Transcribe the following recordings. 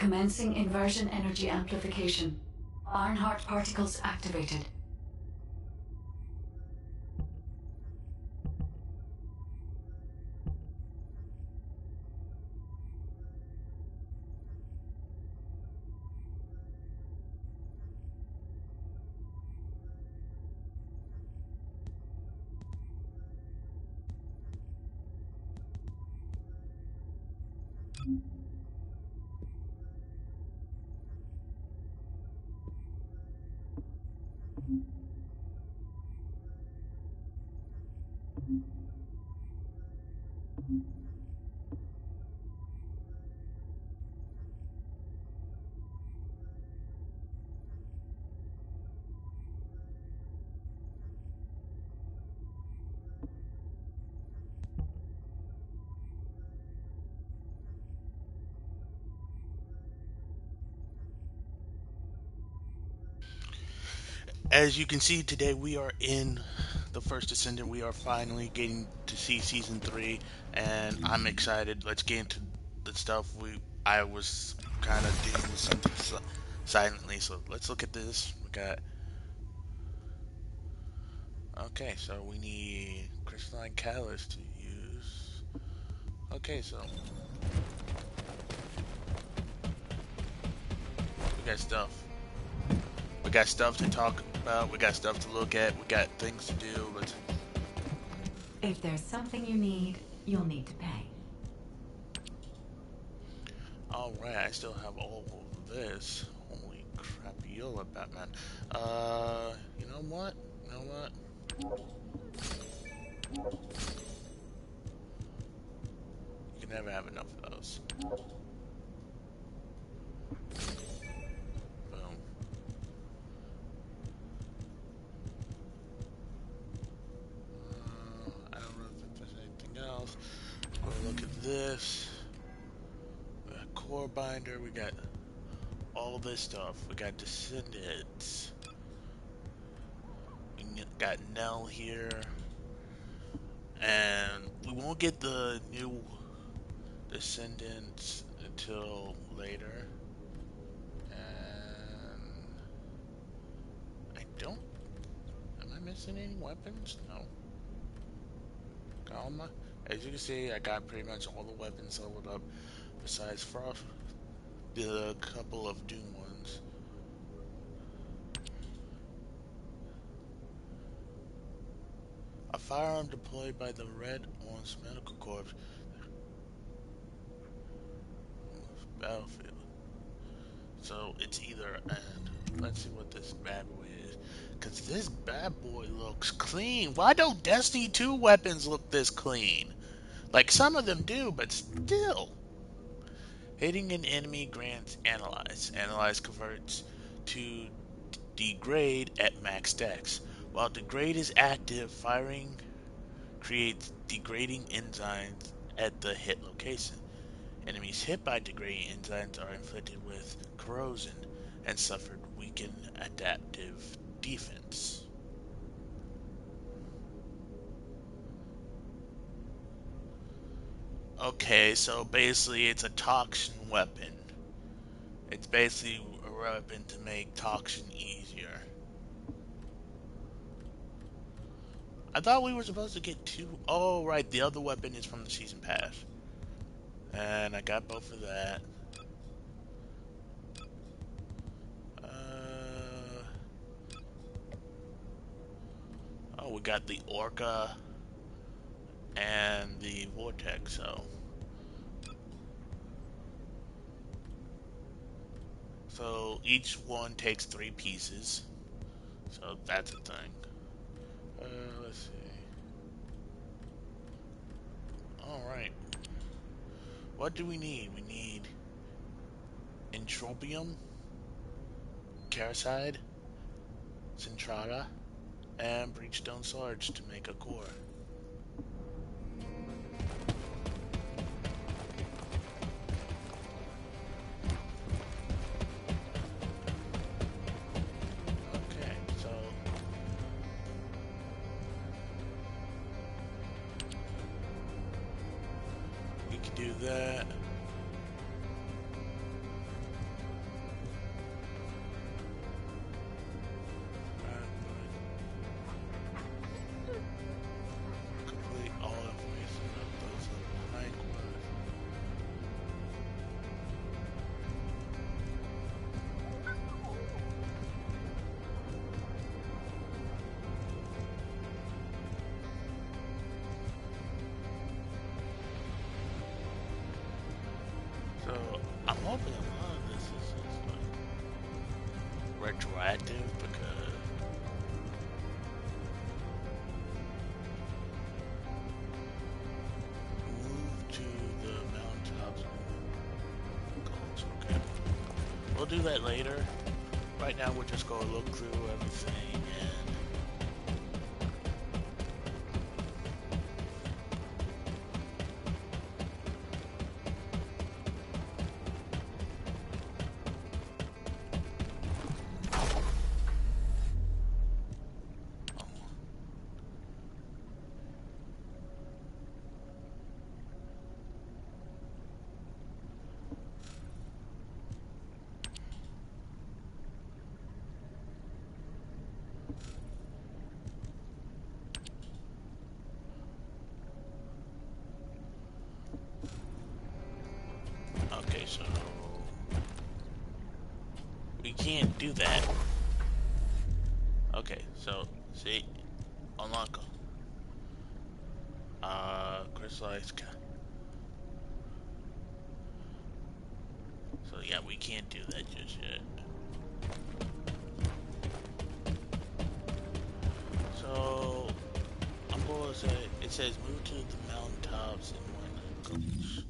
Commencing inversion energy amplification. Barnhart particles activated. As you can see today, we are in the first Descendant. We are finally getting to see season 3, and I'm excited. Let's get into the stuff. I was kind of doing something silently, so let's look at this. We got okay, so we need crystalline catalyst to use. Okay, so we got stuff. We got stuff to talk about. We got stuff to look at. We got things to do. Let's. If there's something you need, you'll need to pay. All right, I still have all of this. Holy crapiola, Batman. You know what? You know what? You can never have enough of those. Boom. I don't really think there's anything else. We'll look at this. We got core binder. We got all this stuff. We got descendants. We got Nell here. And we won't get the new descendants until later. And I don't. Am I missing any weapons? No. Got all my. As you can see, I got pretty much all the weapons leveled up, besides Frost, the couple of Doom ones. A firearm deployed by the Red Orange Medical Corps battlefield. So it's either and. Let's see what this bad boy is. Cause this bad boy looks clean. Why don't Destiny 2 weapons look this clean? Like some of them do, but still. Hitting an enemy grants Analyze. Analyze converts to Degrade at max dex. While Degrade is active, firing creates degrading enzymes at the hit location. Enemies hit by degrading enzymes are inflicted with corrosion and suffered weakened adaptive defense. Okay, so basically it's a toxin weapon. It's basically a weapon to make toxin easier. I thought we were supposed to get two. Oh, right. The other weapon is from the season pass. And I got both of that. Uh, oh, we got the Orca and the Vortex. So each one takes 3 pieces. So that's a thing. Let's see. All right. What do we need? We need Entropium, Caricide, Centrata, and Breachstone Swords to make a core. Okay, so we can do that. Complete all information of those high cores. So I'm hoping a lot of this is just like retroactive because do that later. Right now, we're just gonna look through everything and. Okay, so we can't do that. Okay, so see, unlock. Crystallized. So yeah, we can't do that just yet. So I'm going to say it says move to the mountaintops and one coach.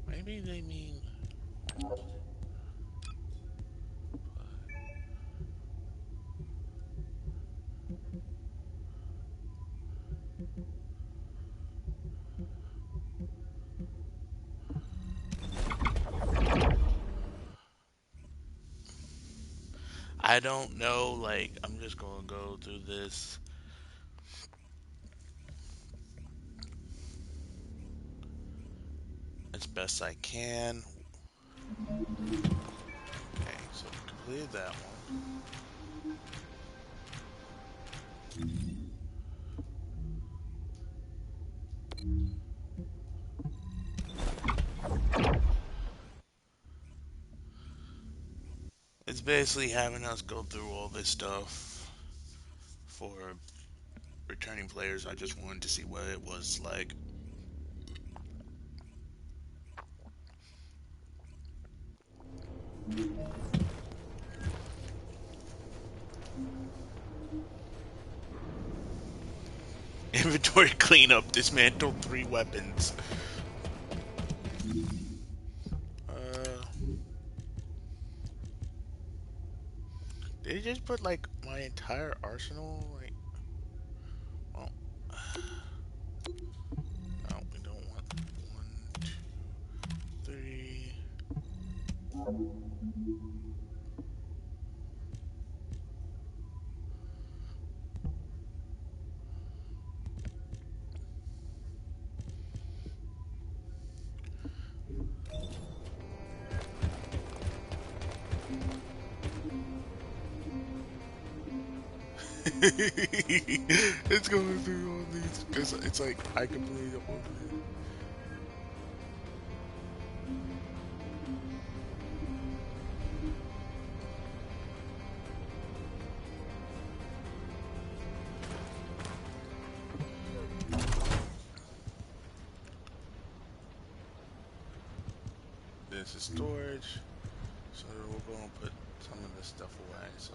Maybe they mean. I don't know. Like I'm just gonna go through this as best I can. Okay, so we completed that one. It's basically having us go through all this stuff for returning players. I just wanted to see what it was like. Inventory cleanup. Dismantle 3 weapons. Did he just put like my entire arsenal? Like, well, no, we don't want 1, 2, 3. It's going through all these because it's like I completed all these. This is storage, so we're going to put some of this stuff away. So.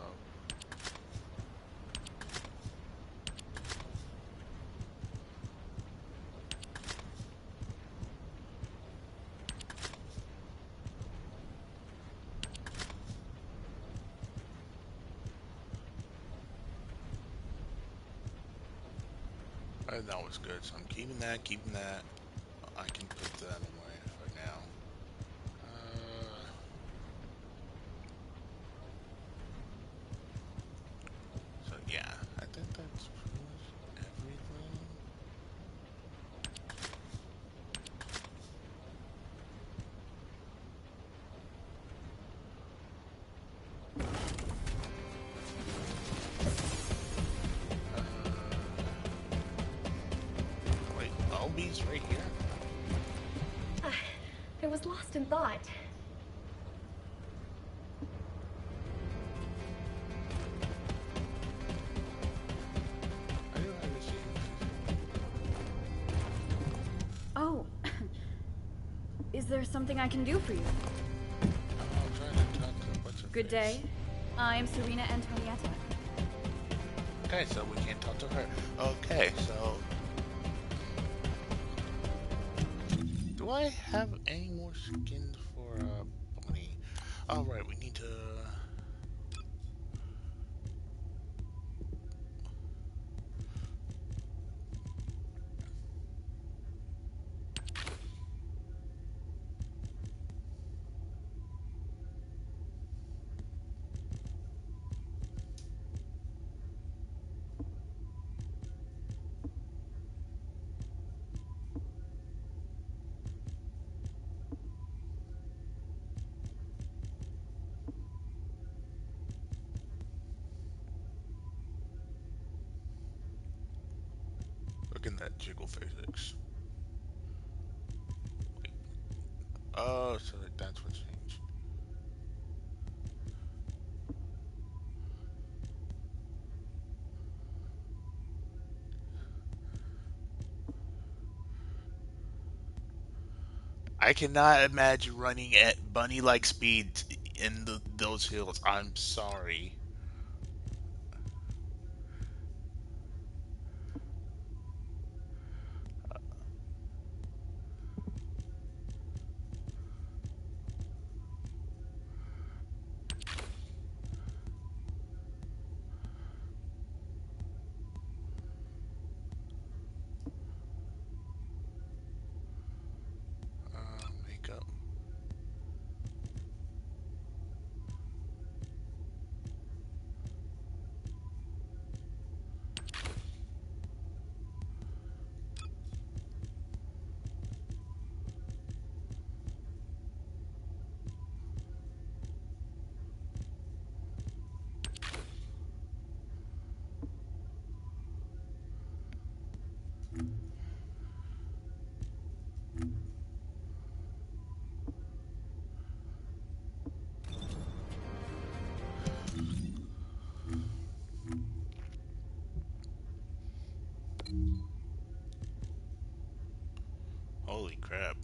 That was good, so I'm keeping that, I can put that away for now. So yeah, I think that's pretty much everything. Wait, Albi's right here? I was lost in thought. I don't understand. Oh. Is there something I can do for you? I'm trying to talk to what's her Good face. day. I'm Serena Antonietta. Okay, so we can't talk to her. Okay, so do I have any more skins for Bunny? All right, we need to. Look in that jiggle physics. Oh, so that's what changed. I cannot imagine running at bunny-like speeds in those hills. I'm sorry. Makeup. Holy crap.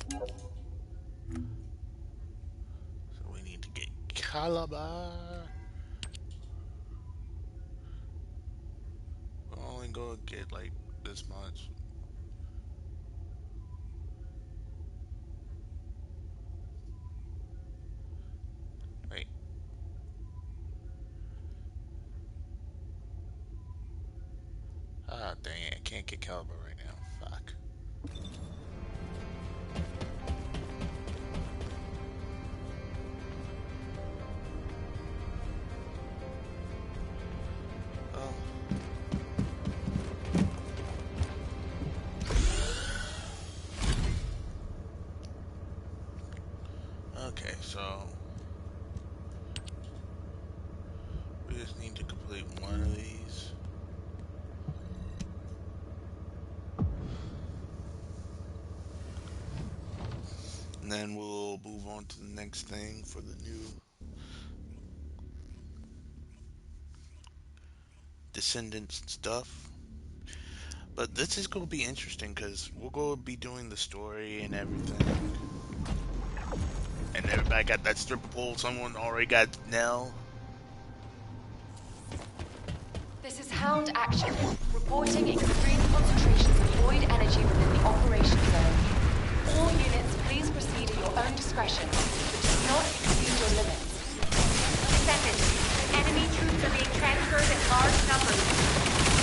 So we need to get Calabar. We'll only go get like this much. Wait. Ah, dang it. I can't get Caliber right now. Fuck. Oh. Okay, so we just need to complete one of these. And then we'll move on to the next thing for the new descendant stuff. But this is going to be interesting because we're going to be doing the story and everything. And everybody got that stripper pole. Someone already got Nell. This is Hound Action, reporting extreme concentrations of void energy within the operation zone. All units, please proceed at your own discretion, but do not exceed your limits. Descendant, enemy troops are being transferred in large numbers.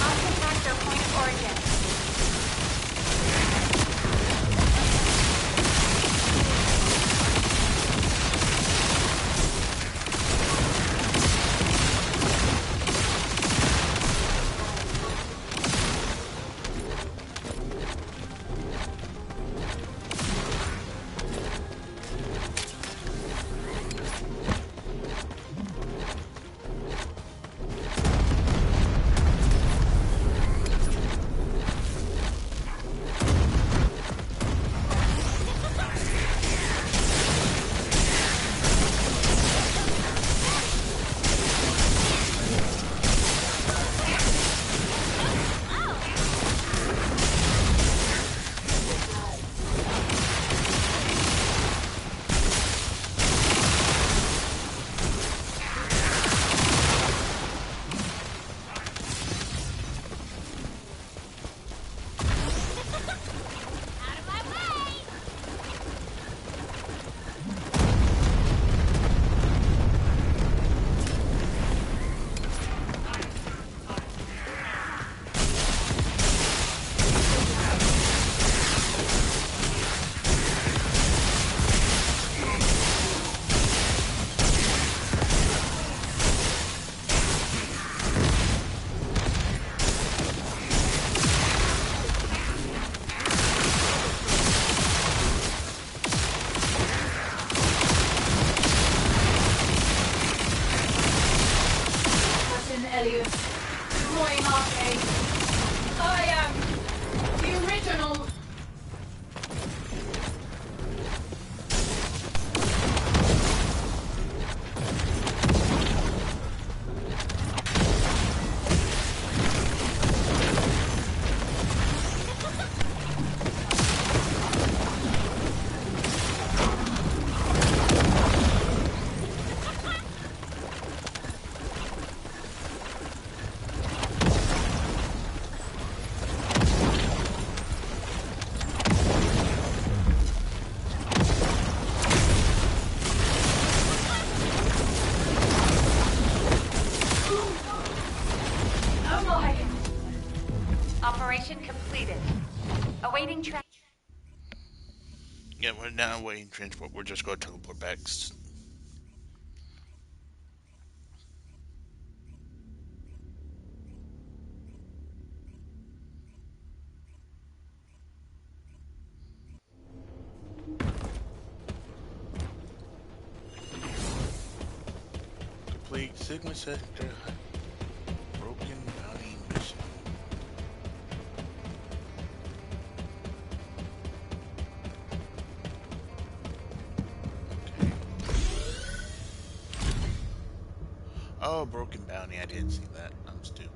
Must attack their point of origin. Awaiting tra- Yeah, we're not waiting transport. We're just going to teleport back. Complete Sigma Sector Broken Bounty Mission. Okay. Oh, Broken Bounty. I didn't see that. I'm stupid.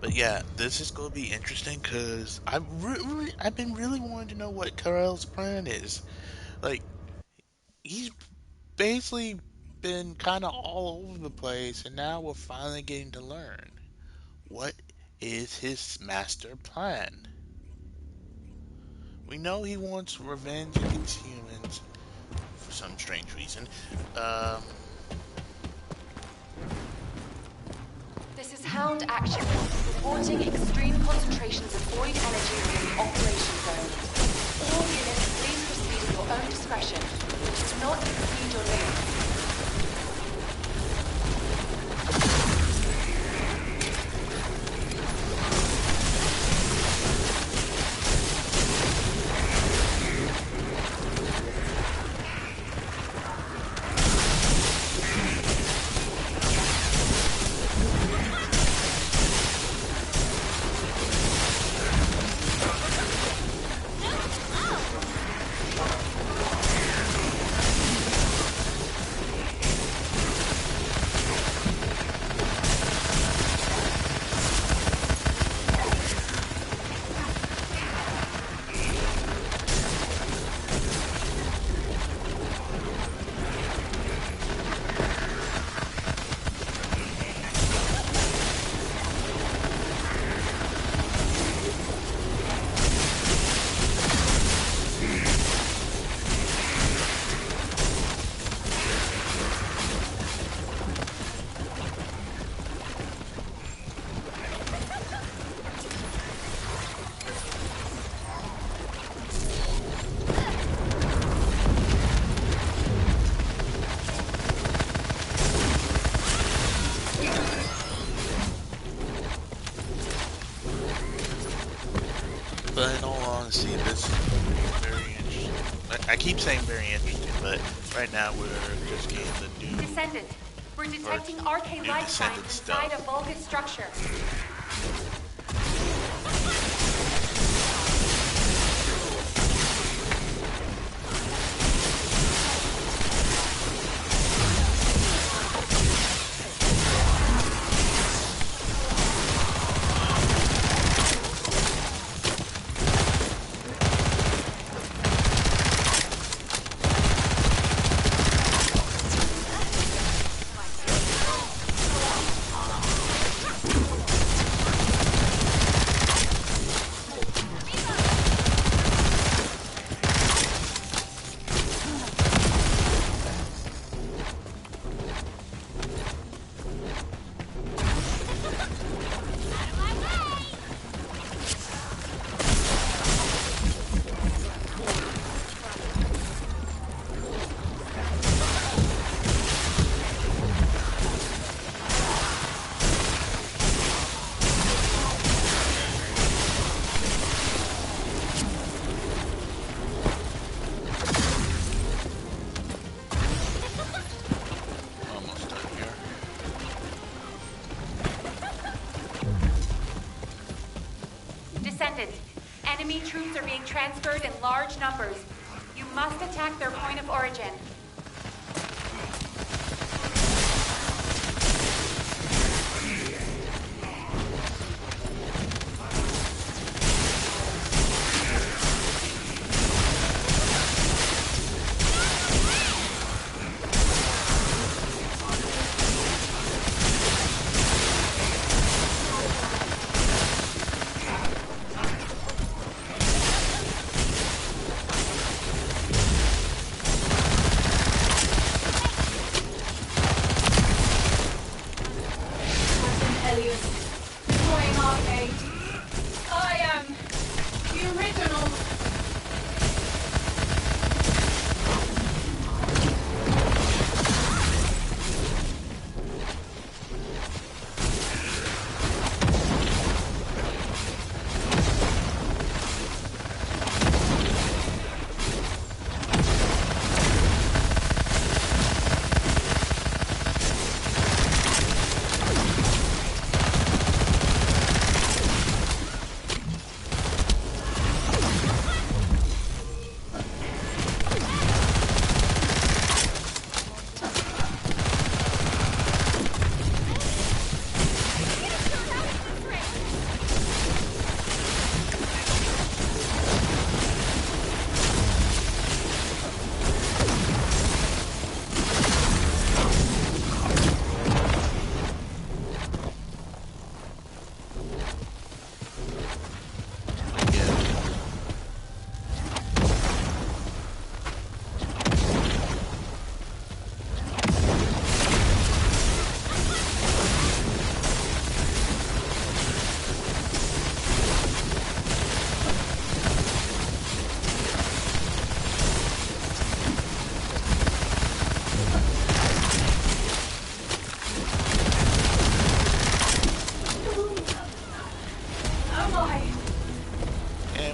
But yeah, this is going to be interesting because I've been really wanting to know what Karel's plan is. Like, he's basically been kind of all over the place, and now we're finally getting to learn what is his master plan. We know he wants revenge against humans for some strange reason. Um, This is Hound Action, reporting extreme concentrations of void energy within the operation zone. All units, please proceed at your own discretion. Do not exceed your limits. but in all honesty, this is very interesting. I keep saying very interesting, but right now we're just getting the new Descendant. We're detecting RK new life descendant signs inside a stuff. Vulcan structure. Almost done here. Descendant. Enemy troops are being transferred in large numbers. You must attack their point of origin.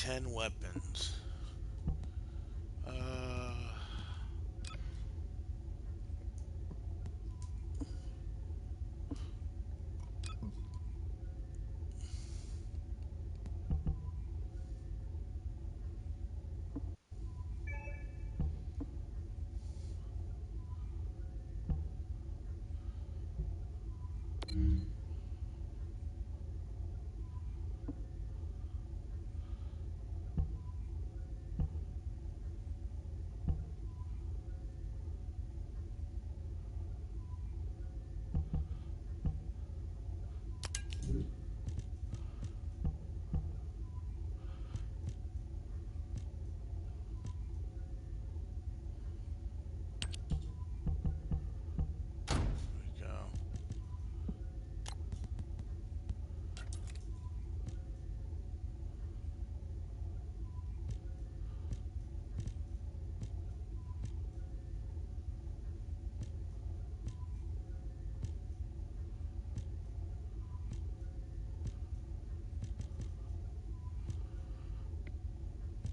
10 weapons. There we go.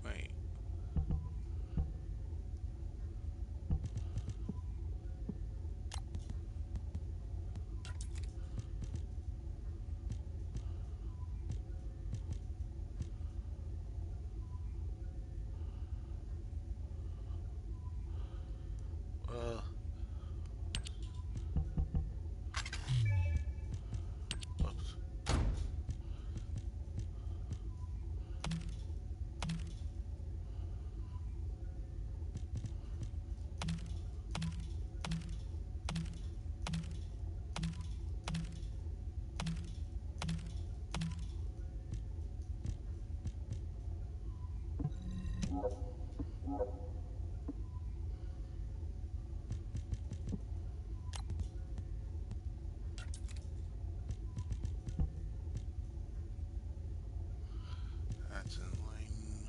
Wait. Uh, Oops. That's in lane.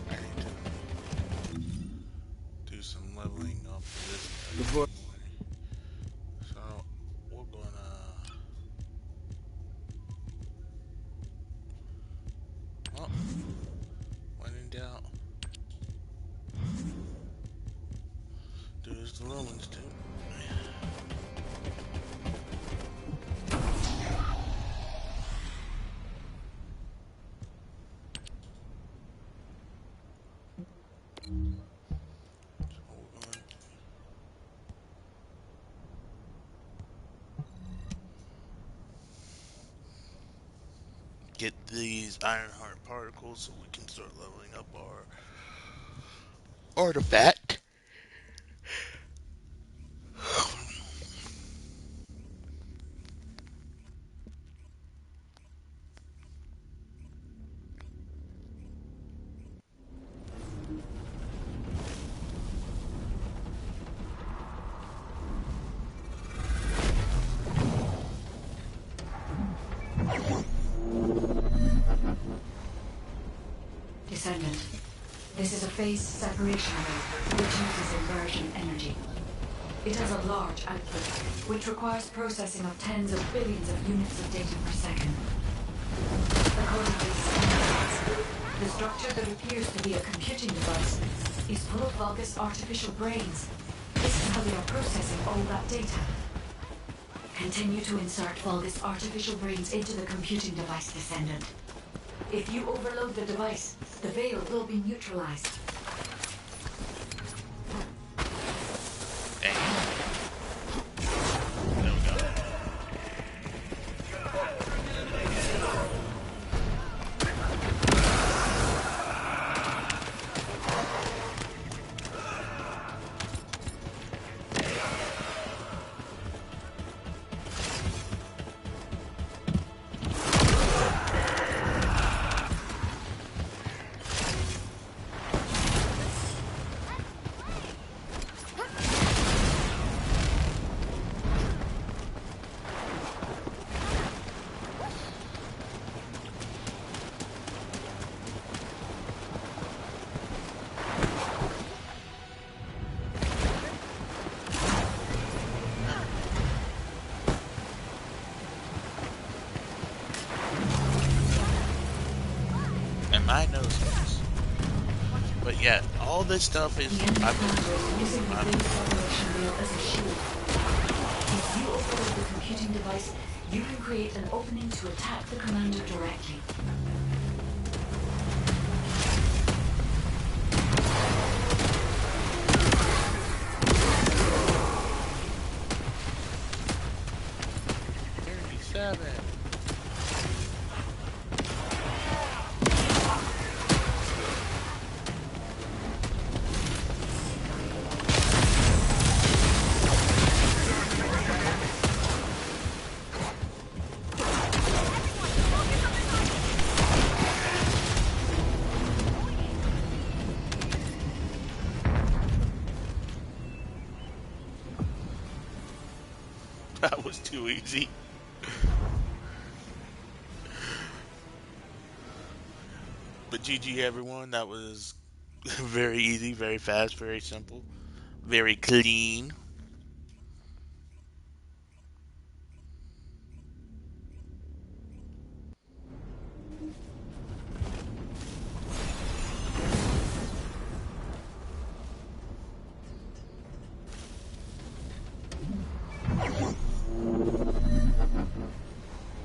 I need to do some leveling up for this guy. So we're gonna, well, when in doubt, do as the Romans do. So we're going to get these Ironheart particles so we can start leveling up our artifact. Descendant. This is a phased separation array which uses inversion energy. It has a large output, which requires processing of tens of billions of units of data per second. According to the standards, the structure that appears to be a computing device is full of Vulgus artificial brains. This is how they are processing all that data. Continue to insert Vulgus artificial brains into the computing device, Descendant. If you overload the device, the veil will be neutralized. Dang. There we go. my nose is. But yeah, all this stuff is. The enemy commander is using the base separation rail as a shield. If you overload the computing device, you can create an opening to attack the commander directly. Seven. That was too easy. But GG everyone, that was very easy, very fast, very simple, very clean.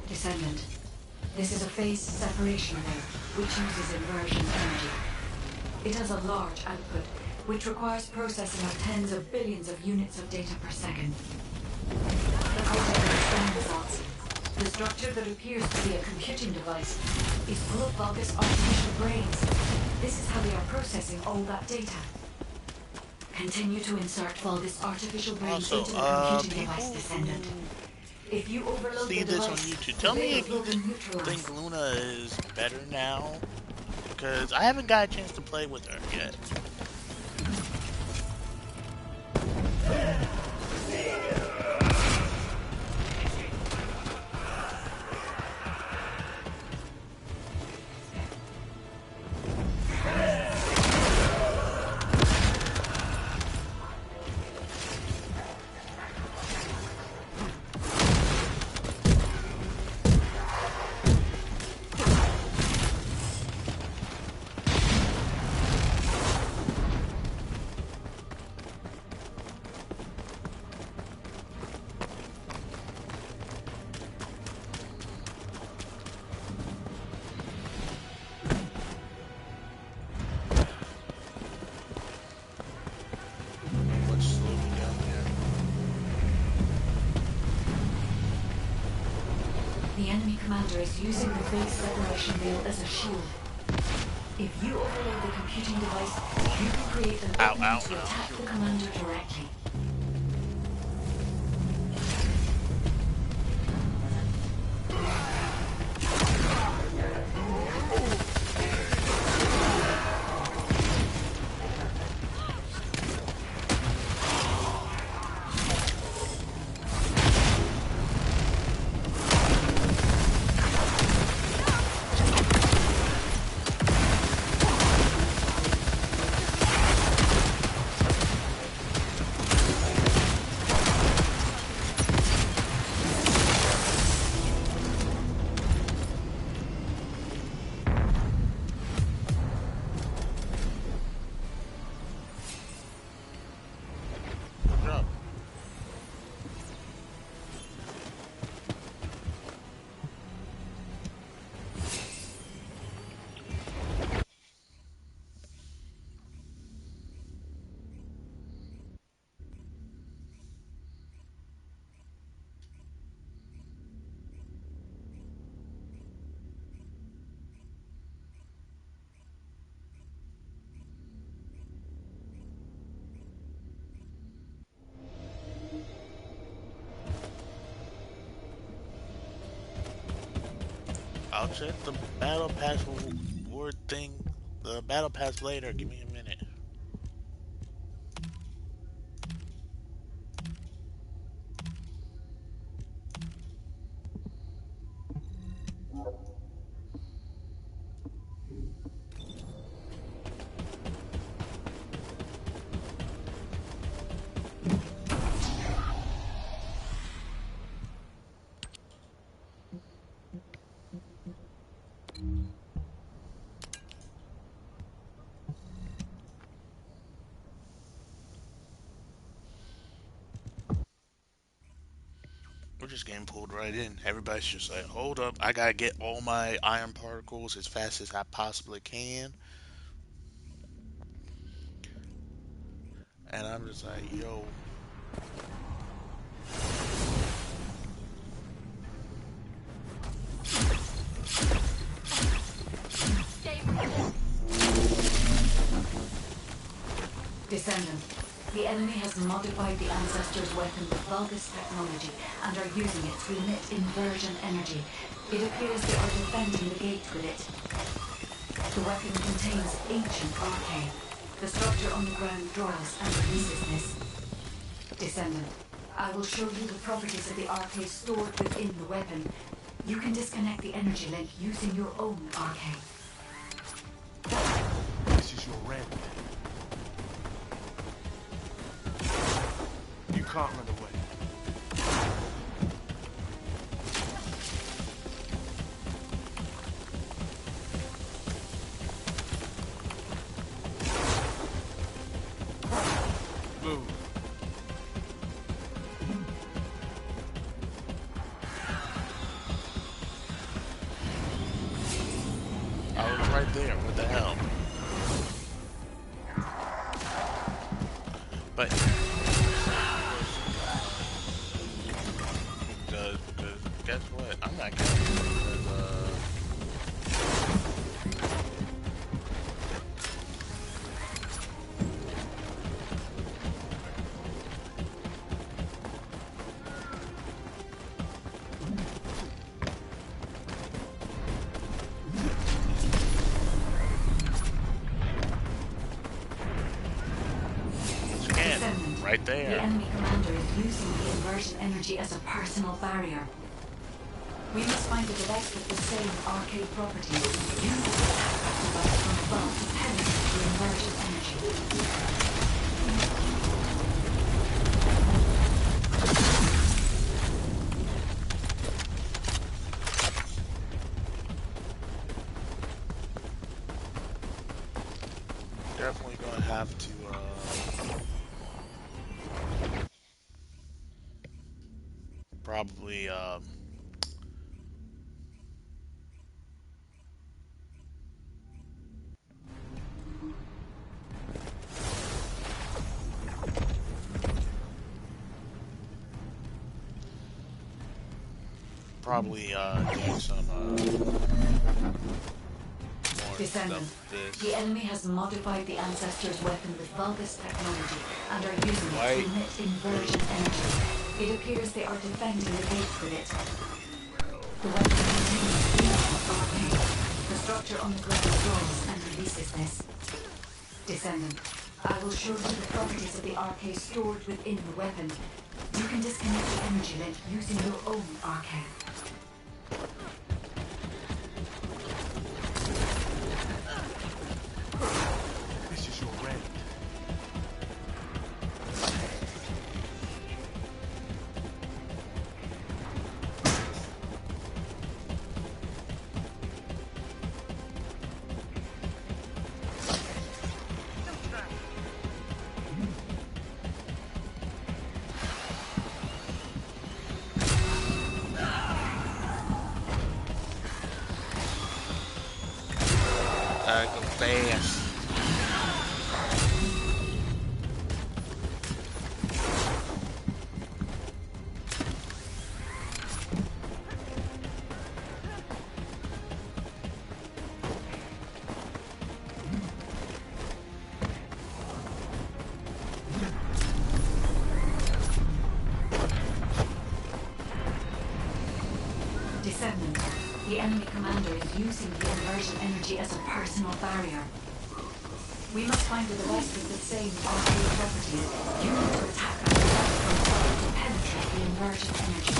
Descendant. This is a phase separation layer, which uses inversion energy. It has a large output, which requires processing of tens of billions of units of data per second. The content of stem cells, the structure that appears to be a computing device, is full of bulbous artificial brains. This is how they are processing all that data. Continue to insert bulbous artificial brains Also, into the computing people device, Descendant. If you overload see the this on device, YouTube. the Tell me veil if you will be neutralized. think Luna is better now, because I haven't got a chance to play with her yet. Let's slow me down here. The enemy commander is using the phase separation rail as a shield. If you overload the computing device, you can create an Ow, opening ow, to ow. attack the commander directly. Good job. I'll check the battle pass word thing, the battle pass later. Give me a minute. we're just getting pulled right in. Everybody's just like, hold up, I gotta get all my iron particles as fast as I possibly can. And I'm just like, yo, Descendant. The enemy has modified the Ancestors' weapon with Vulgus technology and are using it to emit inversion energy. It appears they are defending the gate with it. The weapon contains ancient arcane. The structure on the ground draws and releases this. Descendant, I will show you the properties of the arcane stored within the weapon. You can disconnect the energy link using your own arcane. This is your rent. You can't run away. Move. I was right there. What the hell? But because guess what? I'm not counting because Descendant. right The there. enemy commander is using the inversion energy as a personal barrier. We must find a device with the same arcade properties. Use the attack device from above to penetrate the inversion energy. Definitely gonna have to probably do some more Descendant. stuff with The this. enemy has modified the Ancestors' weapon with Vulgus technology and are using it White. to emit inversion energy. It appears they are defending the gate with it. The weapon contains ancient arcane. The structure on the ground draws and releases this. Descendant, I will show you the properties of the arcane stored within the weapon. You can disconnect the energy link using your own arcane. This is your rent. Go fast. Descendant, the enemy commander is using the inversion energy as a personal barrier. We must find a device with the same arcade properties. You need to attack a device from above to penetrate the inversion energy.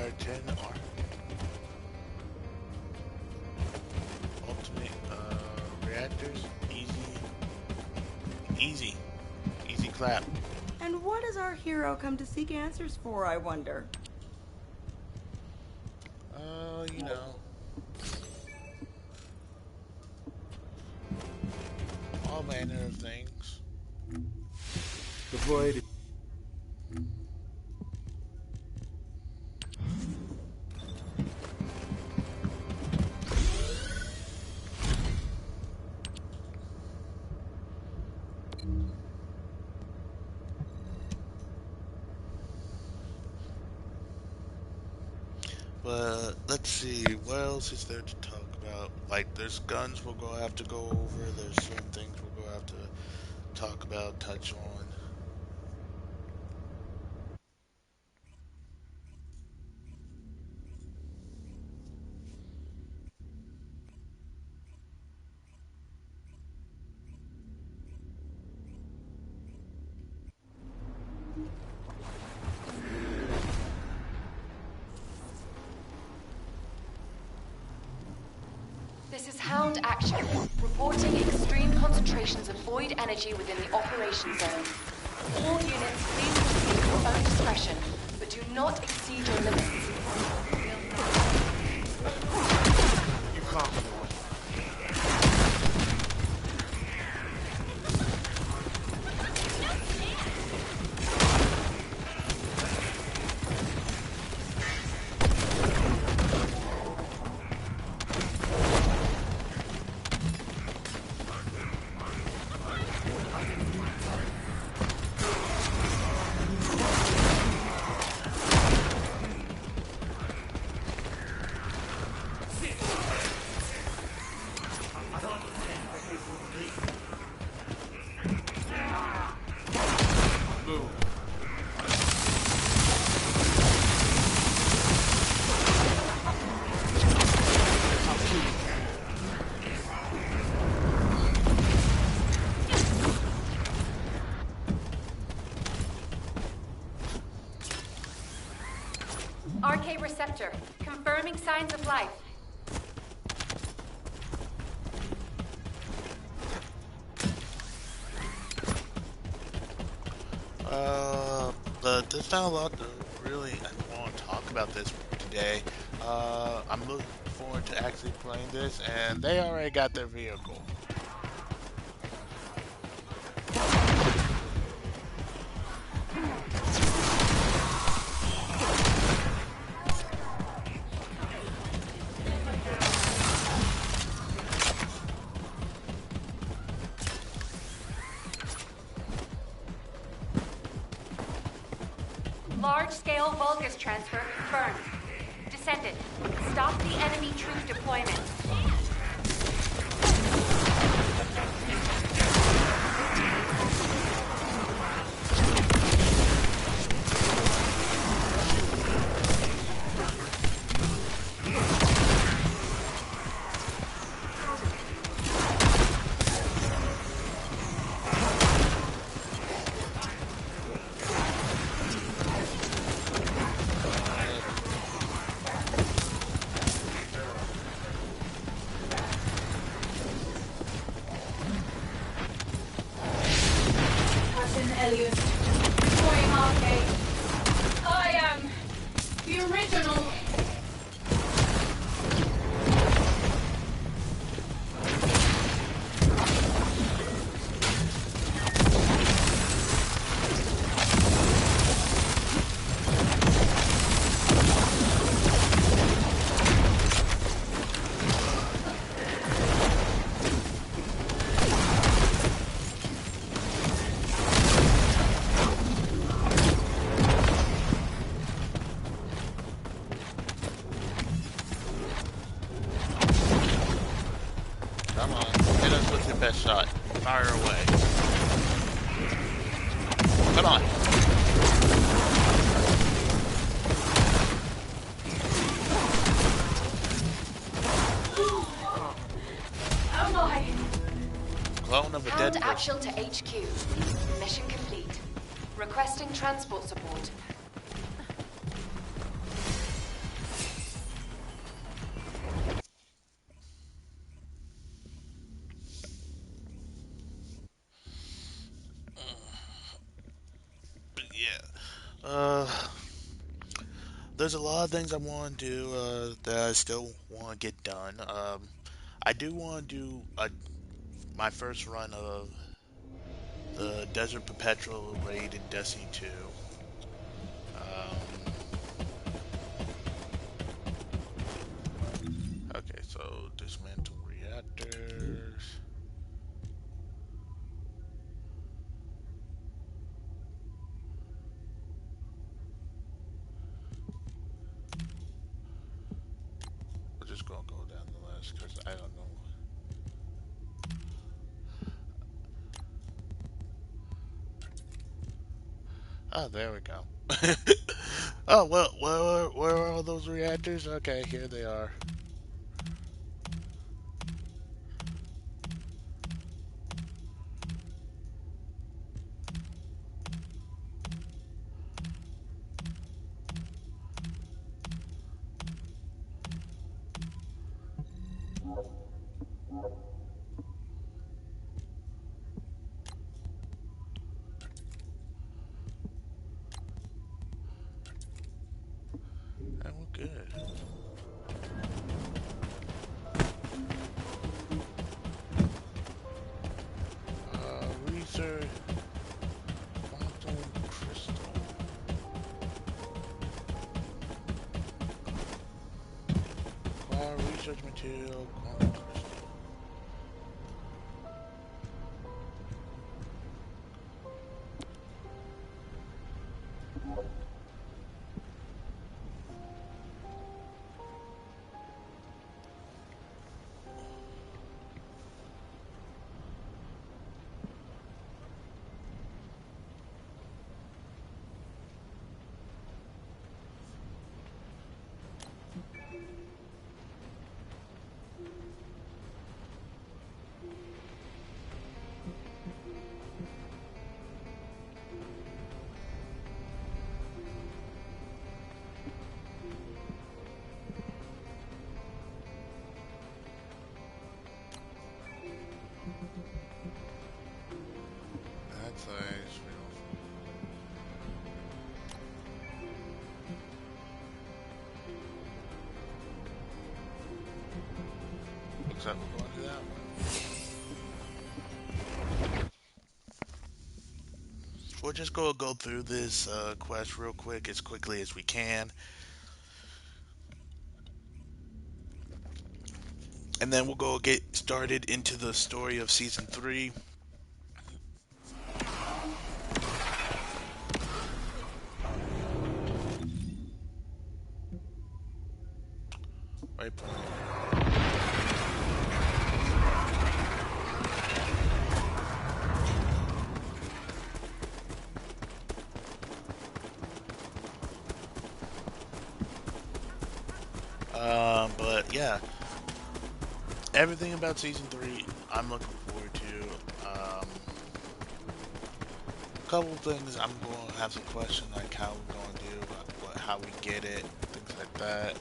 require 10 ultimate reactors. Easy clap. And what does our hero come to seek answers for, I wonder? You know, all manner of things. Deployed. But let's see, what else is there to talk about? Like, there's guns we'll go have to go over. There's some things we'll go have to talk about, touch on. This is Hound Action, reporting extreme concentrations of void energy within the operation zone. All units, please proceed at your own discretion, but do not exceed your limits. You can't run away. RK receptor, confirming signs of life. But there's not a lot to really I want to talk about this today. I'm looking forward to actually playing this, and they already got their vehicle. Large-scale Vulgus transfer confirmed. Descendant, stop the enemy troop deployment. Come on, hit us with your best shot. Fire away. Come on. Clone of a dead Hound person. Action to HQ. Mission complete. Requesting transport support. Uh, there's a lot of things I want to do that I still want to get done. I do want to do my first run of the Desert Perpetual raid in Destiny 2. Um, okay, so dismantle reactors. We're just gonna go down the list because I don't know. Oh, there we go. Oh, well, where are all those reactors? Okay, here they are. And we're good. Research quantum crystal. Research material, quantum crystal. That's nice. Looks like we're going to that one. We're just going to go through this quest real quick, as quickly as we can. And then we'll go get started into the story of Season 3. Right. But yeah, everything about Season 3, I'm looking forward to. A couple of things I'm going to have some questions, like how we're going to do, how we get it, things like that.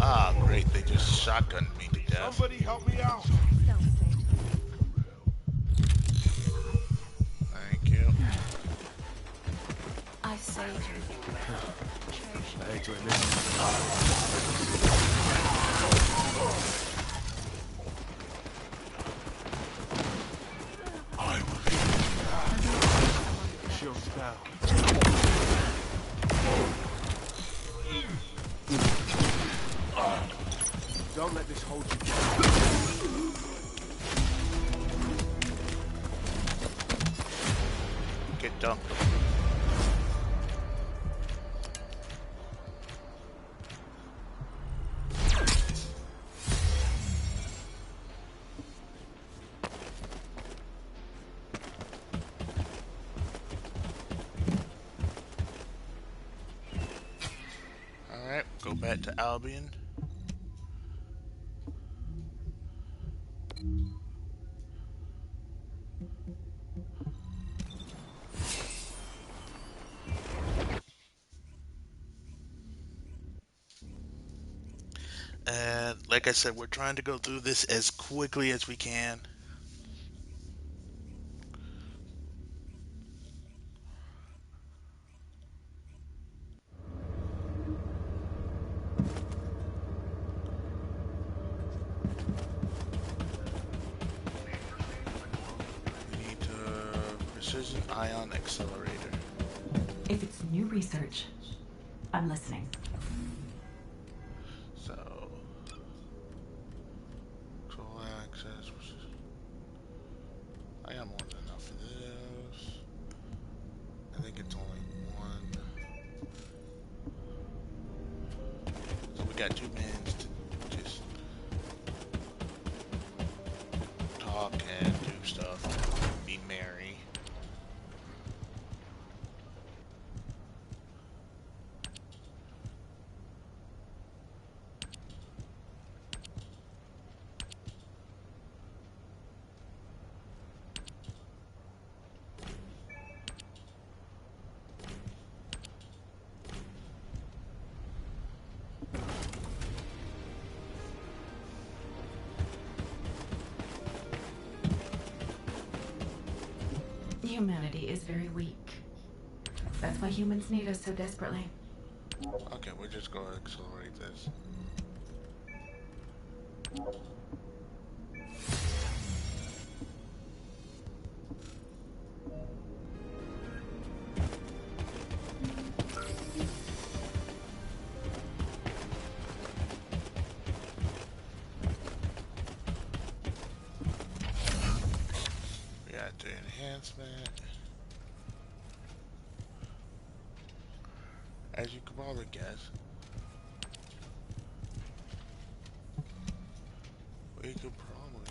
Ah, great, they just shotgunned me to death. Somebody help me out. Thank you. I saved you. I hate to admit it. I will be. Shield's down. Don't let this hold you down. Get dunked. Go back to Albion. And like I said, we're trying to go through this as quickly as we can. We need precision ion accelerator. If it's new research, I'm listening. So, control access. I got more than enough for this. I think it's only one. So we got 2 minutes to just talk and do stuff and be merry. Humanity is very weak. That's why humans need us so desperately. Okay, we're just going to accelerate this. We got the enhancement. As you could probably guess, we could probably...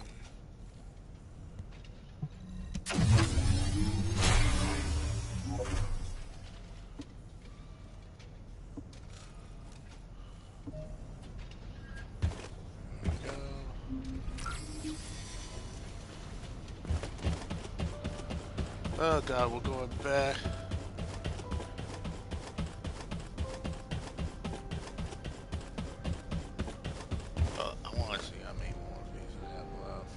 There we go. Oh god, we're going back. I want to see how many more of these I have left.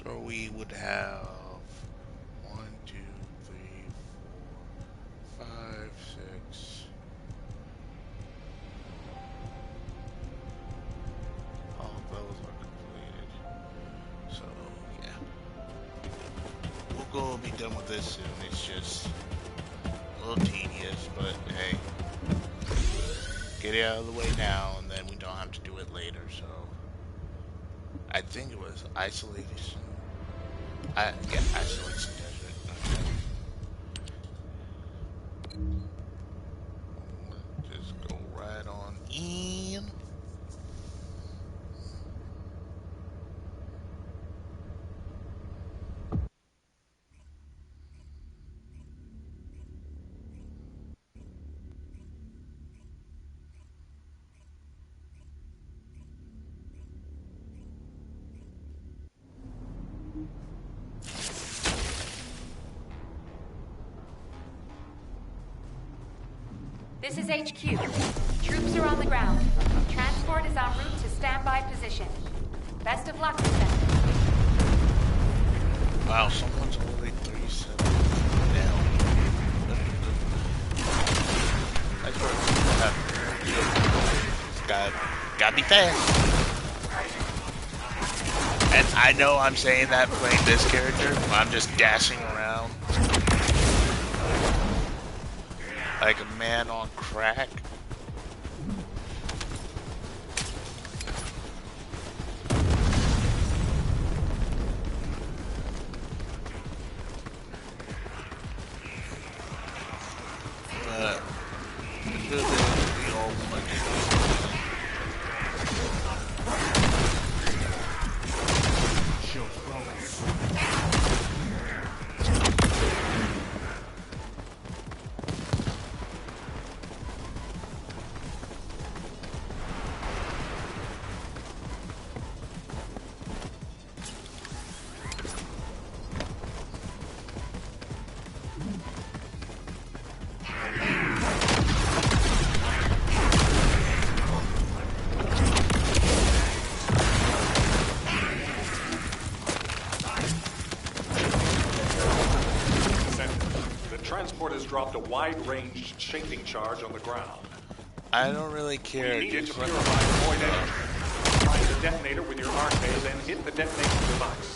So we would have 1, 2, 3, 4, 5, 6. All of those are completed. So yeah, we'll go be done with this soon. It's just a little tedious, but hey, get it out of the way now, and then we don't have to do it later. So I think it was isolation. Yeah, isolation desert. Okay. Just go right on in. This is HQ. Troops are on the ground. Transport is en route to standby position. Best of luck, descendant. Wow, someone's already 37 down. That's where gotta be fast. And I know I'm saying that playing this character, I'm just dashing around Like a man on crack. But it's really the old one. Shield's broken. Transport has dropped a wide-range shaping charge on the ground. I don't really care. We need it to Just purify let the void energy. Find the detonator with your arcade and hit the detonating device.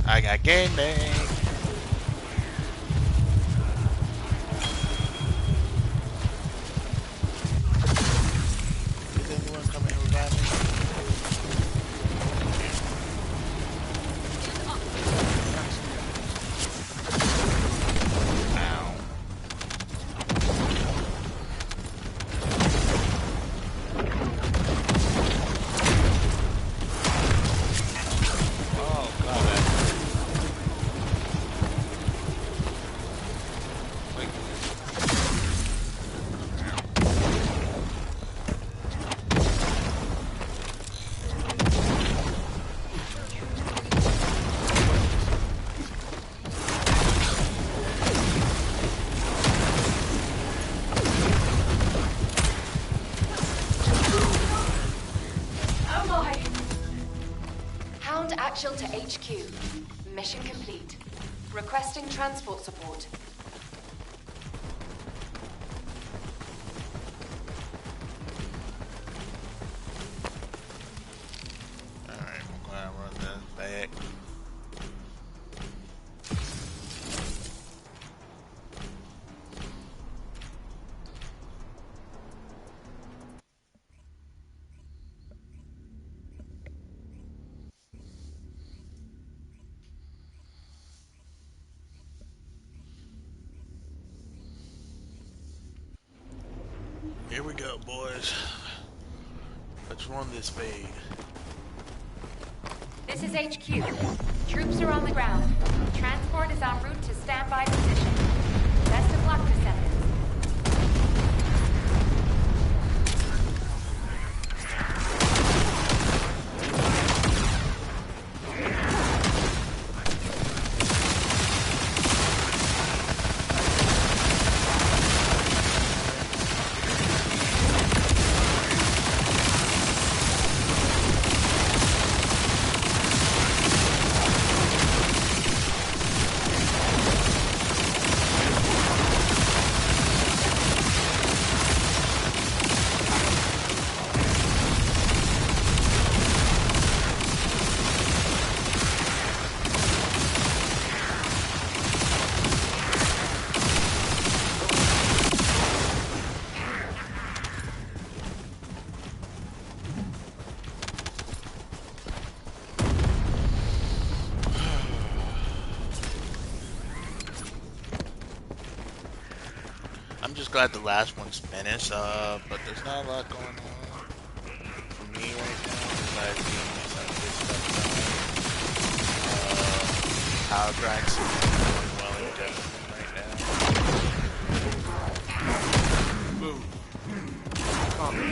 I got gaming. Is anyone coming to revive me? Ow. Oh god, wait. Hound Actual to HQ. Mission complete. Requesting transport support. Alright, I'm gonna run this back. Here we go, boys. Let's run this fade. This is HQ. Troops are on the ground. Transport is en route to standby position. Best of luck, descendants. just glad the last one's finished. But there's not a lot going on for me right now besides getting some of this stuff done. Power grind seems to be going well in Desmond right now. Move. Copy.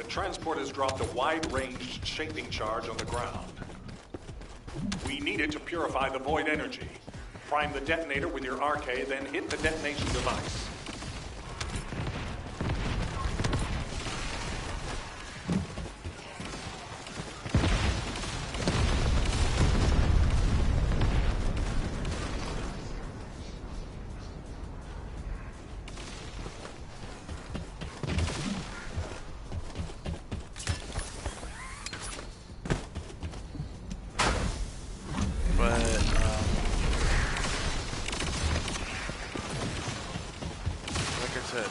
Transport has dropped a wide-ranged shaping charge on the ground. We need it to purify the void energy. Prime the detonator with your RK, then hit the detonation device.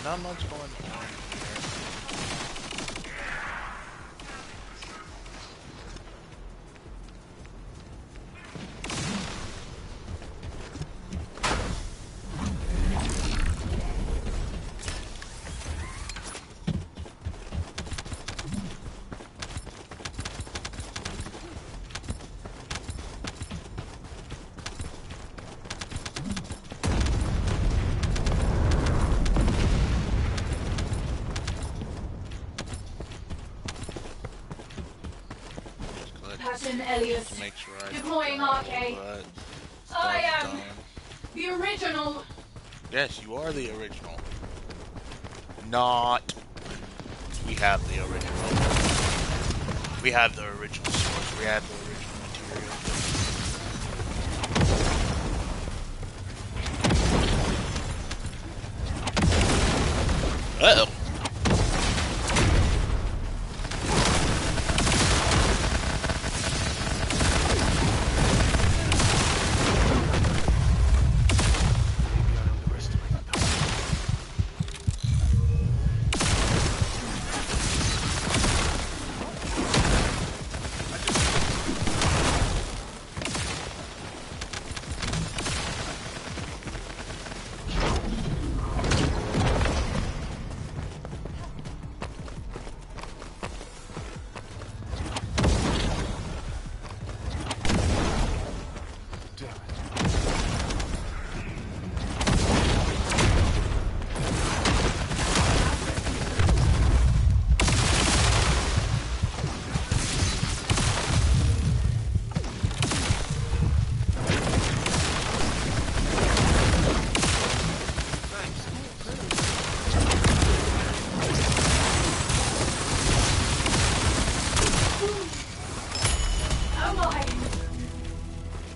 Not much going on here. Captain Elliot. To make sure I Deploying RK. I am done. the original. Yes, you are the original. Not. We have the original. We have the original source. We have the original material. Uh-oh.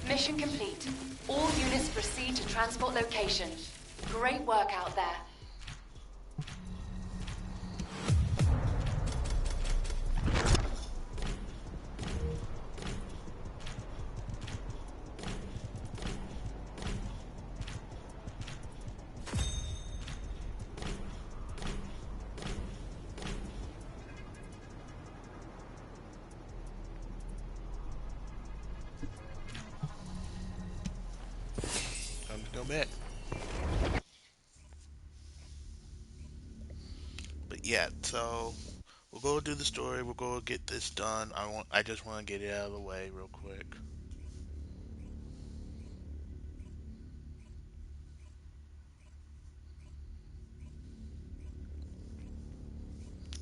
Mission complete. All units proceed to transport location. Great work out there. Time to go back. But yeah, so we'll go do the story. We'll go get this done. I just want to get it out of the way real quick.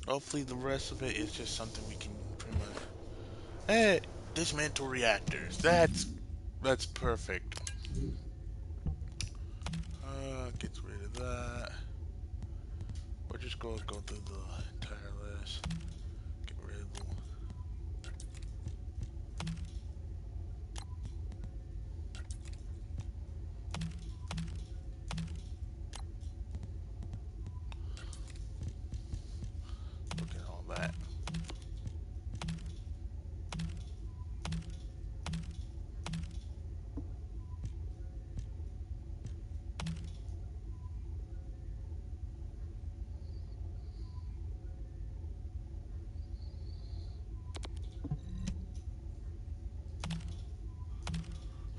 Hopefully the rest of it is just something we can pretty much. Hey, dismantle reactors. That's perfect. Gets rid of that. We'll just go through the entire list. Get rid of the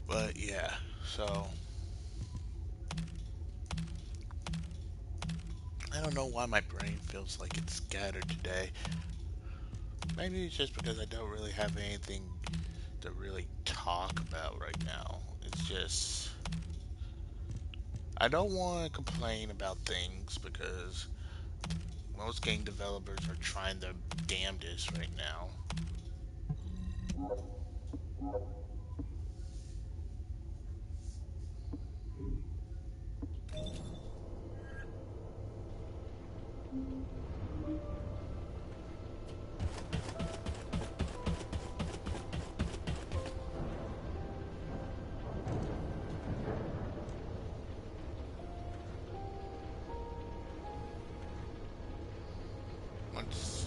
But yeah, so I don't know why my brain feels like it's scattered today. Maybe it's just because I don't really have anything to really talk about right now. It's just I don't want to complain about things because most game developers are trying their damnedest right now. Let's see.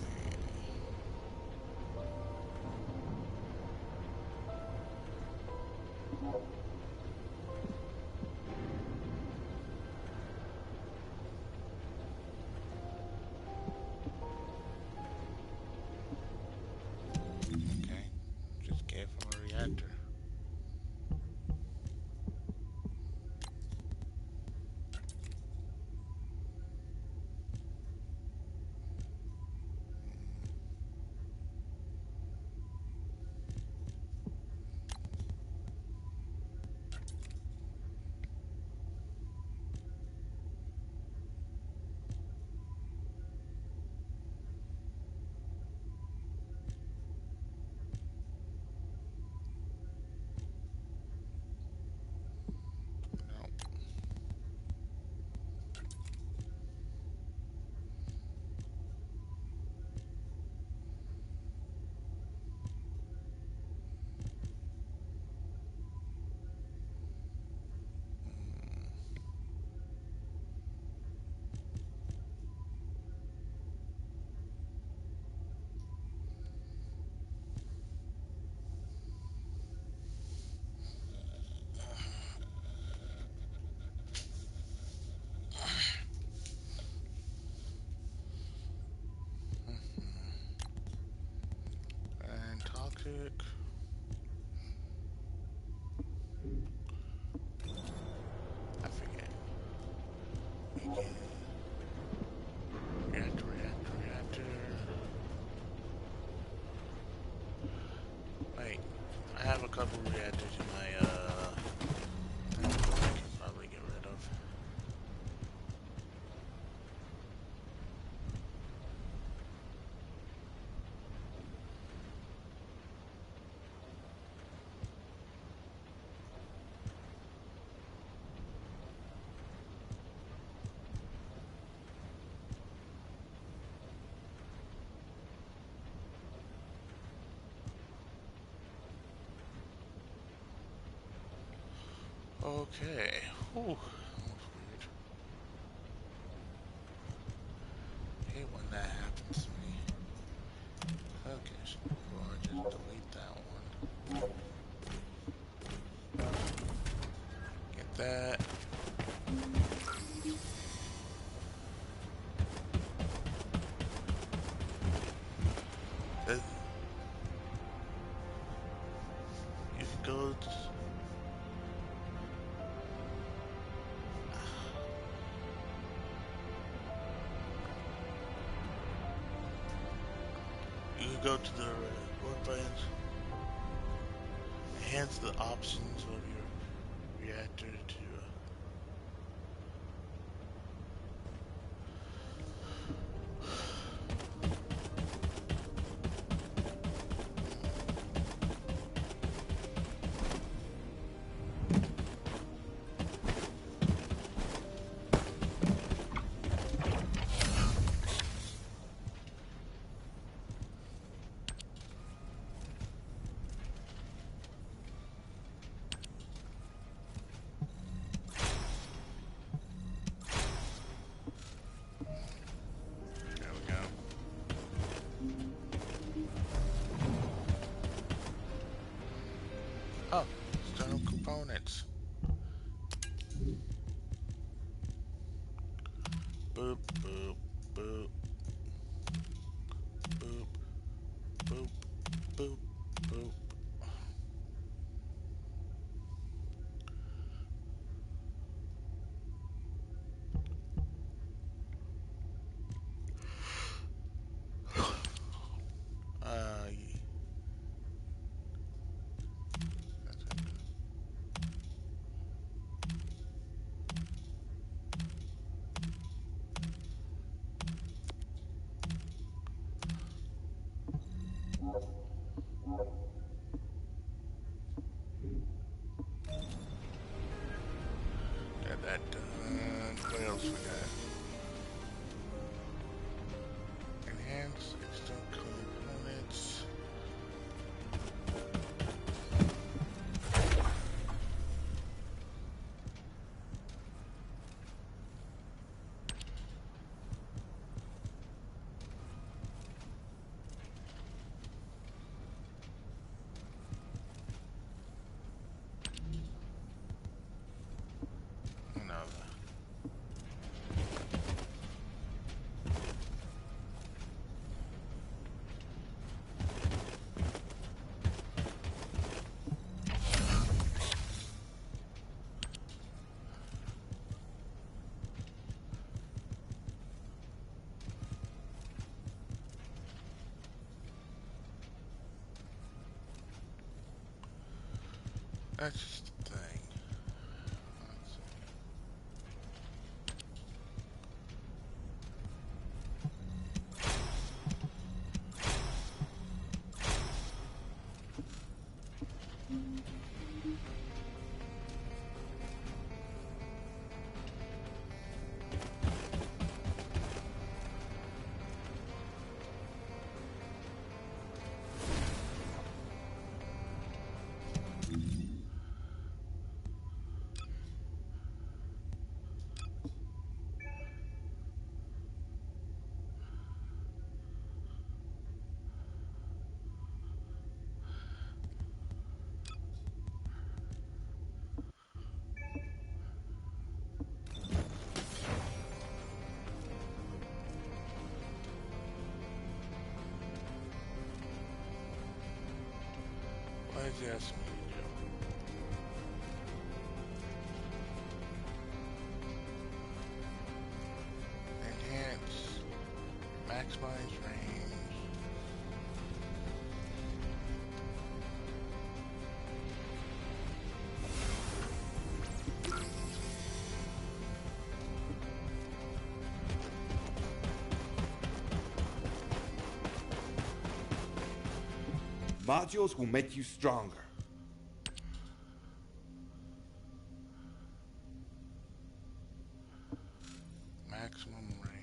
Okay, just gave him a reactor. No. And toxic. I forget. Again. Reactor. Wait, I have a couple reactors in my, I can probably get rid of. Okay. Whew. That was weird. Hate when that happens to me. Okay, so I'll just delete that one. Get that. Uh, You can go. You can go to the workbench. Enhance the options of your reactor to. There we go. Oh, external components. Boop, boop, boop, boop, boop, boop, boop. Got that done. What else we got? Enhance external components. Another. That's just the thing. Let's see. What is he asking me to do? Enhance. Maximize range. Modules will make you stronger. Maximum range.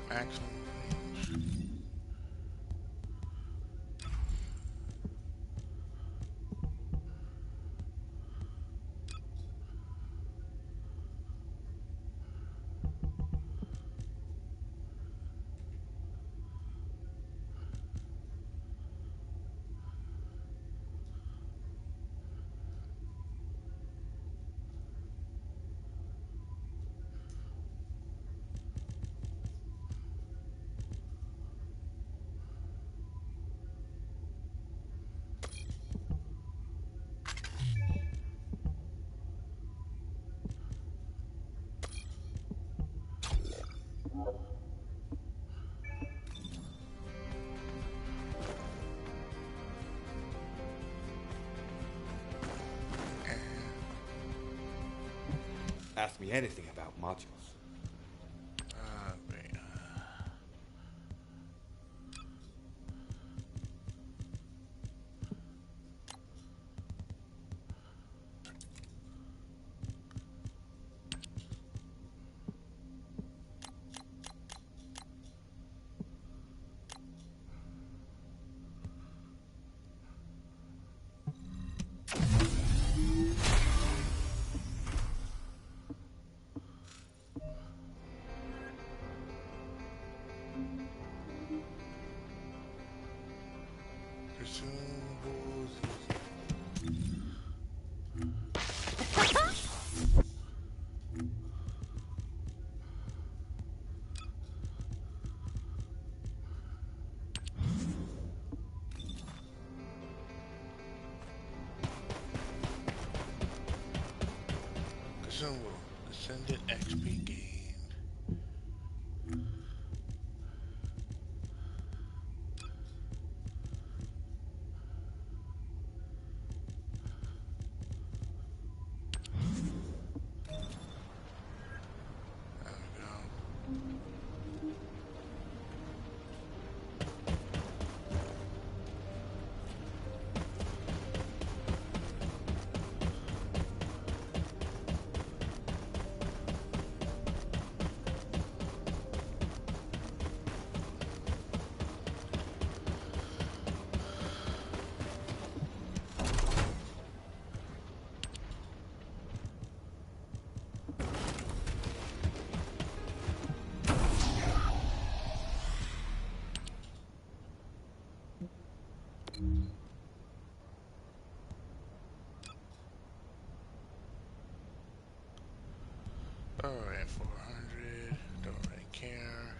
Maximum range. Ask me anything about modules. Wait. Symbol. Descendant XP gained. There we go. Alright, 400. Don't really care.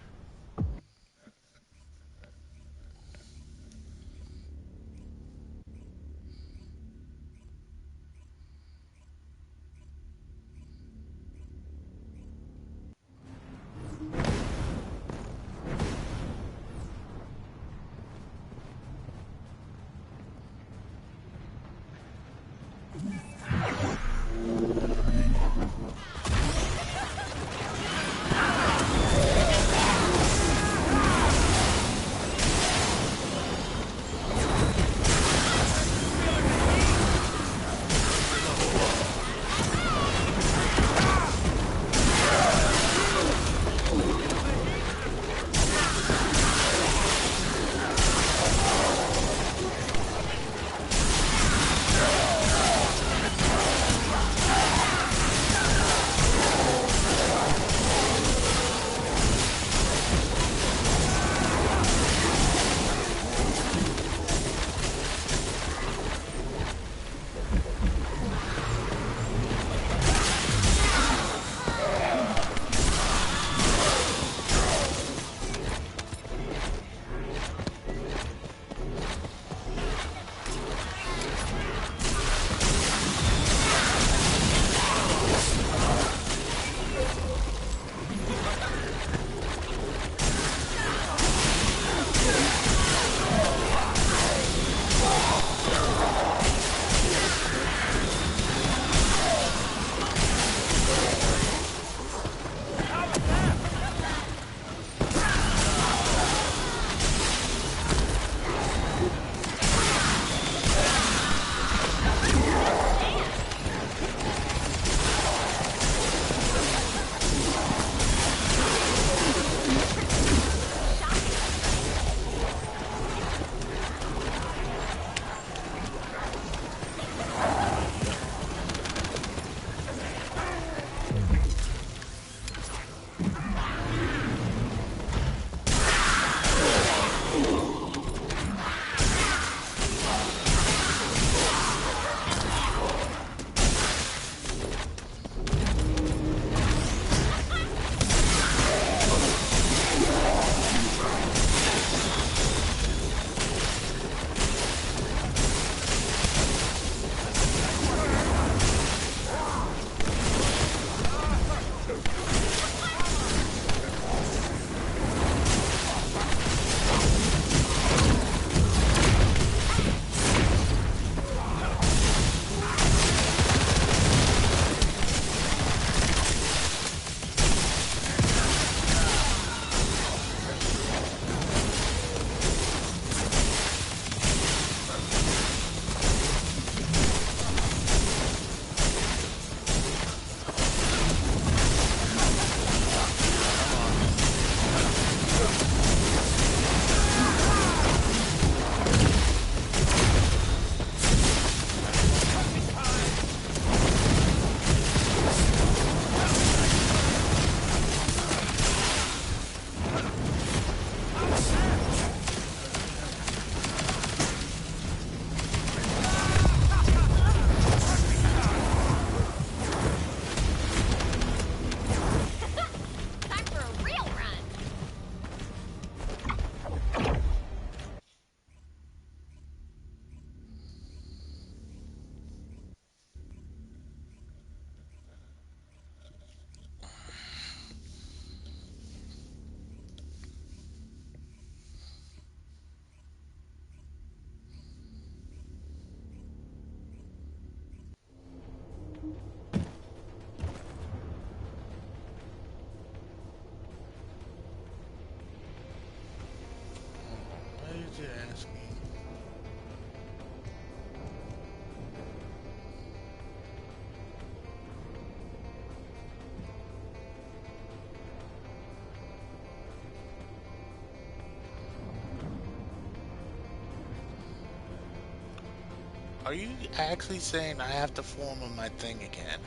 Are you actually saying I have to form on my thing again?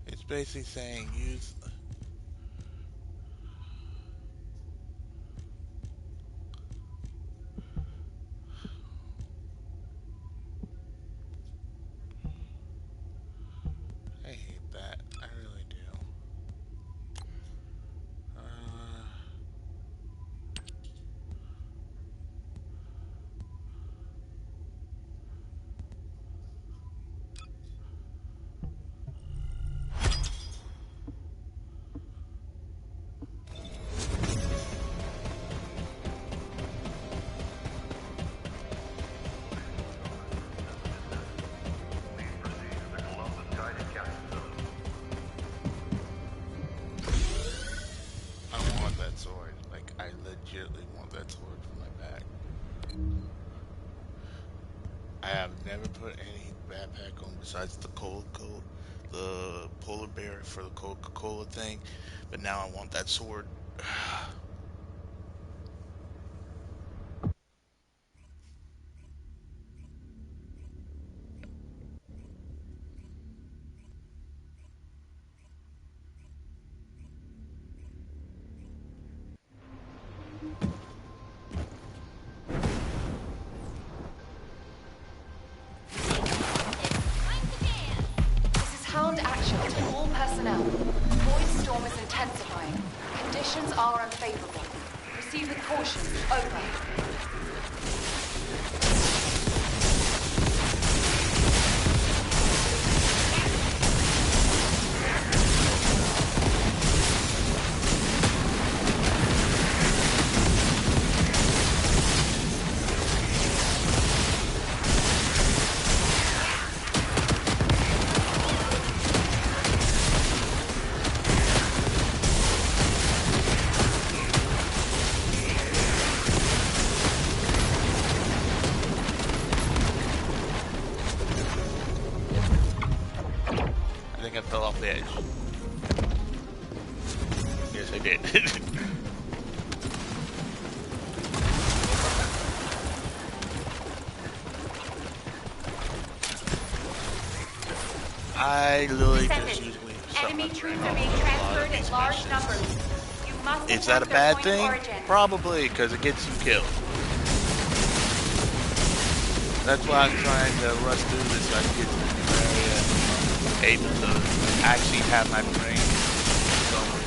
It's basically saying use. I hate that. I really do. Uh, I want that sword. Like, I legitimately want that sword for my back. I have never put any backpack on besides the polar bear for the Coca-Cola thing, but now I want that sword. This is Hound Action to all personnel. Void storm is intensifying. Conditions are unfavorable. Proceed with caution. Over. I think I fell off the edge. Yes, I did. I literally just usually start my Enemy train troops off are being with a lot of transferred in these large missions. numbers. You must Is that a attack their bad point of thing? origin. Probably, because it gets you killed. That's why I'm trying to rush through this so I can get to the new area, able to actually have my brain going.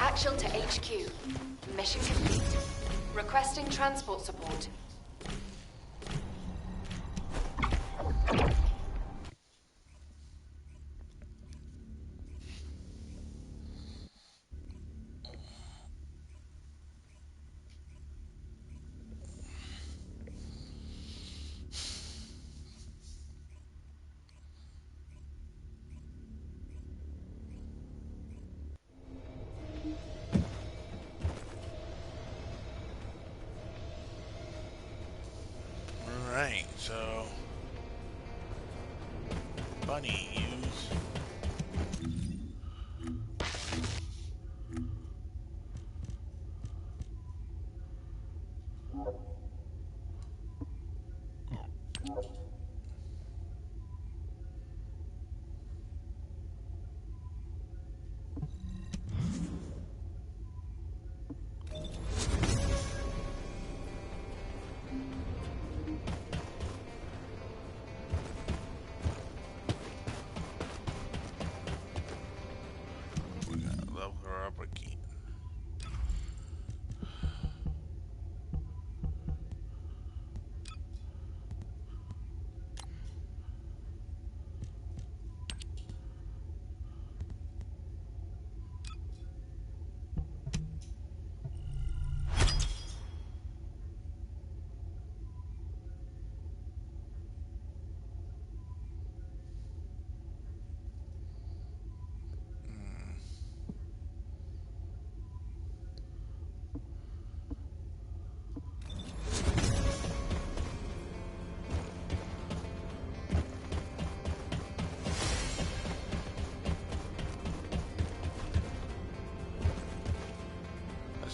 Actual to HQ. Mission complete. Requesting transport support. Alright, so Bunny, use we gotta level her up again.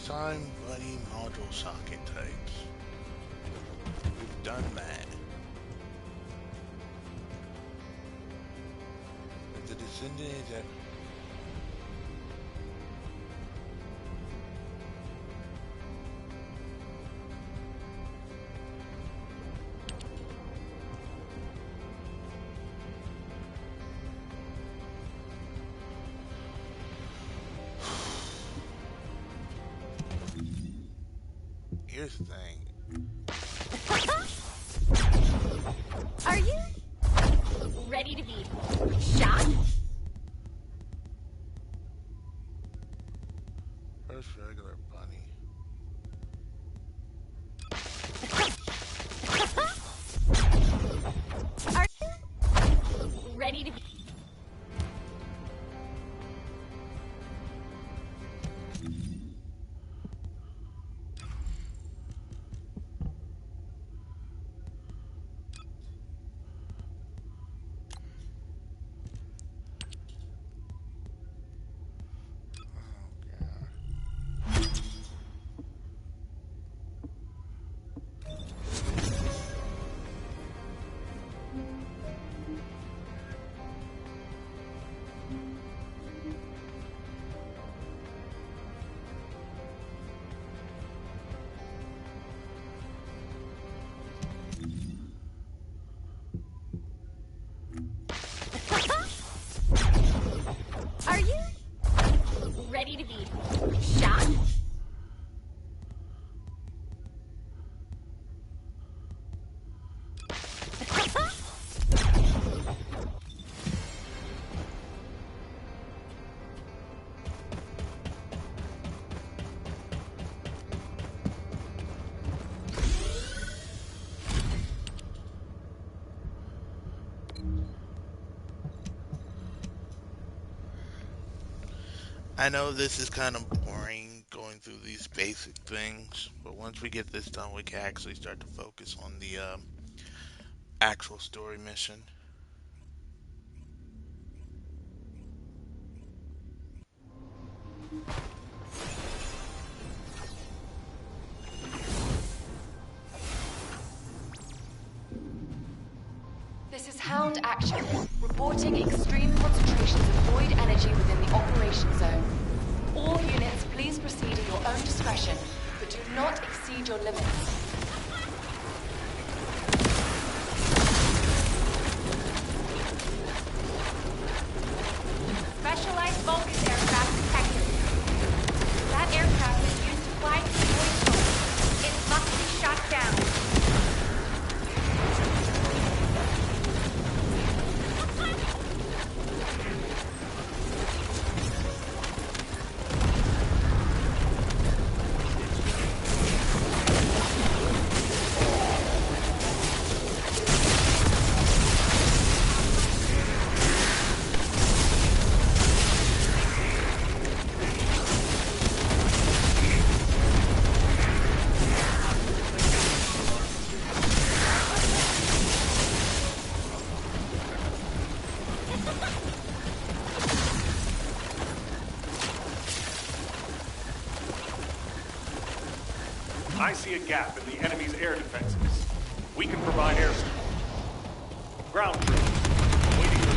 Assign Bunny module socket types. We've done that. If the descendant is at here's the thing. Are you ready to be shot? First regular Bunny. Are you ready to be... I know this is kind of boring going through these basic things, but once we get this done, we can actually start to focus on the actual story mission. This is Hound Action, reporting extreme concentrations of void energy within the operation zone. All units, please proceed at your own discretion, but do not exceed your limits. Specialized focus aircraft detected. That aircraft is used to fly through void zones. It must be shot down. I see a gap in the enemy's air defenses. We can provide air support. Ground troops, awaiting your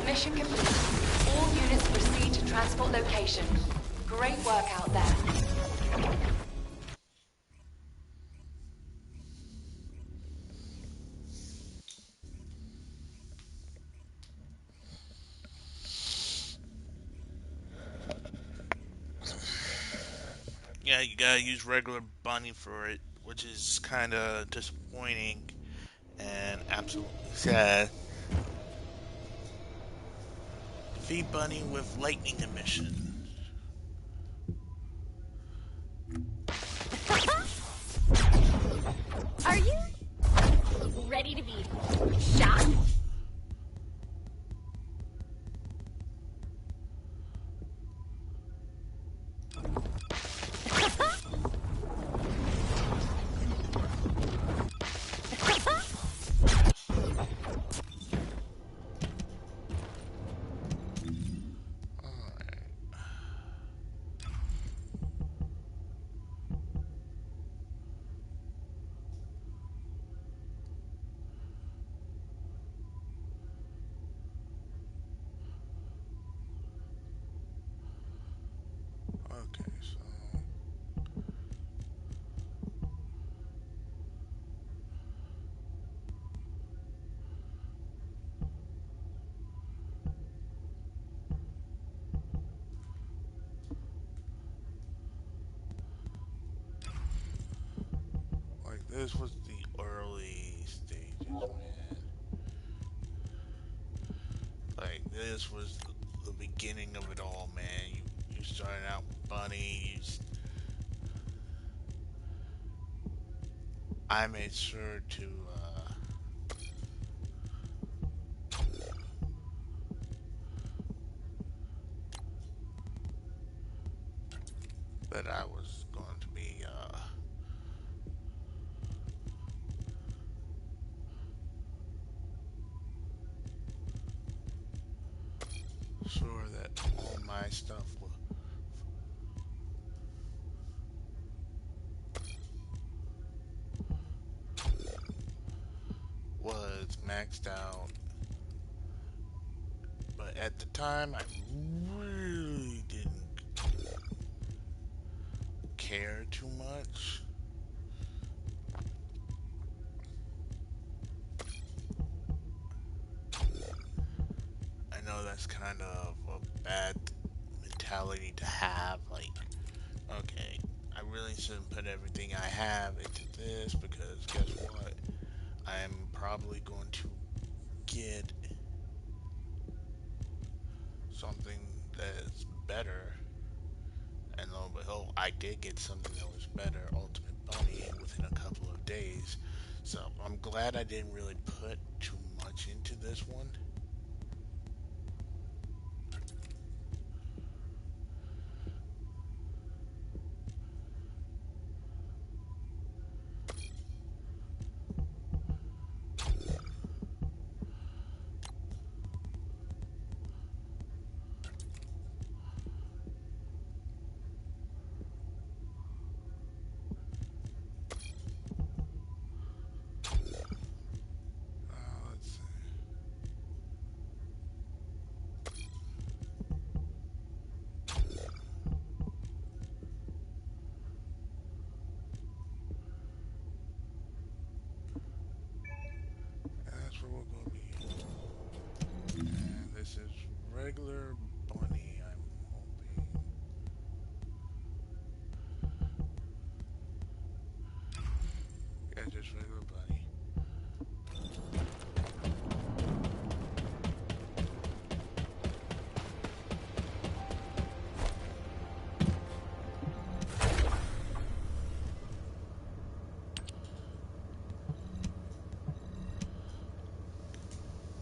Mission complete. All units proceed to transport location. Great work out there. Yeah, you gotta use regular bunny for it, which is kind of disappointing and absolutely sad. Defeat bunny with lightning emission. Are you ready to be shot? Okay, so like this was the early stages, man. Like this was the beginning of it all, man. You started out with bunny. I made sure to that I was going to be sure that my stuff was maxed out. But at the time, I really didn't care too much. I know that's kind of a bad mentality to have. Like, okay, I really shouldn't put everything I have into this because guess what? I'm probably going to get something that's better. And lo and behold, I did get something that was better, Ultimate Bunny, within a couple of days. So I'm glad I didn't really put too much into this one. Let's see. That's where we're going to be. And this is regular Bunny, I'm hoping. Yeah, just regular Bunny.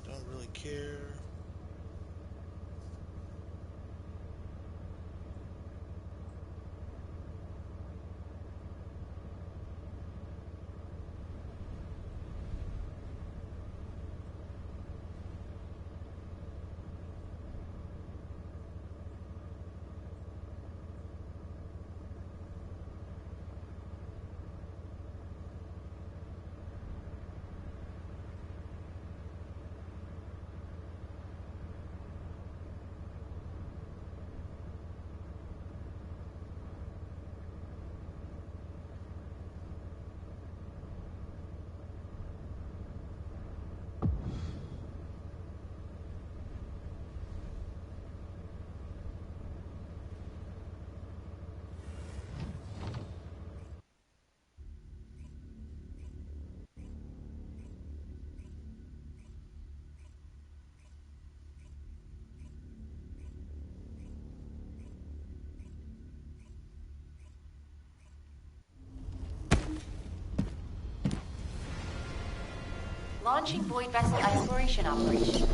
Don't really care. Launching void vessel exploration operation.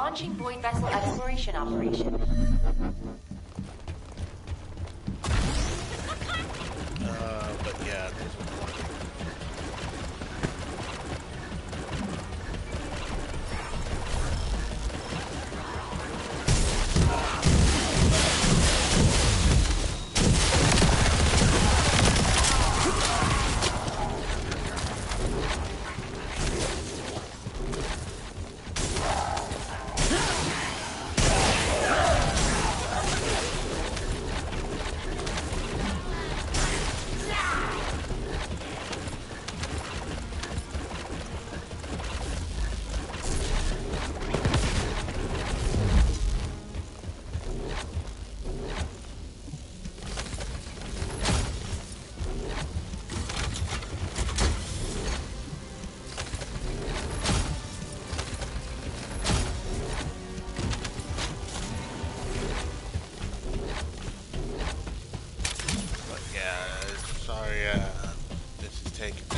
Launching void vessel exploration operation. But yeah, there's sorry, this is taking too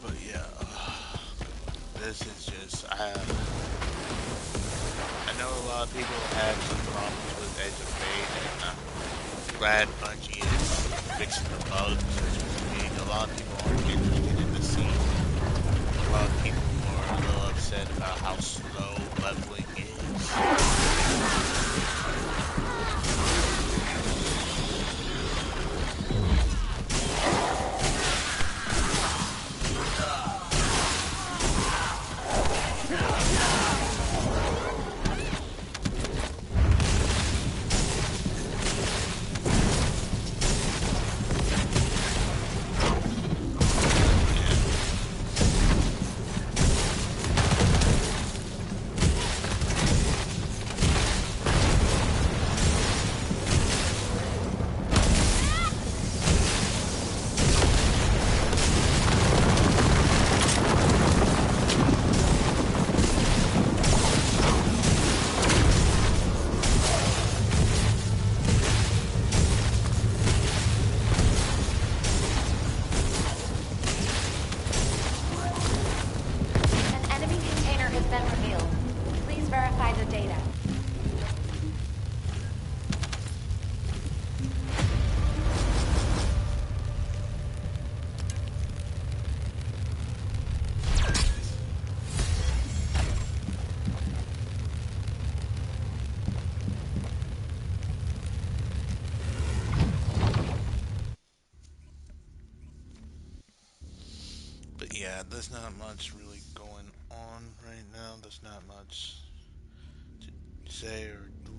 but yeah, this is just, I know a lot of people have some problems with Edge of Fate, and I'm glad Bungie is fixing the bugs. A lot of people aren't interested in the scene. A lot of people are a little upset about how slow leveling is. Yeah, there's not much really going on right now. There's not much to say or do.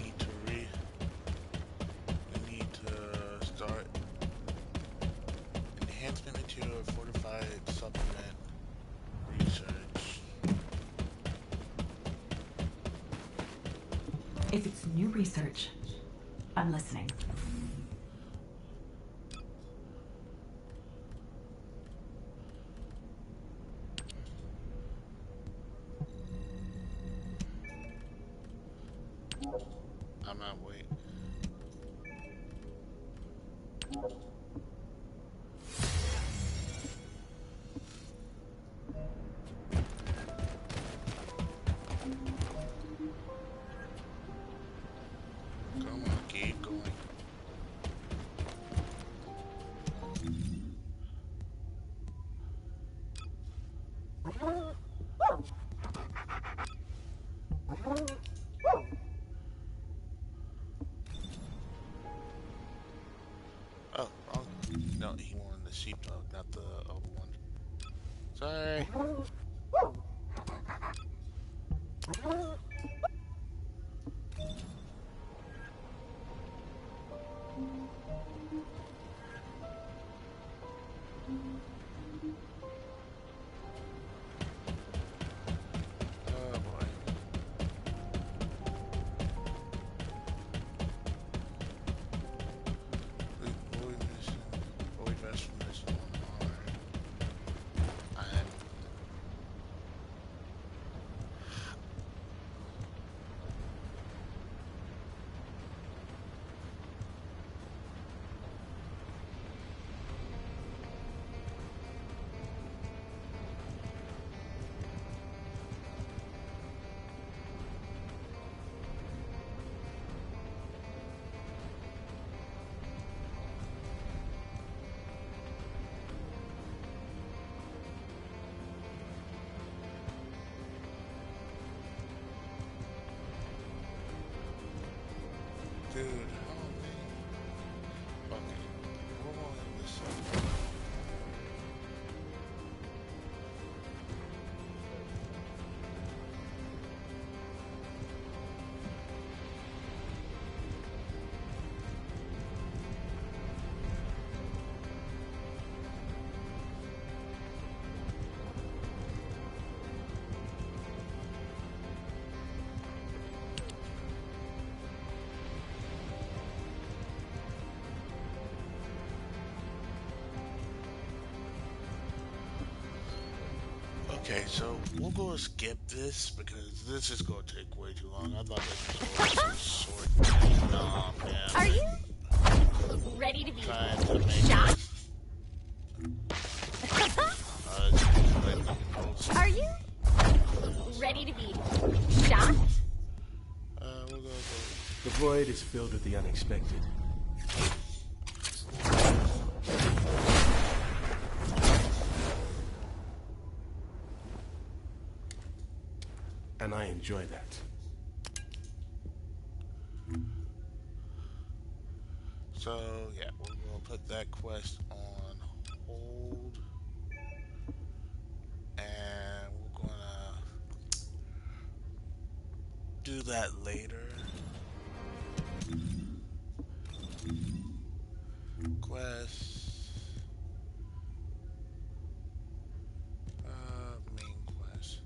Need to we need to start enhancement material fortified supplement research. If it's new research, I'm listening. I'm not wait. Come on, keep going. Oh, wrong. No, he wanted the sheepdog, not the other one. Sorry. Oh boy. Void mission. Void vessel mission on Mars. I'm dude. Okay. We're going to this. Okay, so we'll go skip this because this is gonna take way too long. I thought this was going to short. Nah, man. Are you ready to be Trying to make shot? like the most. Are you ready to be shot? We'll go. The void is filled with the unexpected. And I enjoy that. So yeah, we're gonna put that quest on hold, and we're gonna do that later. Quest, main quest.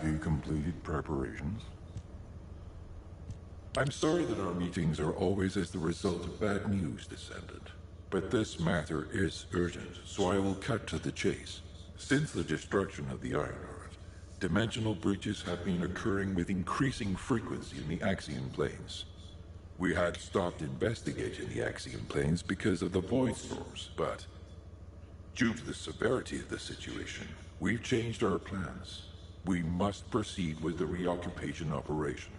Have you completed preparations? I'm sorry that our meetings are always as the result of bad news, Descendant. But this matter is urgent, so I will cut to the chase. Since the destruction of the Iron Earth, dimensional breaches have been occurring with increasing frequency in the Axion planes. We had stopped investigating the Axion planes because of the void storms, but due to the severity of the situation, we've changed our plans. We must proceed with the reoccupation operation.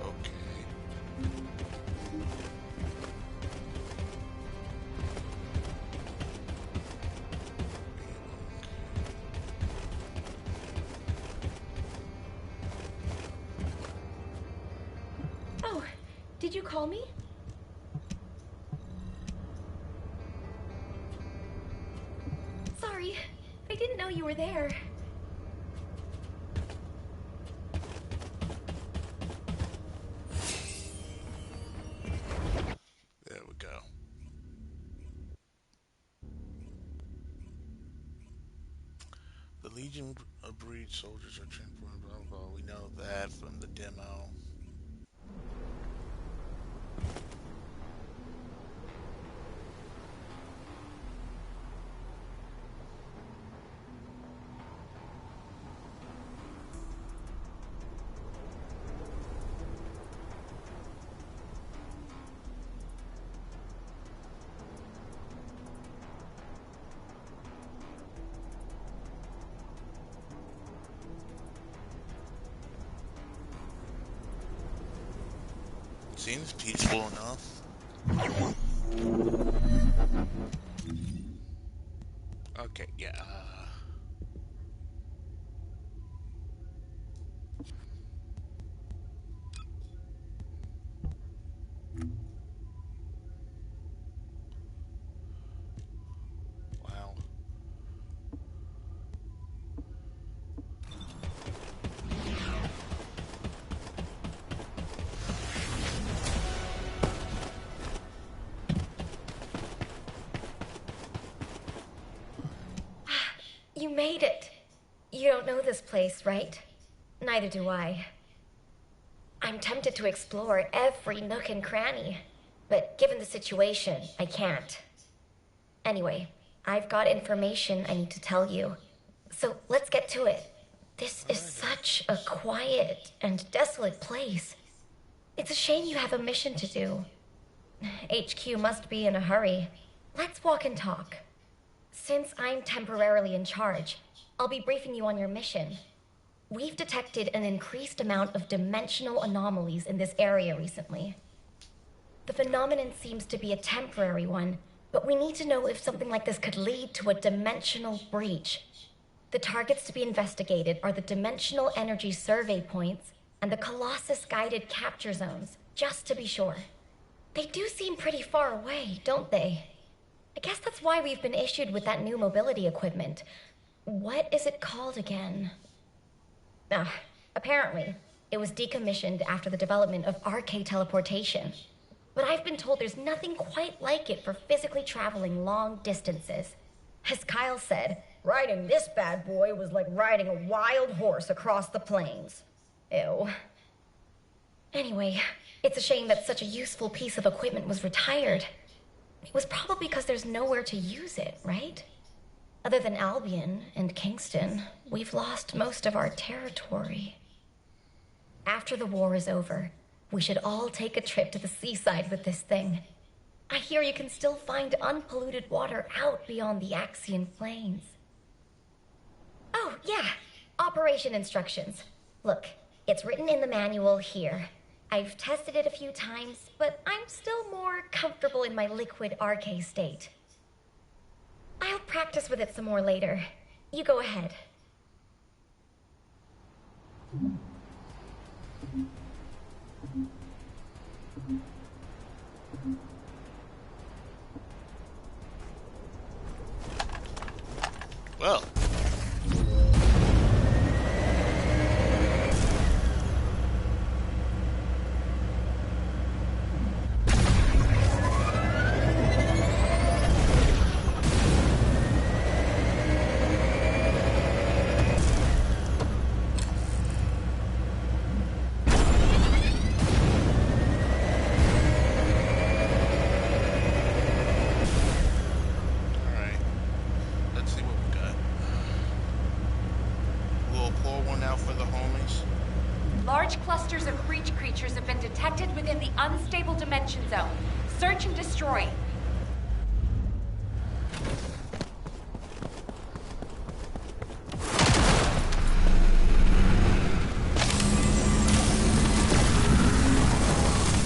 Okay. Oh, did you call me? Sorry, I didn't know you were there. There we go. The Legion of Breed soldiers are transported, blah, blah, blah. We know that from the demo. Seems peaceful enough. Okay, yeah. Wow. You made it. You don't know this place, right? Neither do I. I'm tempted to explore every nook and cranny, but given the situation, I can't. Anyway, I've got information I need to tell you. So let's get to it. This is such a quiet and desolate place. It's a shame you have a mission to do. HQ must be in a hurry. Let's walk and talk. Since I'm temporarily in charge, I'll be briefing you on your mission. We've detected an increased amount of dimensional anomalies in this area recently. The phenomenon seems to be a temporary one, but we need to know if something like this could lead to a dimensional breach. The targets to be investigated are the dimensional energy survey points and the Colossus guided capture zones, just to be sure. They do seem pretty far away, don't they? I guess that's why we've been issued with that new mobility equipment. What is it called again? Apparently, it was decommissioned after the development of RK teleportation. But I've been told there's nothing quite like it for physically traveling long distances. As Kyle said, riding this bad boy was like riding a wild horse across the plains. Ew. Anyway, it's a shame that such a useful piece of equipment was retired. It was probably because there's nowhere to use it, right? Other than Albion and Kingston, we've lost most of our territory. After the war is over, we should all take a trip to the seaside with this thing. I hear you can still find unpolluted water out beyond the Axion Plains. Oh, yeah. Operation instructions. Look, it's written in the manual here. I've tested it a few times, but I'm still more comfortable in my liquid RK state. I'll practice with it some more later. You go ahead. Well. this? Large clusters of breach creatures have been detected within the unstable dimension zone. Search and destroy.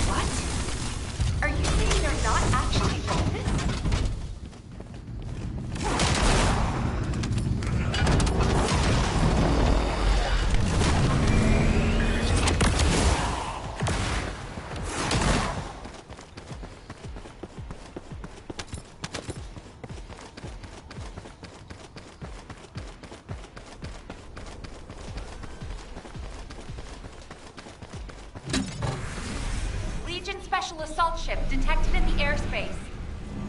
What? Are you saying they're not actually Vulpes? Legion Special Assault Ship detected in the airspace.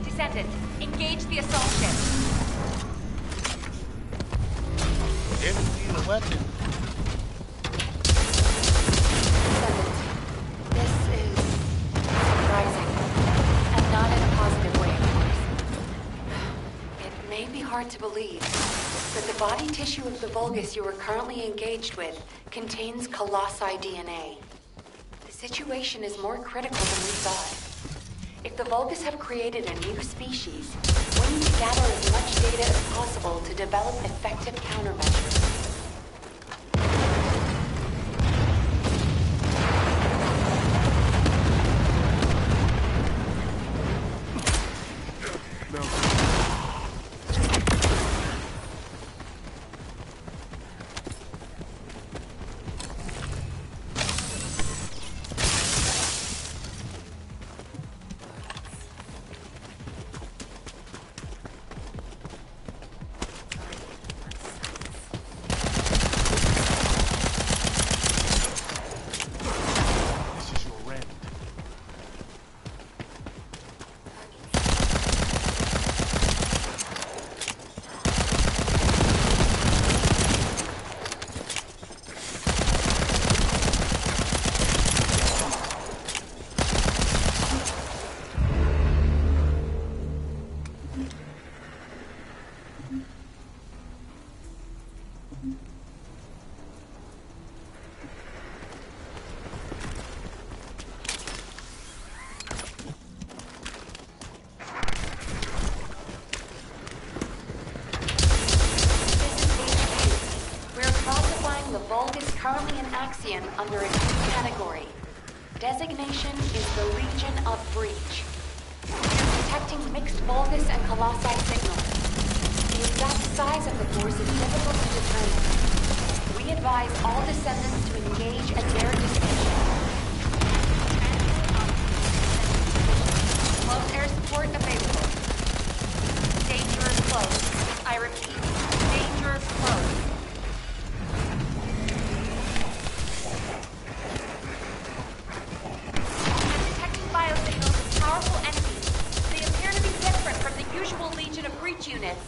Descendant, engage the assault ship. Give me the weapon. Descendant, this is surprising. And not in a positive way, of course. It may be hard to believe, but the body tissue of the Vulgus you are currently engaged with contains colossi DNA. The situation is more critical than we thought. If the Vulgus have created a new species, we need to gather as much data as possible to develop effective countermeasures. Currently an Axion under a new category. Designation is the Legion of Breach. We are detecting mixed Vulgus and Colossi signals. The exact size of the force is difficult to determine. We advise all descendants to engage at their discretion. Close air support available. Danger is close. I repeat, danger is close. Powerful enemies. They appear to be different from the usual Legion of Breach units.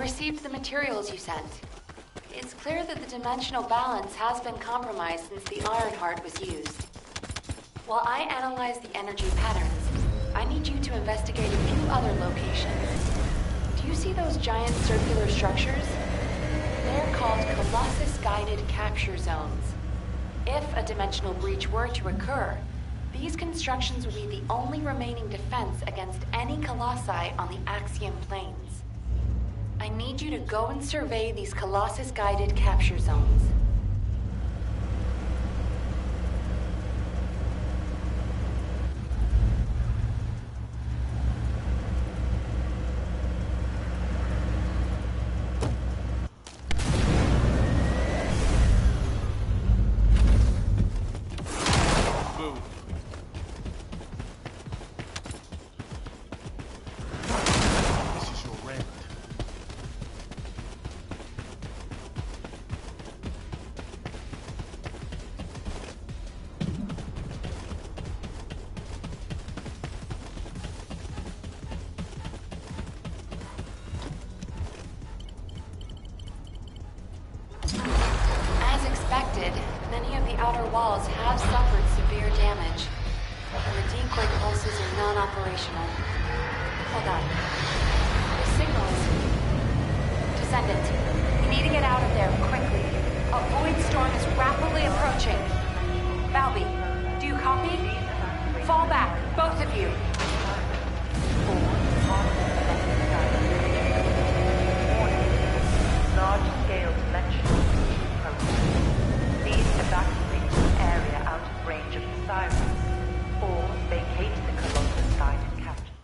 received the materials you sent. It's clear that the dimensional balance has been compromised since the Ironheart was used. While I analyze the energy patterns, I need you to investigate a few other locations. Do you see those giant circular structures? They're called Colossus-guided capture zones. If a dimensional breach were to occur, these constructions would be the only remaining defense against any Colossi on the Axiom planes. I need you to go and survey these Colossus-guided capture zones. Many of the outer walls have suffered severe damage, and the decoy pulses are non-operational. Hold on. The signals. Descendant, we need to get out of there quickly. A void storm is rapidly approaching. Valby, do you copy? Fall back, both of you. Large-scale dimensional process. Please evacuate the area out of range of the sirens, or vacate the Colossus-guided capture.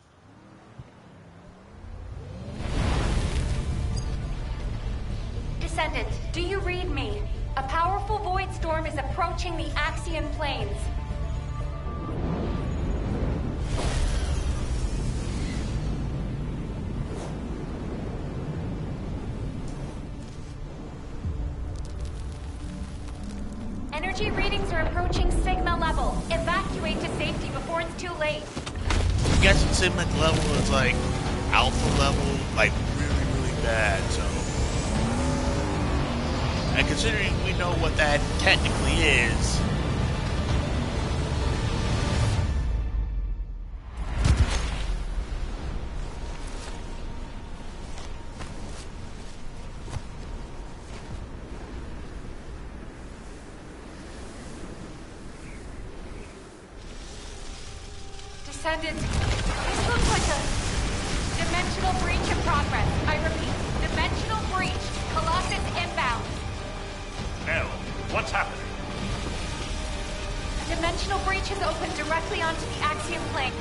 Descendant, do you read me? A powerful void storm is approaching the Axiom planes. Energy readings are approaching Sigma level. Evacuate to safety before it's too late. I'm guessing Sigma level is like alpha level, like really, really bad, so. And considering we know what that technically is. Descendant, this looks like a dimensional breach in progress. I repeat, dimensional breach. Colossus inbound. Nell, what's happening? A dimensional breach has opened directly onto the Axiom plane.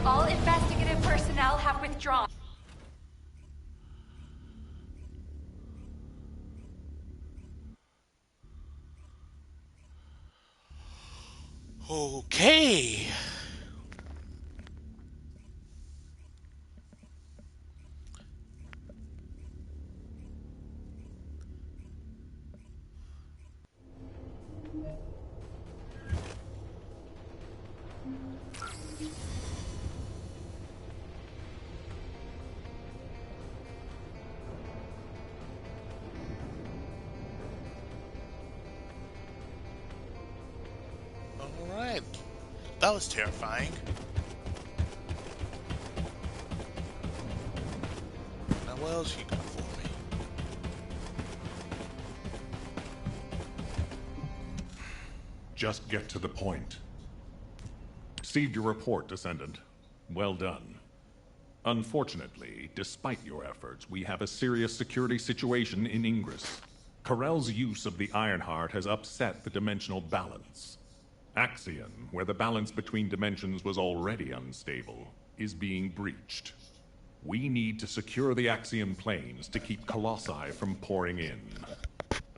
All investigative personnel have withdrawn. Okay. That was terrifying. Now what else you got for me? Just get to the point. Received your report, Descendant. Well done. Unfortunately, despite your efforts, we have a serious security situation in Ingress. Corell's use of the Ironheart has upset the dimensional balance. Axion, where the balance between dimensions was already unstable, is being breached. We need to secure the Axion planes to keep Colossi from pouring in.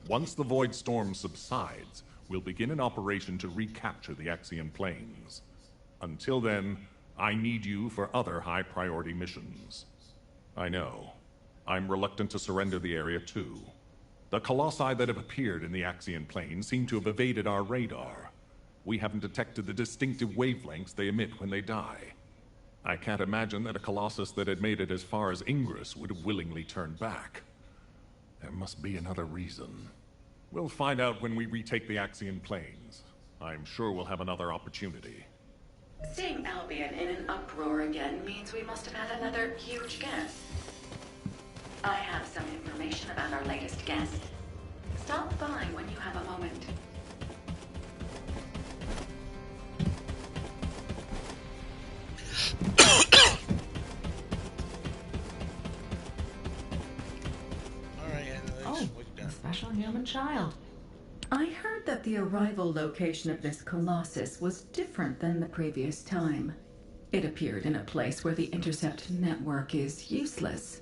Once the Void Storm subsides, we'll begin an operation to recapture the Axion planes. Until then, I need you for other high-priority missions. I know. I'm reluctant to surrender the area too. The Colossi that have appeared in the Axion plane seem to have evaded our radar. We haven't detected the distinctive wavelengths they emit when they die. I can't imagine that a Colossus that had made it as far as Ingress would have willingly turned back. There must be another reason. We'll find out when we retake the Axion planes. I'm sure we'll have another opportunity. Seeing Albion in an uproar again means we must have had another huge guest. I have some information about our latest guest. Stop by when you have a moment. A special human child. I heard that the arrival location of this Colossus was different than the previous time. It appeared in a place where the intercept network is useless.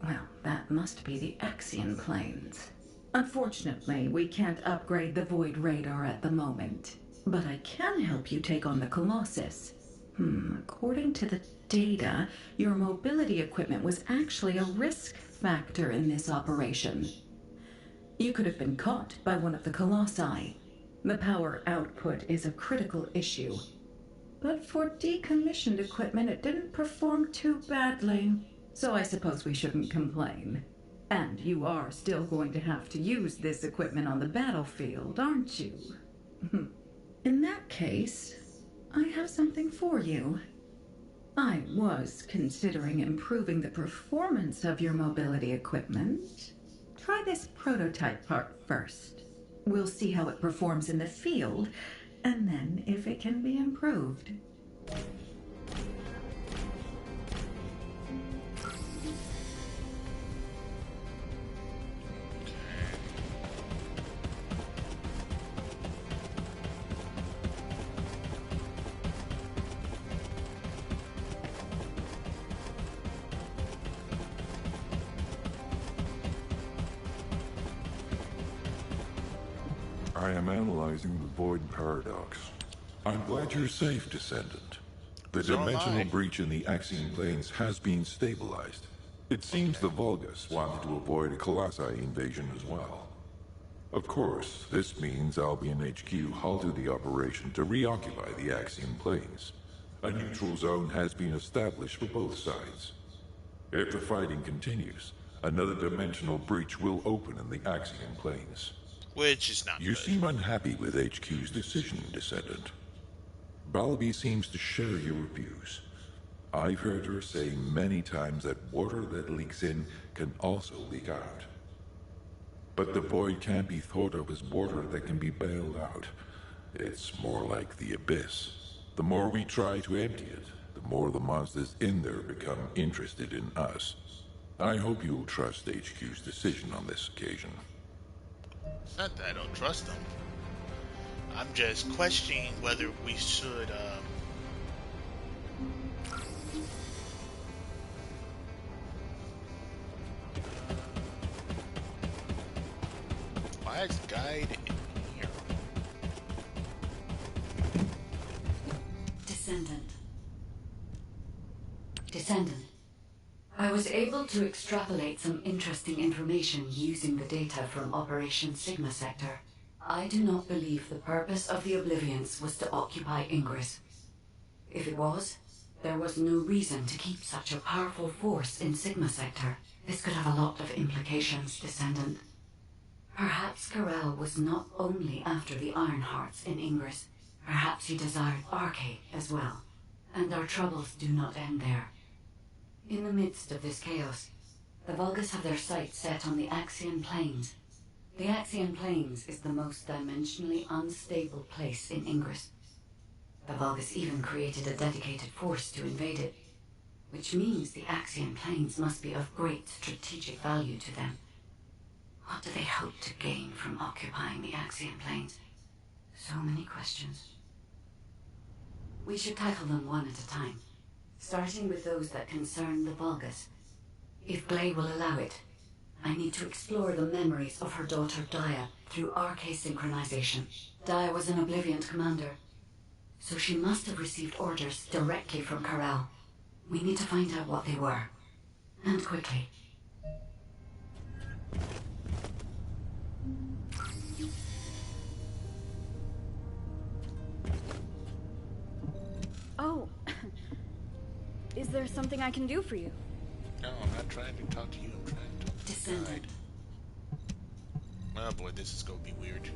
Well, that must be the Axion planes. Unfortunately, we can't upgrade the Void Radar at the moment. But I can help you take on the Colossus. According to the data, your mobility equipment was actually a risk factor in this operation. You could have been caught by one of the Colossi. The power output is a critical issue. But for decommissioned equipment, it didn't perform too badly. So I suppose we shouldn't complain. And you are still going to have to use this equipment on the battlefield, aren't you? In that case, I have something for you. I was considering improving the performance of your mobility equipment. Try this prototype part first. We'll see how it performs in the field, and then if it can be improved. I am analyzing the Void Paradox. I'm glad you're safe, Descendant. The dimensional breach in the Axion planes has been stabilized. It seems the Vulgus wanted to avoid a Colossi invasion as well. Of course, this means Albion HQ halted the operation to reoccupy the Axion planes. A neutral zone has been established for both sides. If the fighting continues, another dimensional breach will open in the Axion planes. Which is not You seem unhappy with HQ's decision, Descendant. Balby seems to share your views. I've heard her say many times that water that leaks in can also leak out. But the void can't be thought of as water that can be bailed out. It's more like the abyss. The more we try to empty it, the more the monsters in there become interested in us. I hope you'll trust HQ's decision on this occasion. It's not that I don't trust them. I'm just questioning whether we should, why is guide in here? Descendant. I was able to extrapolate some interesting information using the data from Operation Sigma Sector. I do not believe the purpose of the Oblivions was to occupy Ingress. If it was, there was no reason to keep such a powerful force in Sigma Sector. This could have a lot of implications, Descendant. Perhaps Corell was not only after the Ironhearts in Ingress. Perhaps he desired Arche as well, and our troubles do not end there. In the midst of this chaos, the Vulgus have their sights set on the Axian Plains. The Axian Plains is the most dimensionally unstable place in Ingress. The Vulgus even created a dedicated force to invade it, which means the Axian Plains must be of great strategic value to them. What do they hope to gain from occupying the Axian Plains? So many questions. We should tackle them one at a time, starting with those that concern the Vulgus. If Glay will allow it, I need to explore the memories of her daughter Dia through Arche synchronization. Dia was an Obliviant commander, so she must have received orders directly from Corral. We need to find out what they were, and quickly. Oh, is there something I can do for you? No, I'm not trying to talk to you. I'm trying to talk to Descendant. Oh boy, this is gonna be weird.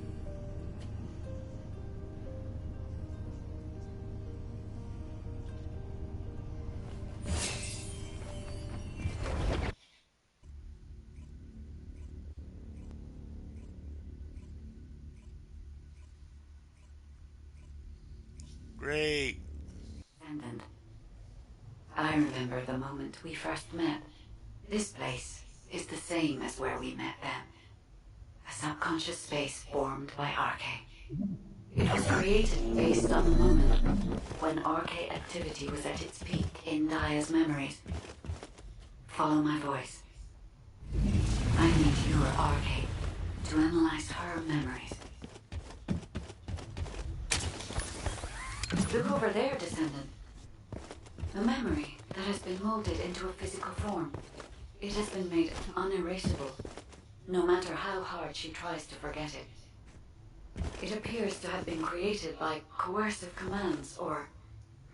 Great. Descendant. I remember the moment we first met. This place is the same as where we met then. A subconscious space formed by Arche. It was created based on the moment when Arche activity was at its peak in Dia's memories. Follow my voice. I need your Arche to analyze her memories. Look over there, Descendant. A memory that has been molded into a physical form. It has been made unerasable, no matter how hard she tries to forget it. It appears to have been created by coercive commands or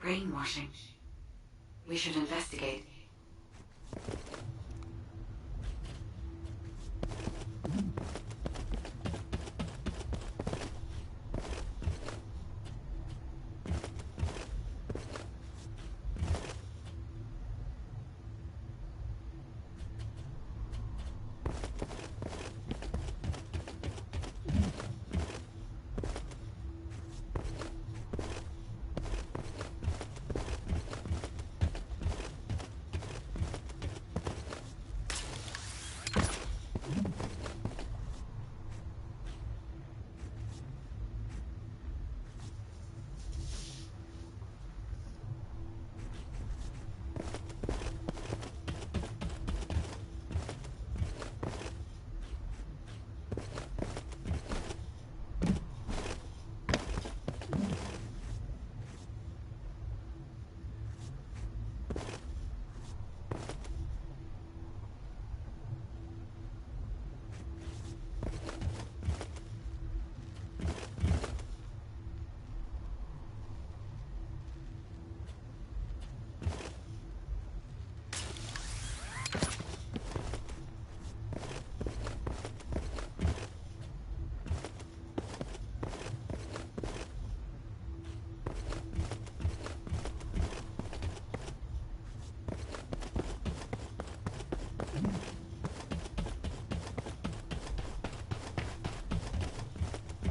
brainwashing. We should investigate.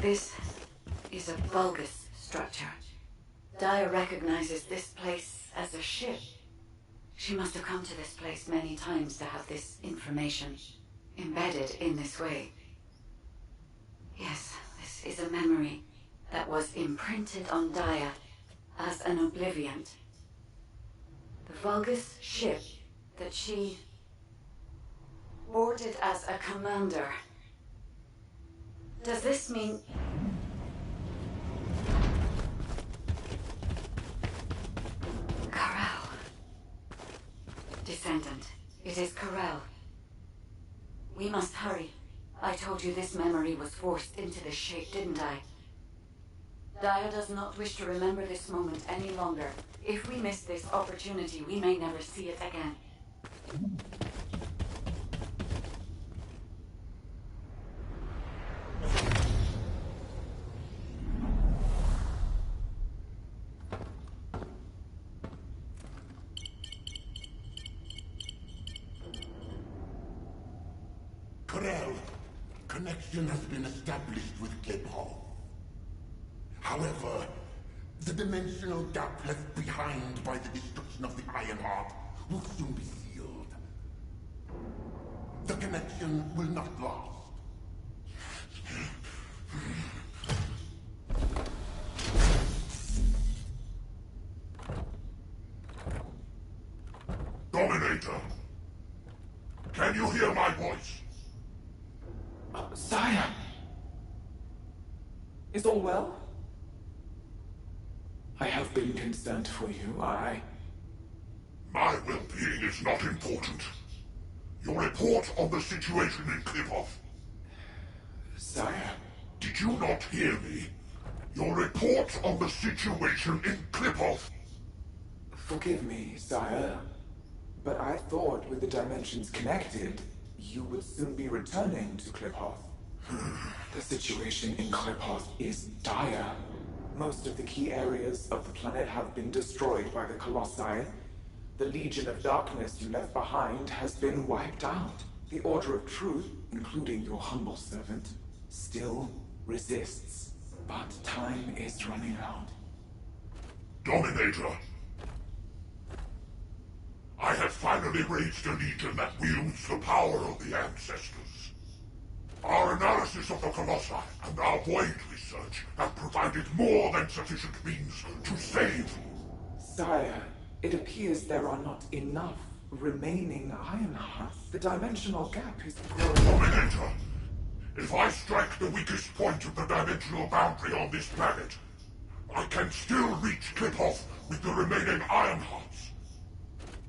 This is a Vulgus structure. Dia recognizes this place as a ship. She must have come to this place many times to have this information embedded in this way. Yes, this is a memory that was imprinted on Dia as an Obliviant. The Vulgus ship that she boarded as a commander. Does this mean... Corral. Descendant, it is Corral. We must hurry. I told you this memory was forced into this shape, didn't I? Dia does not wish to remember this moment any longer. If we miss this opportunity, we may never see it again. connection has been established with Kliphoff. However, the dimensional gap left behind by the destruction of the Ironheart will soon be sealed. The connection will not last. Dominator! Can you hear my voice? Sire! Is all well? I have been concerned for you, My well-being is not important. Your report on the situation in Kliphoff. Sire? Did you not hear me? Your report on the situation in Kliphoff. Forgive me, sire, but I thought with the dimensions connected, you would soon be returning to Kliphoff. The situation in Kliphoff is dire. Most of the key areas of the planet have been destroyed by the Colossi. The Legion of Darkness you left behind has been wiped out. The Order of Truth, including your humble servant, still resists. But time is running out. Dominator! I have finally raised a legion that wields the power of the ancestors. Our analysis of the Colossi and our void research have provided more than sufficient means to save. Sire, it appears there are not enough remaining Ironhearts. The dimensional gap is growing. Dominator, if I strike the weakest point of the dimensional boundary on this planet, I can still reach Kliphoff with the remaining Ironhearts.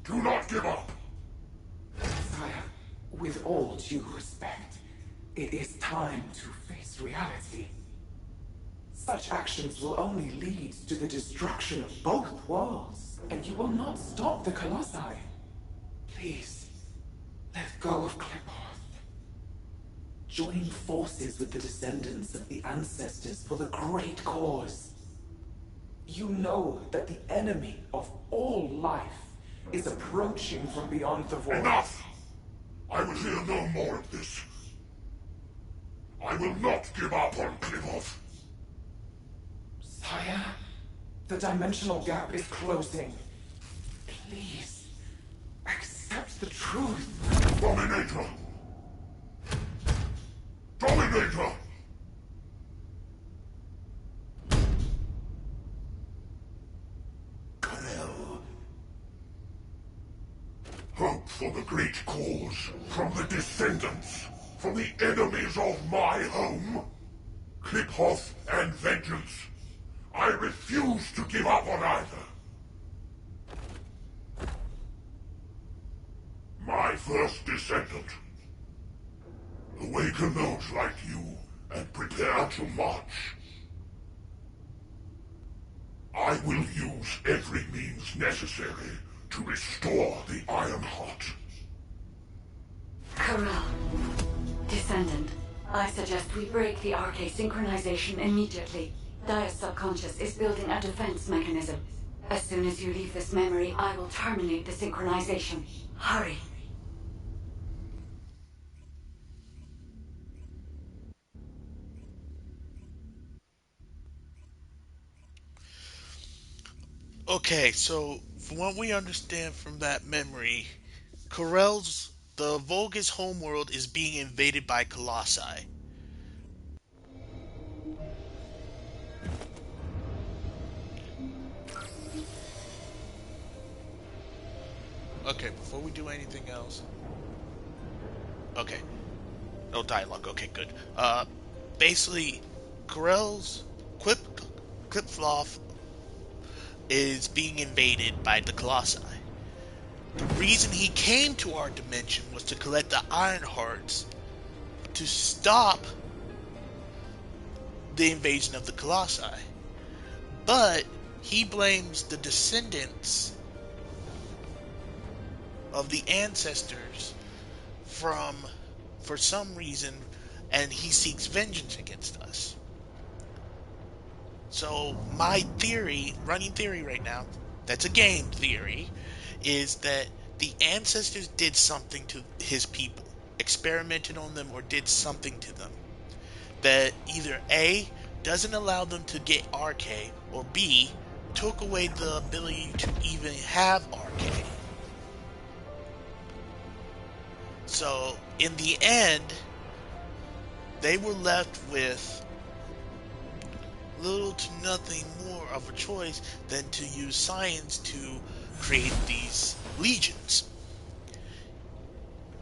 Do not give up. Sire, with all due respect, it is time to face reality. Such actions will only lead to the destruction of both worlds, and you will not stop the Colossi. Please, let go of Kliphoff. Join forces with the descendants of the ancestors for the great cause. You know that the enemy of all life is approaching from beyond the void. Enough! I will hear no more of this. I will not give up on Kliphoff. Sire, the dimensional gap is closing. Please, accept the truth. Dominator! Dominator! Hope for the great cause, from the descendants, from the enemies of my home. Kliphoff and vengeance. I refuse to give up on either. My first descendant. Awaken those like you, and prepare to march. I will use every means necessary to restore the Ironheart. Corral. Descendant, I suggest we break the RK synchronization immediately. Dia's subconscious is building a defense mechanism. As soon as you leave this memory, I will terminate the synchronization. Hurry. Okay, so from what we understand from that memory, the Volga's homeworld is being invaded by Colossi. Okay, before we do anything else. Okay. No dialogue. Okay, good. Basically, Kliphoff is being invaded by the Colossi. The reason he came to our dimension was to collect the Ironhearts to stop the invasion of the Colossi. But he blames the descendants of the ancestors for some reason, and he seeks vengeance against us. So my theory, running theory right now, that's a game theory, is that the ancestors did something to his people, experimented on them or did something to them. that either A, doesn't allow them to get RK, or B, took away the ability to even have RK. So, in the end, they were left with little to nothing more of a choice than to use science to create these legions.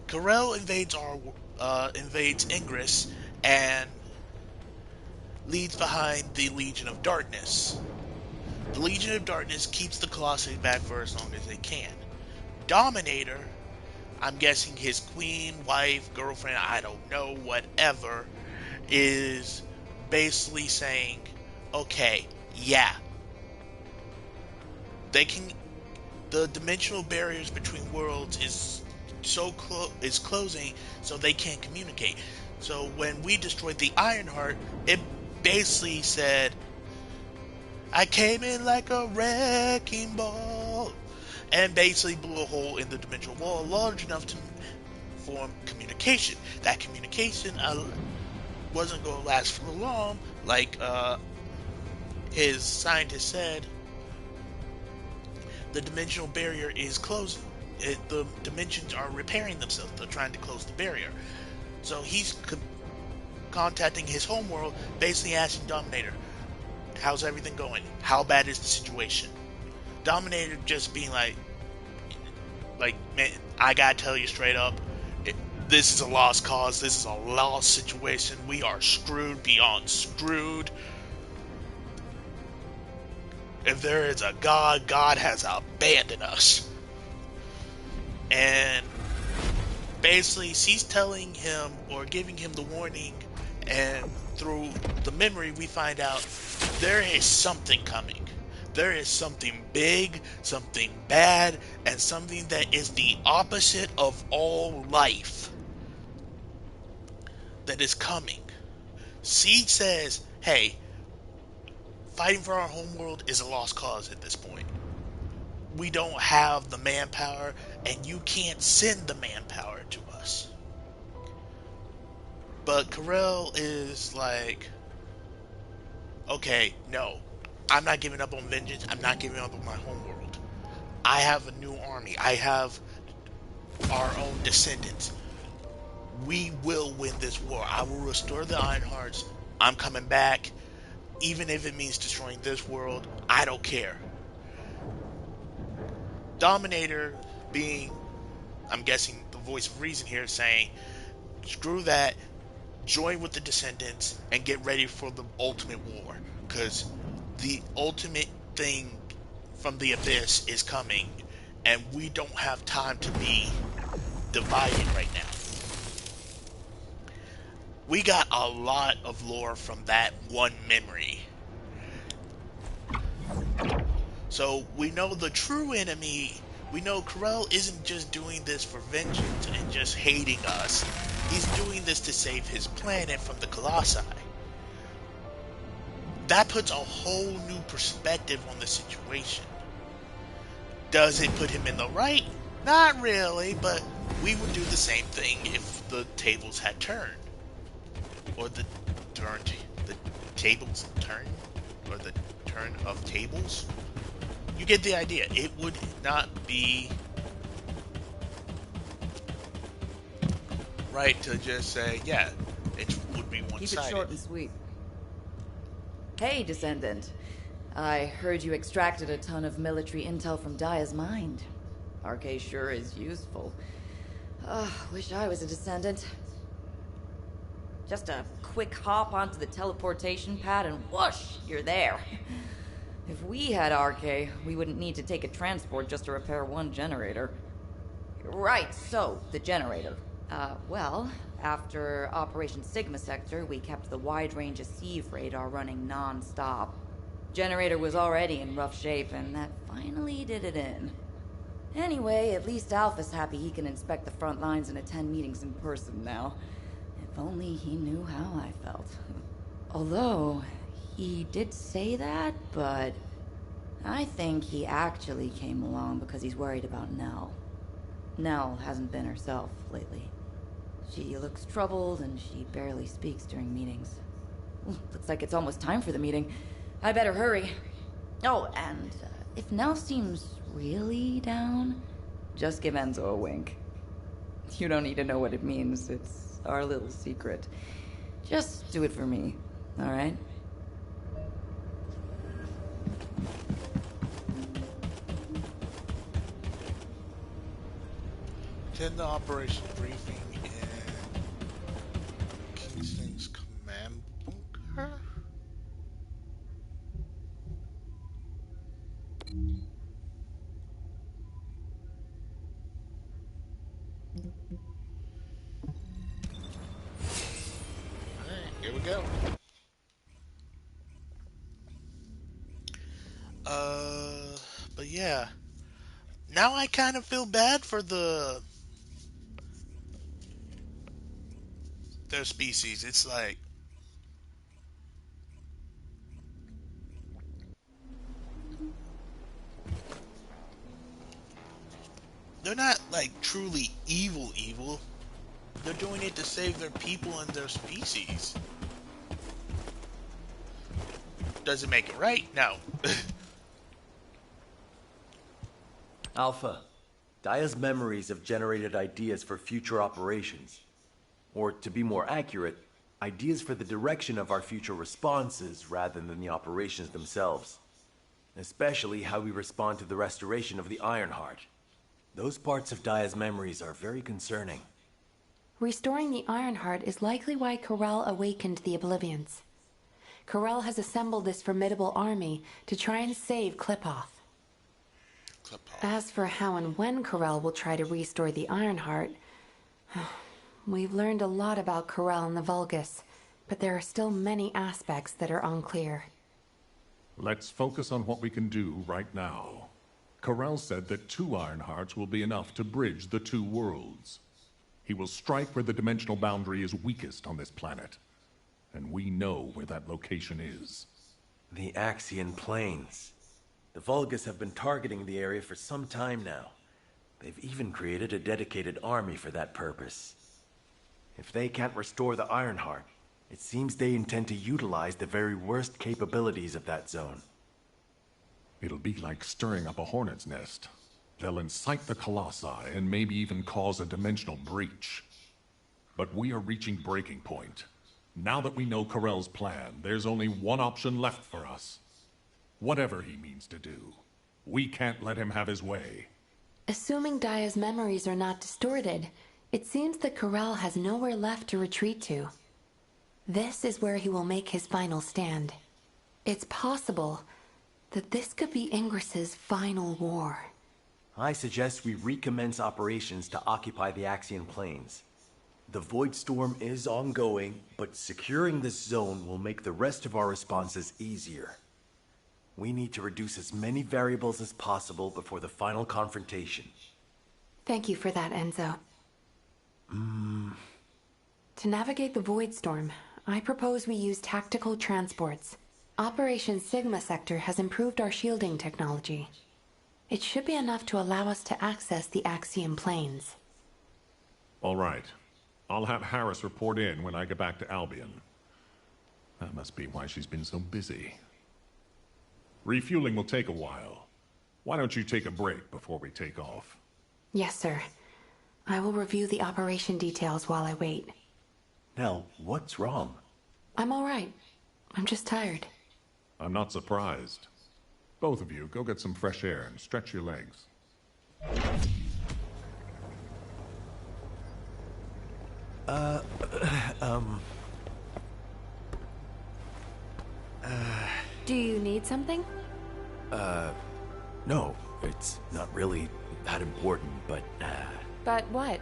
Karel invades Ingress and leaves behind the Legion of Darkness. The Legion of Darkness keeps the Colossi back for as long as they can. Dominator, I'm guessing his queen, wife, girlfriend, I don't know, whatever, is basically saying, okay, yeah, they can. The dimensional barriers between worlds is closing, so they can't communicate. So when we destroyed the Ironheart, it basically said, I came in like a wrecking ball, and basically blew a hole in the dimensional wall large enough to form communication. That communication wasn't going to last for long, like his scientist said. The dimensional barrier is closing. The dimensions are repairing themselves. They're trying to close the barrier. So he's contacting his homeworld, basically asking Dominator, how's everything going? How bad is the situation? Dominator just being like, man, I gotta tell you straight up, this is a lost cause. This is a lost situation. We are screwed beyond screwed. If there is a God, God has abandoned us. And basically, she's telling him or giving him the warning, and through the memory, we find out there is something coming. There is something big, something bad, and something that is the opposite of all life that is coming. She says, hey, fighting for our homeworld is a lost cause at this point. We don't have the manpower, and you can't send the manpower to us. But Karel is like, okay, no, I'm not giving up on vengeance. I'm not giving up on my homeworld. I have a new army. I have our own descendants. We will win this war. I will restore the Ironhearts. I'm coming back. Even if it means destroying this world, I don't care. Dominator being, I'm guessing, the voice of reason here, saying, screw that, join with the Descendants, and get ready for the ultimate war. Because the ultimate thing from the Abyss is coming, and we don't have time to be divided right now. We got a lot of lore from that one memory. So we know the true enemy. We know Karel isn't just doing this for vengeance and just hating us. He's doing this to save his planet from the Colossi. That puts a whole new perspective on the situation. Does it put him in the right? Not really, but we would do the same thing if the tables had turned. Or the tables turn? Or the turn of tables? You get the idea. It would not be right to just say, yeah, it would be one-sided. Keep it short and sweet. Hey, Descendant. I heard you extracted a ton of military intel from Daya's mind. RK sure is useful. Wish I was a Descendant. Just a quick hop onto the teleportation pad and whoosh, you're there. If we had RK, we wouldn't need to take a transport just to repair one generator. Right, so, the generator. Well, after Operation Sigma Sector, we kept the wide-range Deceive radar running non-stop. Generator was already in rough shape, and that finally did it in. Anyway, at least Alpha's happy he can inspect the front lines and attend meetings in person now. If only he knew how I felt. Although, he did say that, but I think he actually came along because he's worried about Nell. Nell hasn't been herself lately. She looks troubled and she barely speaks during meetings. Looks like it's almost time for the meeting. I better hurry. Oh, and if Nell seems really down, just give Enzo a wink. You don't need to know what it means. It's our little secret. Just do it for me, all right? Attend the operation briefing in Kingston's command bunker. Alright, here we go. But yeah. Now I kind of feel bad for their species. It's like they're not like truly evil. They're doing it to save their people and their species. Does it make it right? No. Alpha, Daya's memories have generated ideas for future operations. Or, to be more accurate, ideas for the direction of our future responses rather than the operations themselves. Especially how we respond to the restoration of the Ironheart. Those parts of Daya's memories are very concerning. Restoring the Ironheart is likely why Corel awakened the Oblivions. Corel has assembled this formidable army to try and save Klipoth. As for how and when Corel will try to restore the Ironheart, we've learned a lot about Corel and the Vulgus, but there are still many aspects that are unclear. Let's focus on what we can do right now. Corel said that 2 Ironhearts will be enough to bridge the 2 worlds. He will strike where the dimensional boundary is weakest on this planet. And we know where that location is. The Axian Plains. The Vulgus have been targeting the area for some time now. They've even created a dedicated army for that purpose. If they can't restore the Ironheart, it seems they intend to utilize the very worst capabilities of that zone. It'll be like stirring up a hornet's nest. They'll incite the Colossi and maybe even cause a dimensional breach. But we are reaching breaking point. Now that we know Corel's plan, there's only one option left for us. Whatever he means to do, we can't let him have his way. Assuming Daya's memories are not distorted, it seems that Corel has nowhere left to retreat to. This is where he will make his final stand. It's possible that this could be Ingris's final war. I suggest we recommence operations to occupy the Axian Plains. The Void Storm is ongoing, but securing this zone will make the rest of our responses easier. We need to reduce as many variables as possible before the final confrontation. Thank you for that, Enzo. To navigate the Void Storm, I propose we use tactical transports. Operation Sigma Sector has improved our shielding technology. It should be enough to allow us to access the Axian Plains. All right. I'll have Harris report in when I get back to Albion. That must be why she's been so busy. Refueling will take a while. Why don't you take a break before we take off? Yes, sir. I will review the operation details while I wait. Nell, what's wrong? I'm all right. I'm just tired. I'm not surprised. Both of you, go get some fresh air and stretch your legs. Do you need something? No, it's not really that important, but, But what?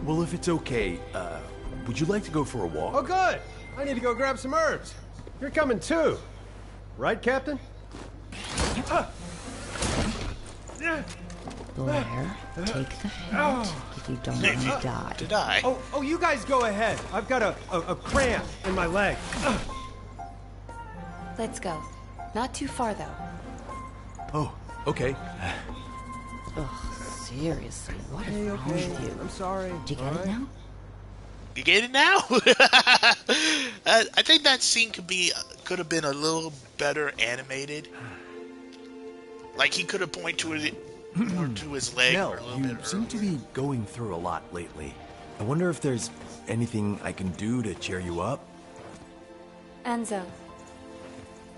Well, if it's okay, would you like to go for a walk? Oh, good! I need to go grab some herbs. You're coming too. Right, Captain? Blair, take the hint if you don't want to die. To die. Oh, you guys go ahead. I've got a cramp in my leg. Let's go. Not too far, though. Oh, okay. Ugh, seriously, what is Okay, wrong with you? I'm sorry. Did you get it now? You get it now? I think that scene could have been a little better animated. Like he could have pointed to it more to his leg Nell, or a little you bit seem to be going through a lot lately. I wonder if there's anything I can do to cheer you up? Enzo,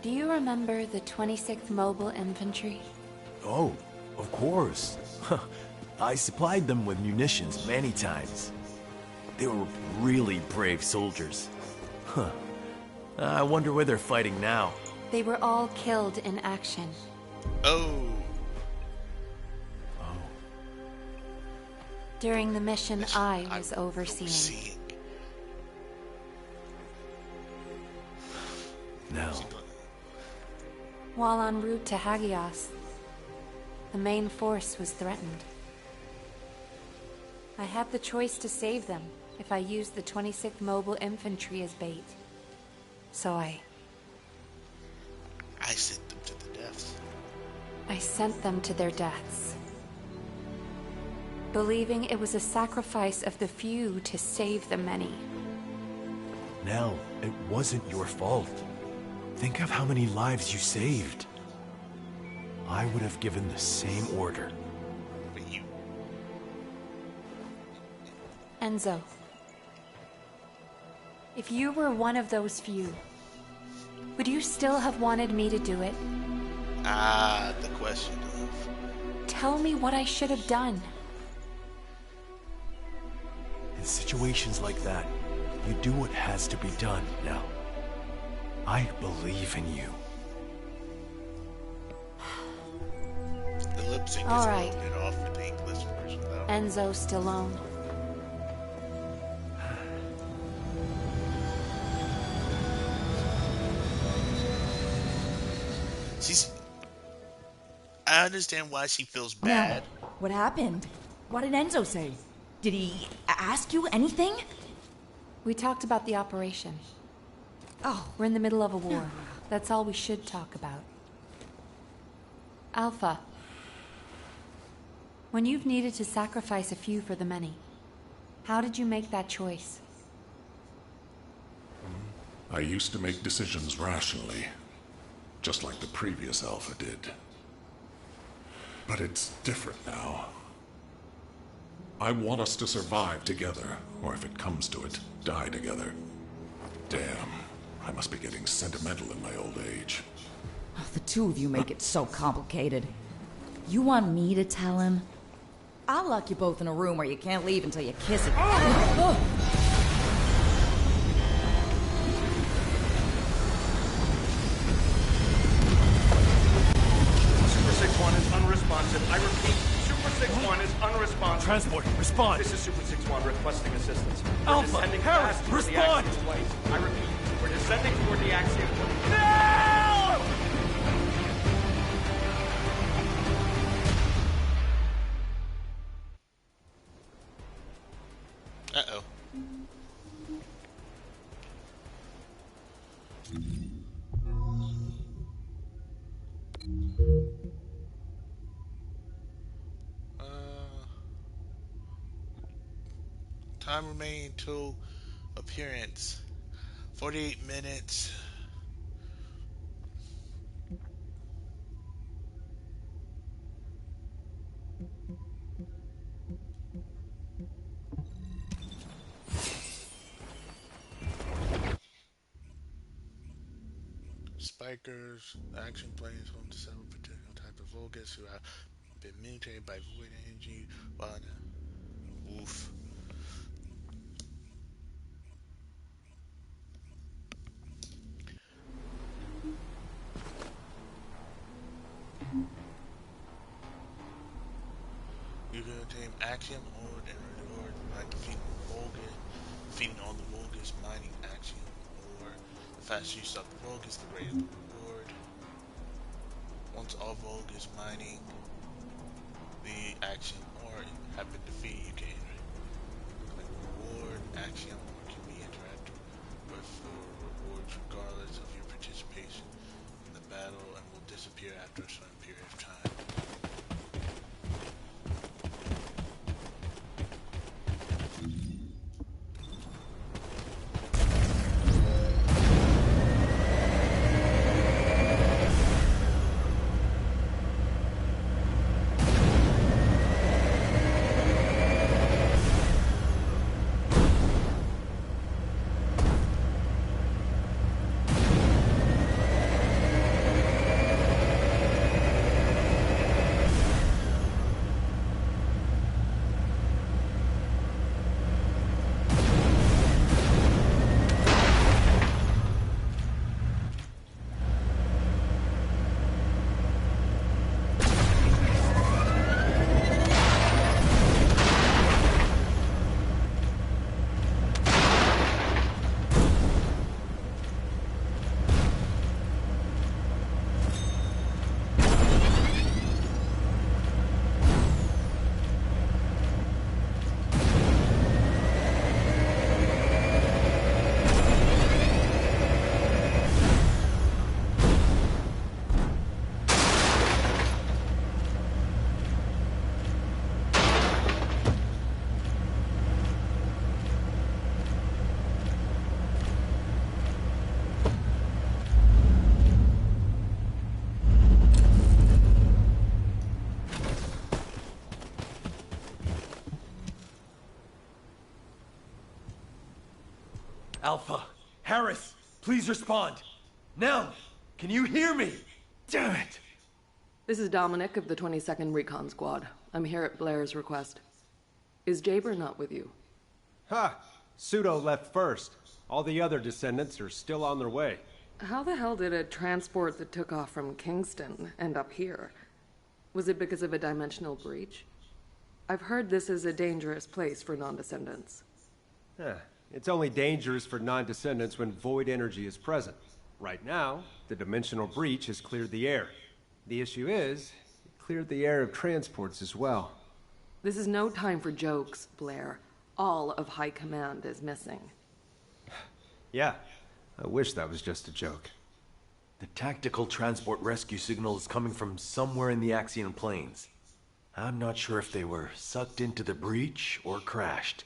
do you remember the 26th Mobile Infantry? Oh, of course. I supplied them with munitions many times. They were really brave soldiers. Huh. I wonder where they're fighting now. They were all killed in action. Oh. During the mission I was overseeing. No. While en route to Hagios, the main force was threatened. I had the choice to save them if I used the 26th Mobile Infantry as bait. So I sent them to the deaths. I sent them to their deaths, believing it was a sacrifice of the few to save the many. Nell, it wasn't your fault. Think of how many lives you saved. I would have given the same order. But you... Enzo, if you were one of those few, would you still have wanted me to do it? Ah, the question of... Tell me what I should have done. In situations like that, you do what has to be done, Nell. I believe in you. The lip sync is All a right. little bit off for the English version, though. Enzo Stallone. I understand why she feels bad. Nell, what happened? What did Enzo say? Did he ask you anything? We talked about the operation. Oh, we're in the middle of a war. That's all we should talk about. Alpha, when you've needed to sacrifice a few for the many, how did you make that choice? I used to make decisions rationally, just like the previous Alpha did. But it's different now. I want us to survive together, or if it comes to it, die together. Damn, I must be getting sentimental in my old age. The two of you make it so complicated. You want me to tell him? I'll lock you both in a room where you can't leave until you kiss it. Super 6-1 is unresponsive. I repeat, Super 6-1 is unresponsive. Transport, respond. This is Super 6-1 requesting assistance. We're Alpha, descending Harris, fast toward the respond! axiom place. I repeat, we're descending toward the axiom place. No! Uh-oh. Time remaining till appearance. 48 minutes. Spikers, action planes home to several particular type of Vulgus who have been mutated by void energy. Oof. You can obtain Axiom Ore and reward by defeating all the Vulgus mining Axiom Ore. The faster you stop the Vulgus, the greater the reward. Once all Vulgus mining the Axiom Ore have been defeated, you can collect reward. Axiom Ore can be interacted with for rewards regardless of your participation in the battle and will disappear after a certain period of time. Alpha, Harris, please respond. Now, can you hear me? Damn it! This is Dominic of the 22nd Recon Squad. I'm here at Blair's request. Is Jaber not with you? Ha! Pseudo left first. All the other descendants are still on their way. How the hell did a transport that took off from Kingston end up here? Was it because of a dimensional breach? I've heard this is a dangerous place for non-descendants. It's only dangerous for non-descendants when void energy is present. Right now, the dimensional breach has cleared the air. The issue is, it cleared the air of transports as well. This is no time for jokes, Blair. All of High Command is missing. Yeah, I wish that was just a joke. The tactical transport rescue signal is coming from somewhere in the Axian Plains. I'm not sure if they were sucked into the breach or crashed,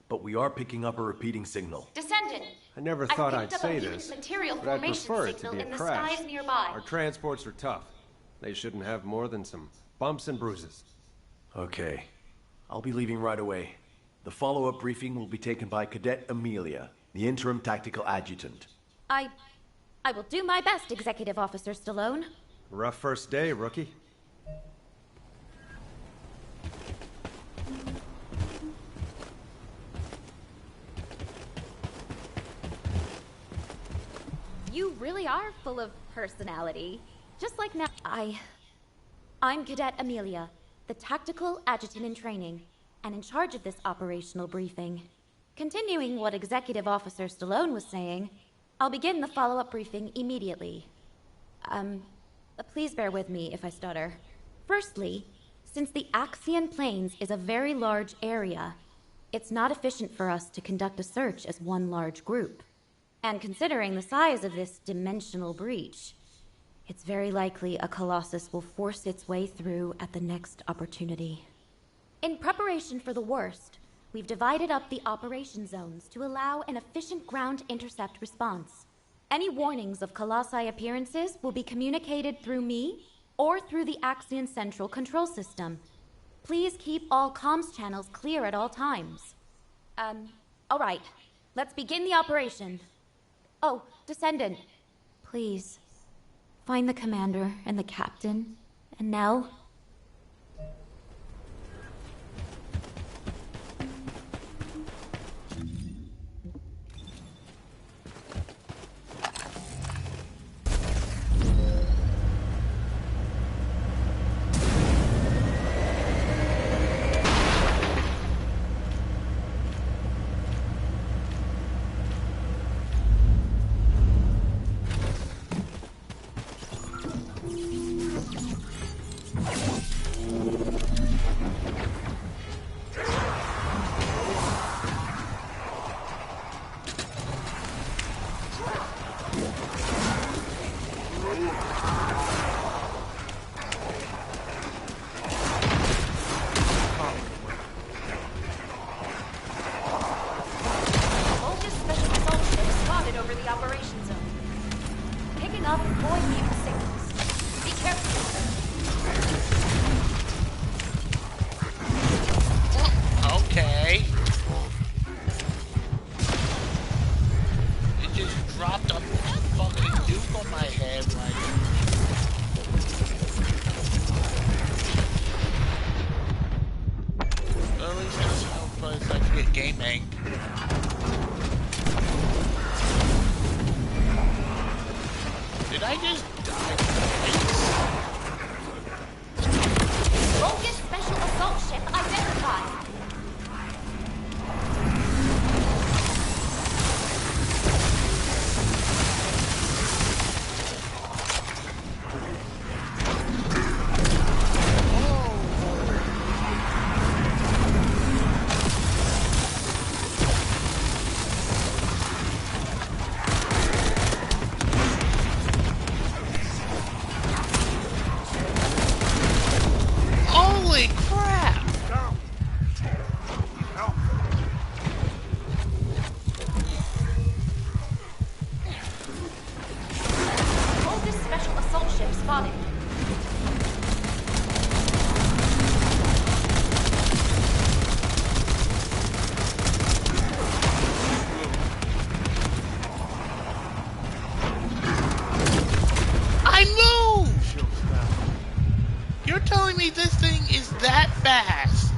but we are picking up a repeating signal. Descendant! I never thought I'd say mutant this, material but I'd formation prefer it to signal be a in the crash. skies nearby. Our transports are tough. They shouldn't have more than some bumps and bruises. Okay. I'll be leaving right away. The follow-up briefing will be taken by Cadet Amelia, the interim tactical adjutant. I will do my best, Executive Officer Stallone. Rough first day, rookie. You really are full of personality. Just like now. I'm Cadet Amelia, the tactical adjutant in training, and in charge of this operational briefing. Continuing what Executive Officer Stallone was saying, I'll begin the follow-up briefing immediately. Please bear with me if I stutter. Firstly, since the Axian Plains is a very large area, it's not efficient for us to conduct a search as one large group. And considering the size of this dimensional breach, it's very likely a Colossus will force its way through at the next opportunity. In preparation for the worst, we've divided up the operation zones to allow an efficient ground intercept response. Any warnings of Colossi appearances will be communicated through me or through the Axion Central Control System. Please keep all comms channels clear at all times. All right. Let's begin the operation. Oh, Descendant, please, find the commander and the captain, and Nell. me this thing is that fast?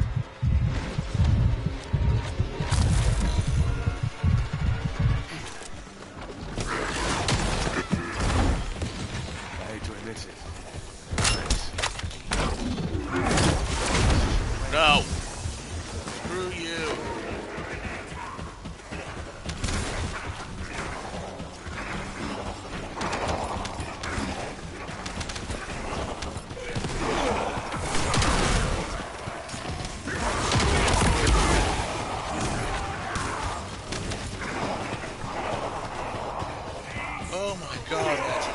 I hate to admit it. No. Screw you. Oh my god, that's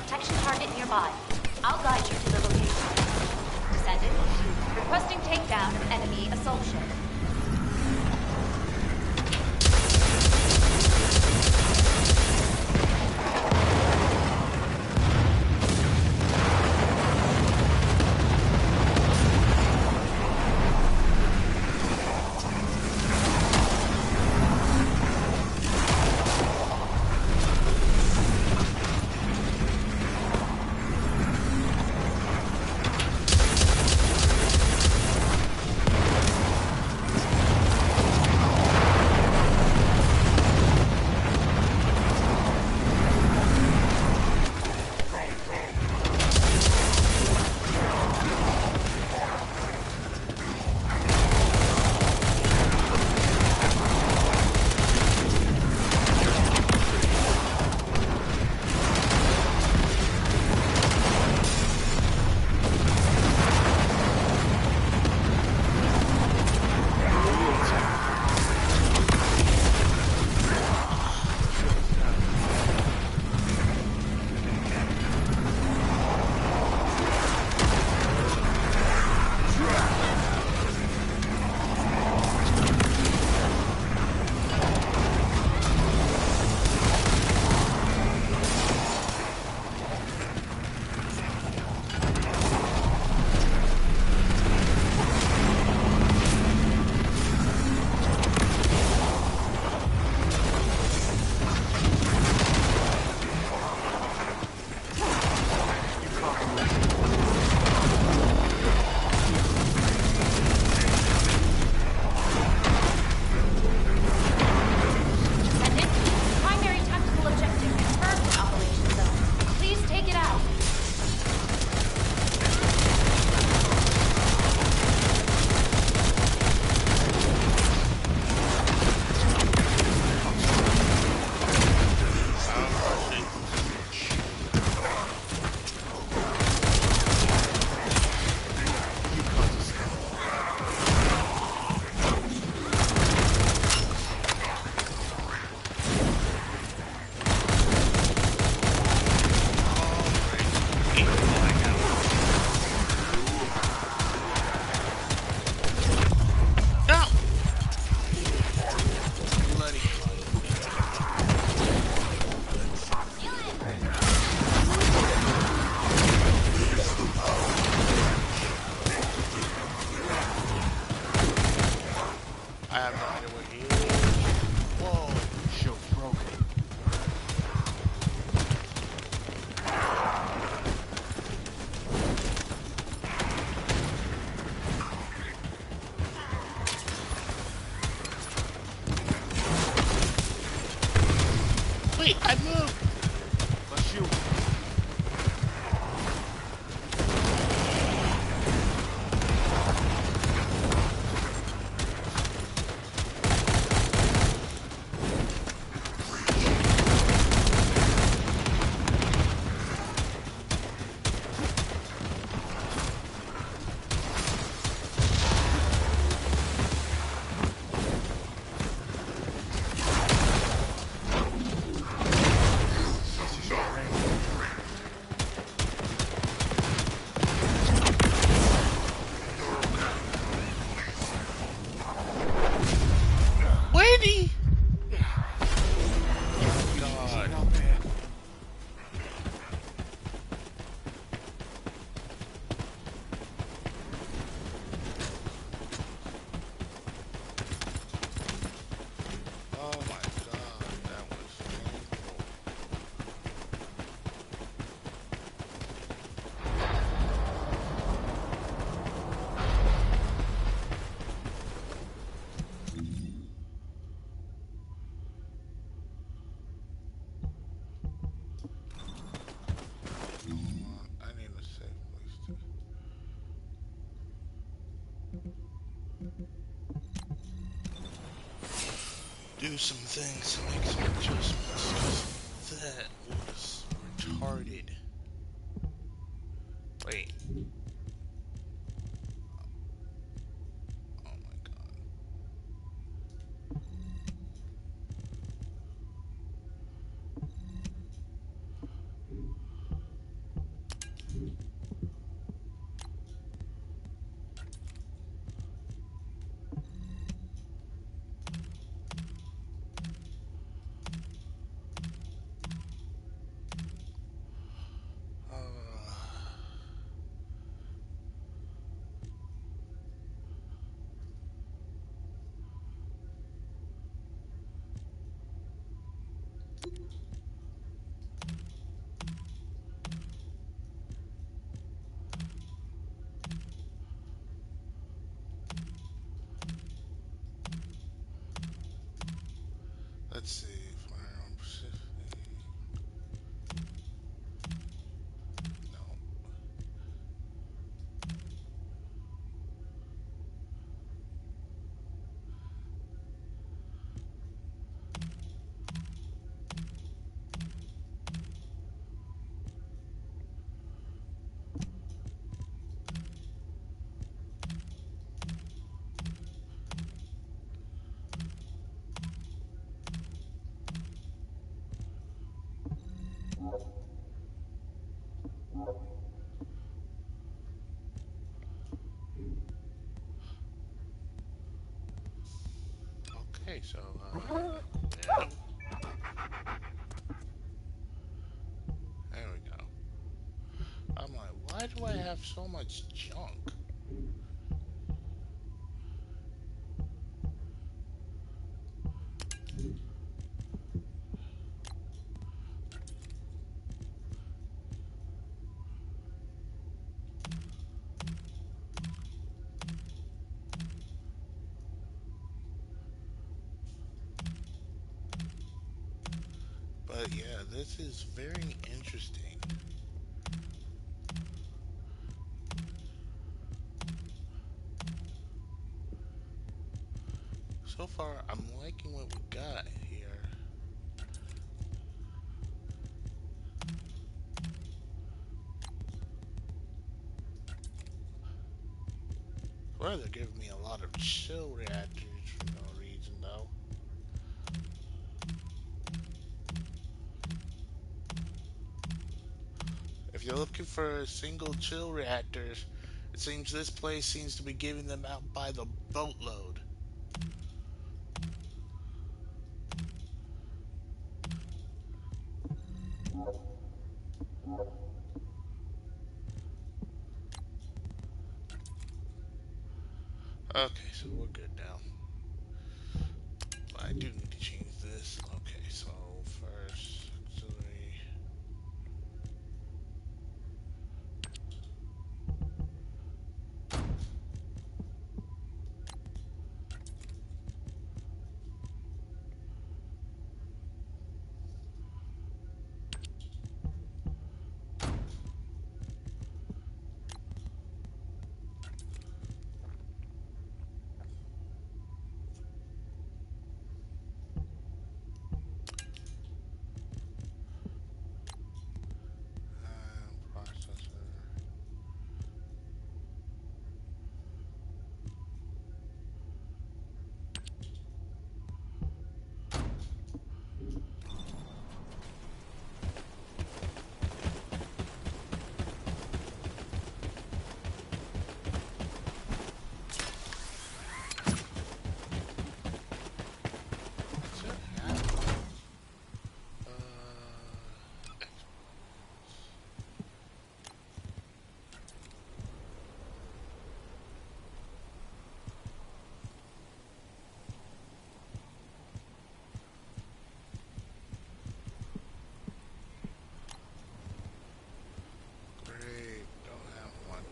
Detection target nearby. I'll guide you to the location. Descendant, requesting takedown of enemy assault ship. Wait, I moved! Let's shoot. do some things, make some adjustments. 'Cause that was retarded. Wait. Oh my god. Let's see. Fire on Pacific. No. Okay, so, yeah. There we go. I'm like, why do I have so much junk? But yeah, this is very interesting. So far, I'm liking what we got here. Well, they're giving me a lot of chill reactors for no reason, though. If you're looking for single chill reactors, it seems this place seems to be giving them out by the boatload. Okay, so we're good now. But I do need to change this. Okay, so first, auxiliary. Processor. Great, don't have one.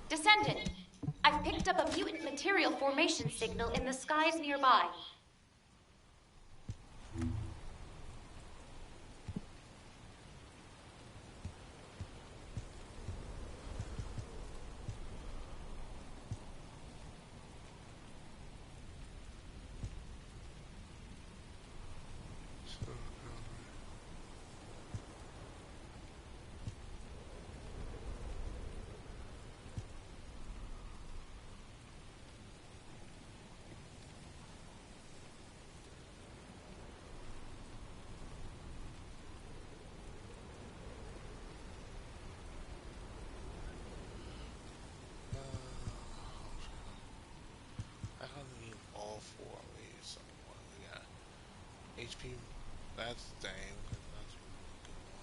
Descendant, I've I've picked up a mutant material formation signal in the skies nearby. I don't need all four of these. So what we got? HP. That's the thing. That's a really good one.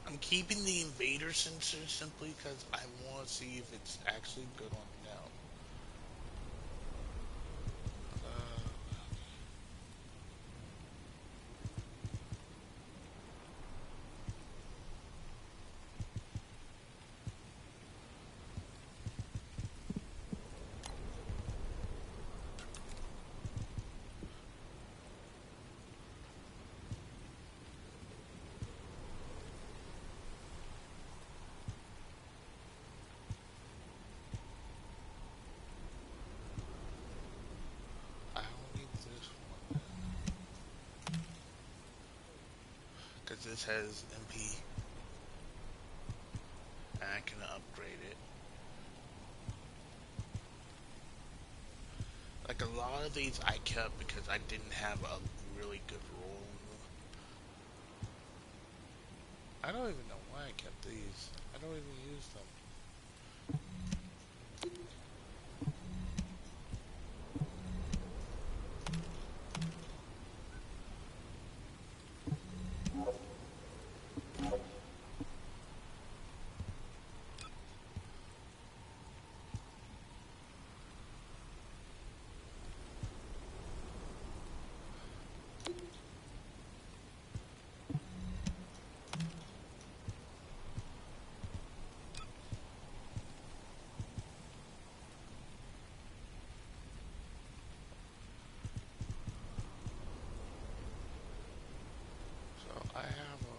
I'm keeping the invader sensor simply because I want to see if it's actually good on now. I don't need this one because this has MP and I can upgrade it. Like a lot of these I kept because I didn't have a really good role in them. I don't even know why I kept these. I don't even use them. I have a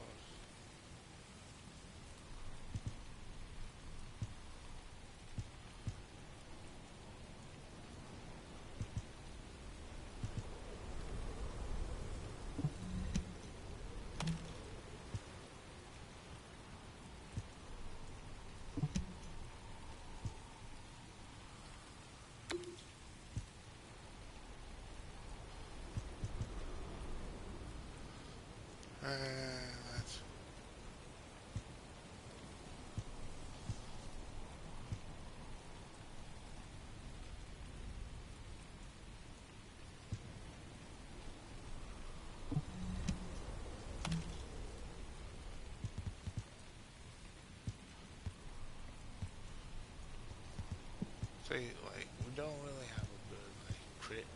that's see, like, we don't really have a good, like, crit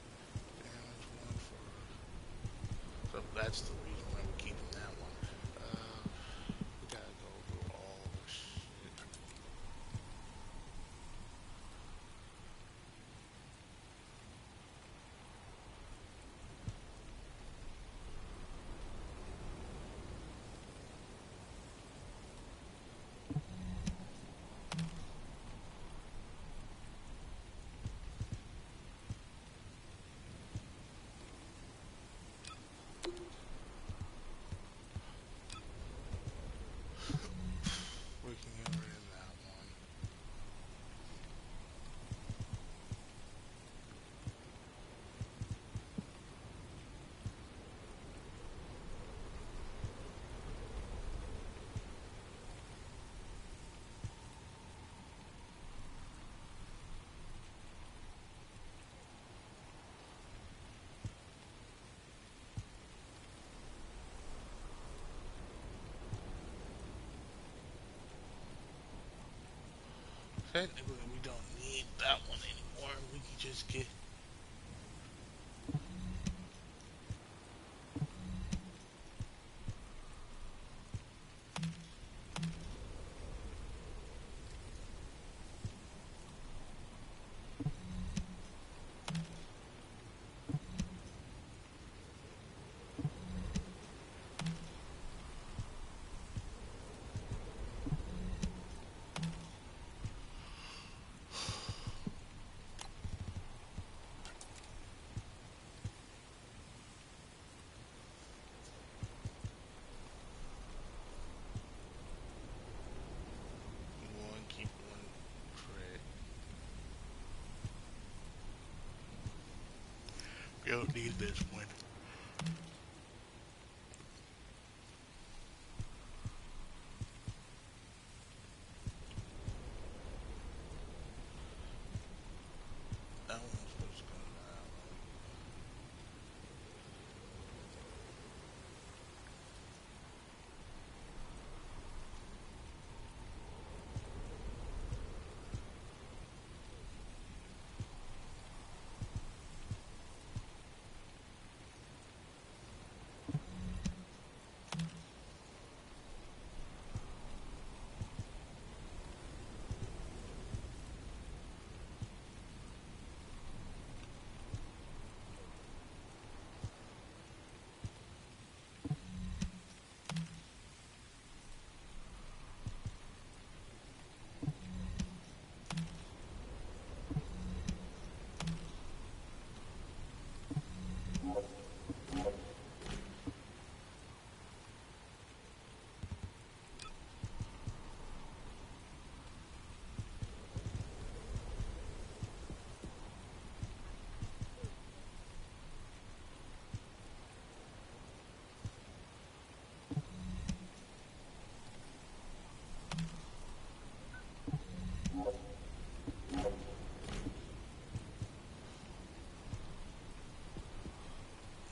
damage one for, so that's the reason why we're keeping that one. We gotta go through all the shit. Technically, we don't need that one anymore. We can just get. One, keep one crit. We don't need this one. That one's supposed to go that way.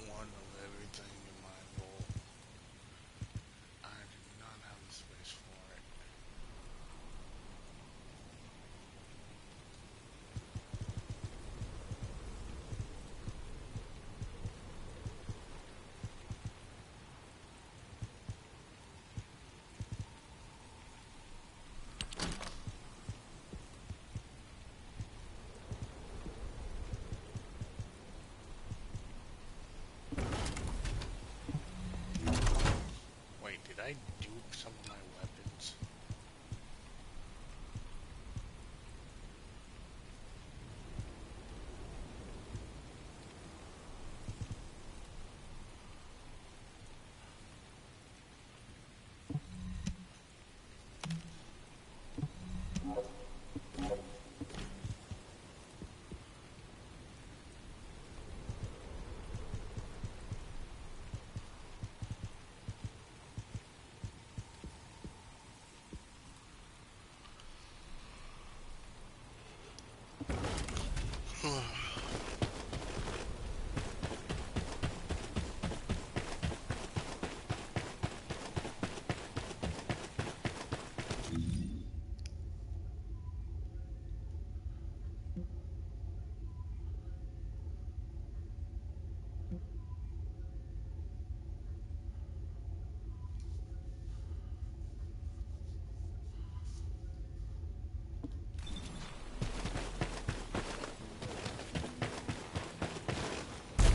One of everything in my vault. I do not have the space for it. Wait, did I dupe some of my weapons?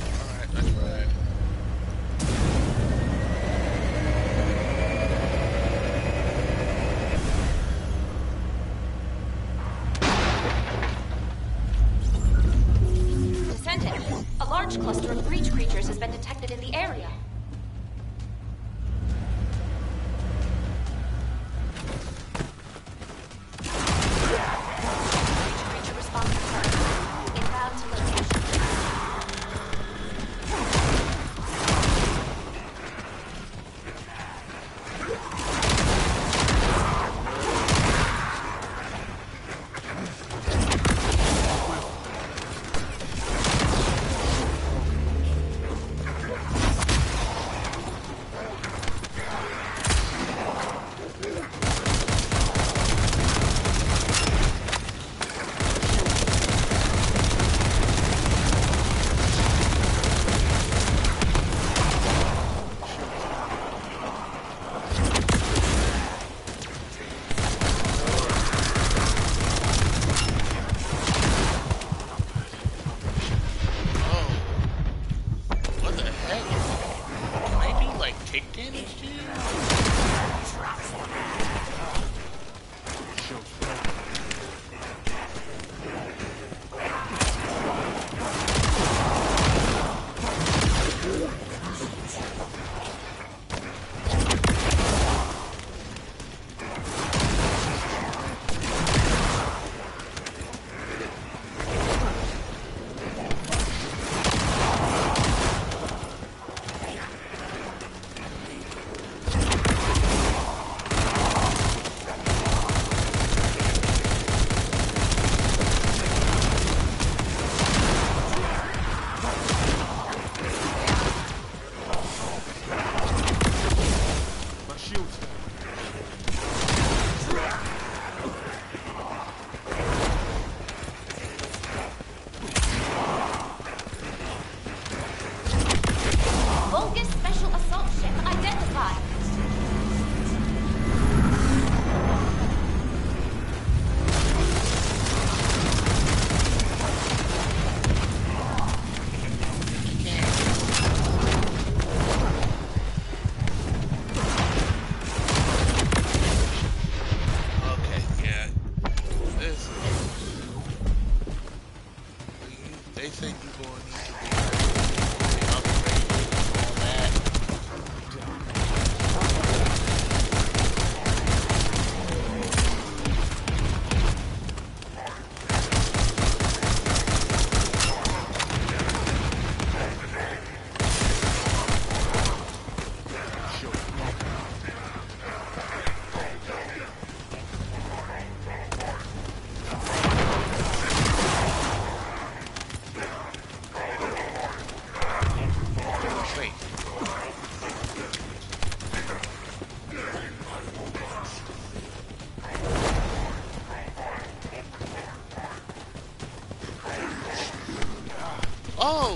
Alright, that's right. Descendant, a large cluster of breach creatures has been detected in the area. Breach creature response confirmed. Inbound to location.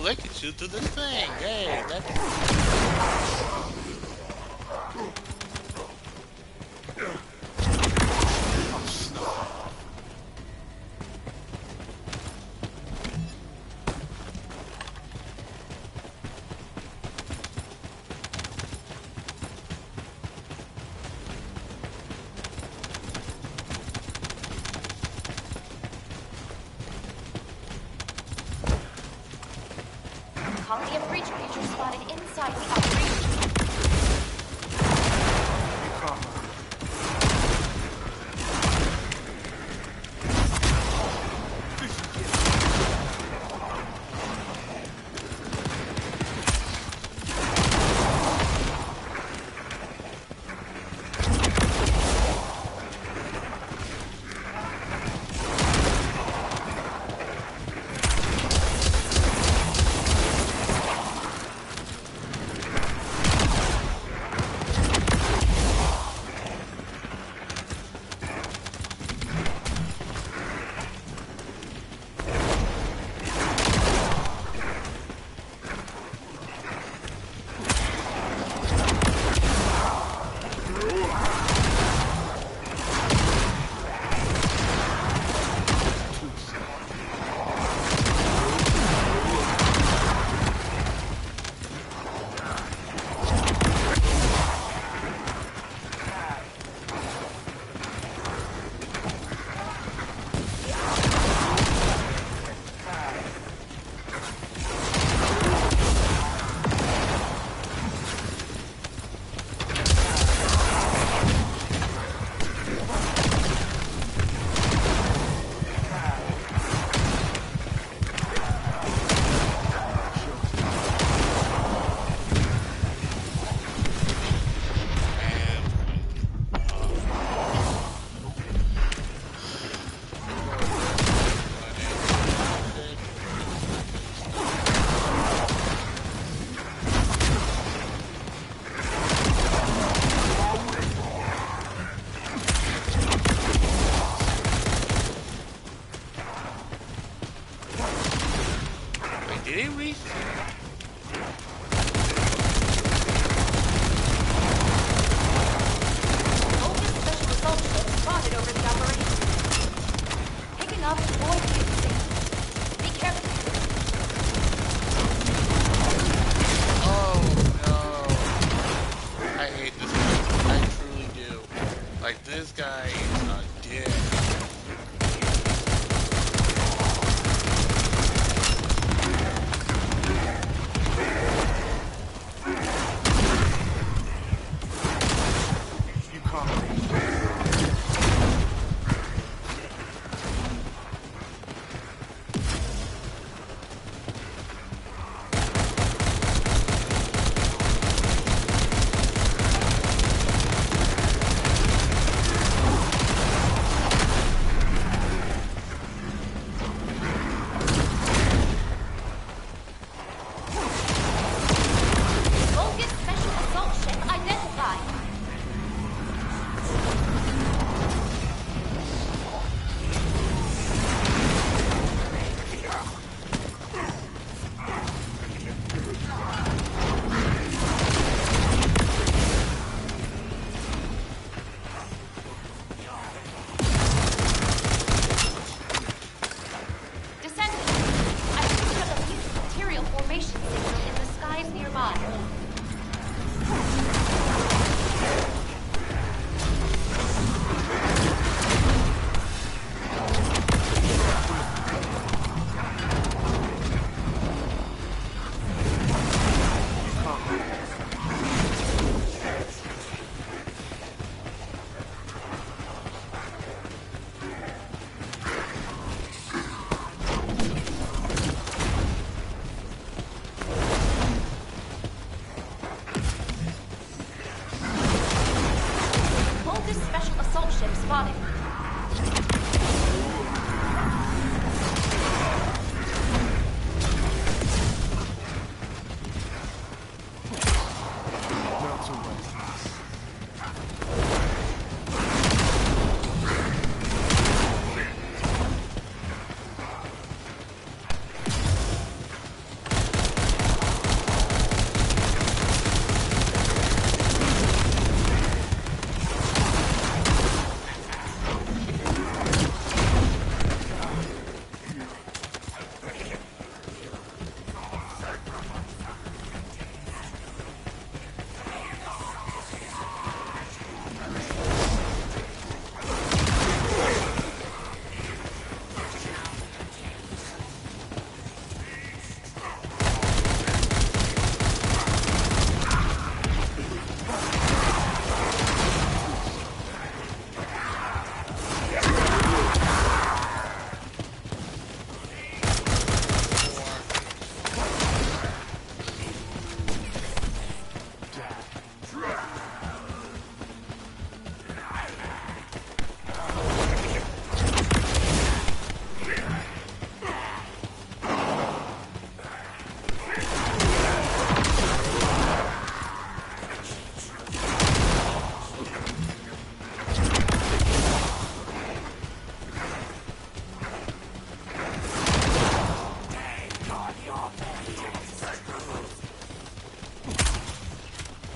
I can shoot through this thing. Hey, that's... Oh, snot. Colony of breach creatures spotted inside the operation. Did we? Spotted over the operation. Picking up void using. Be careful. Oh no. I hate this guy. I truly do. Like, this guy is a dick.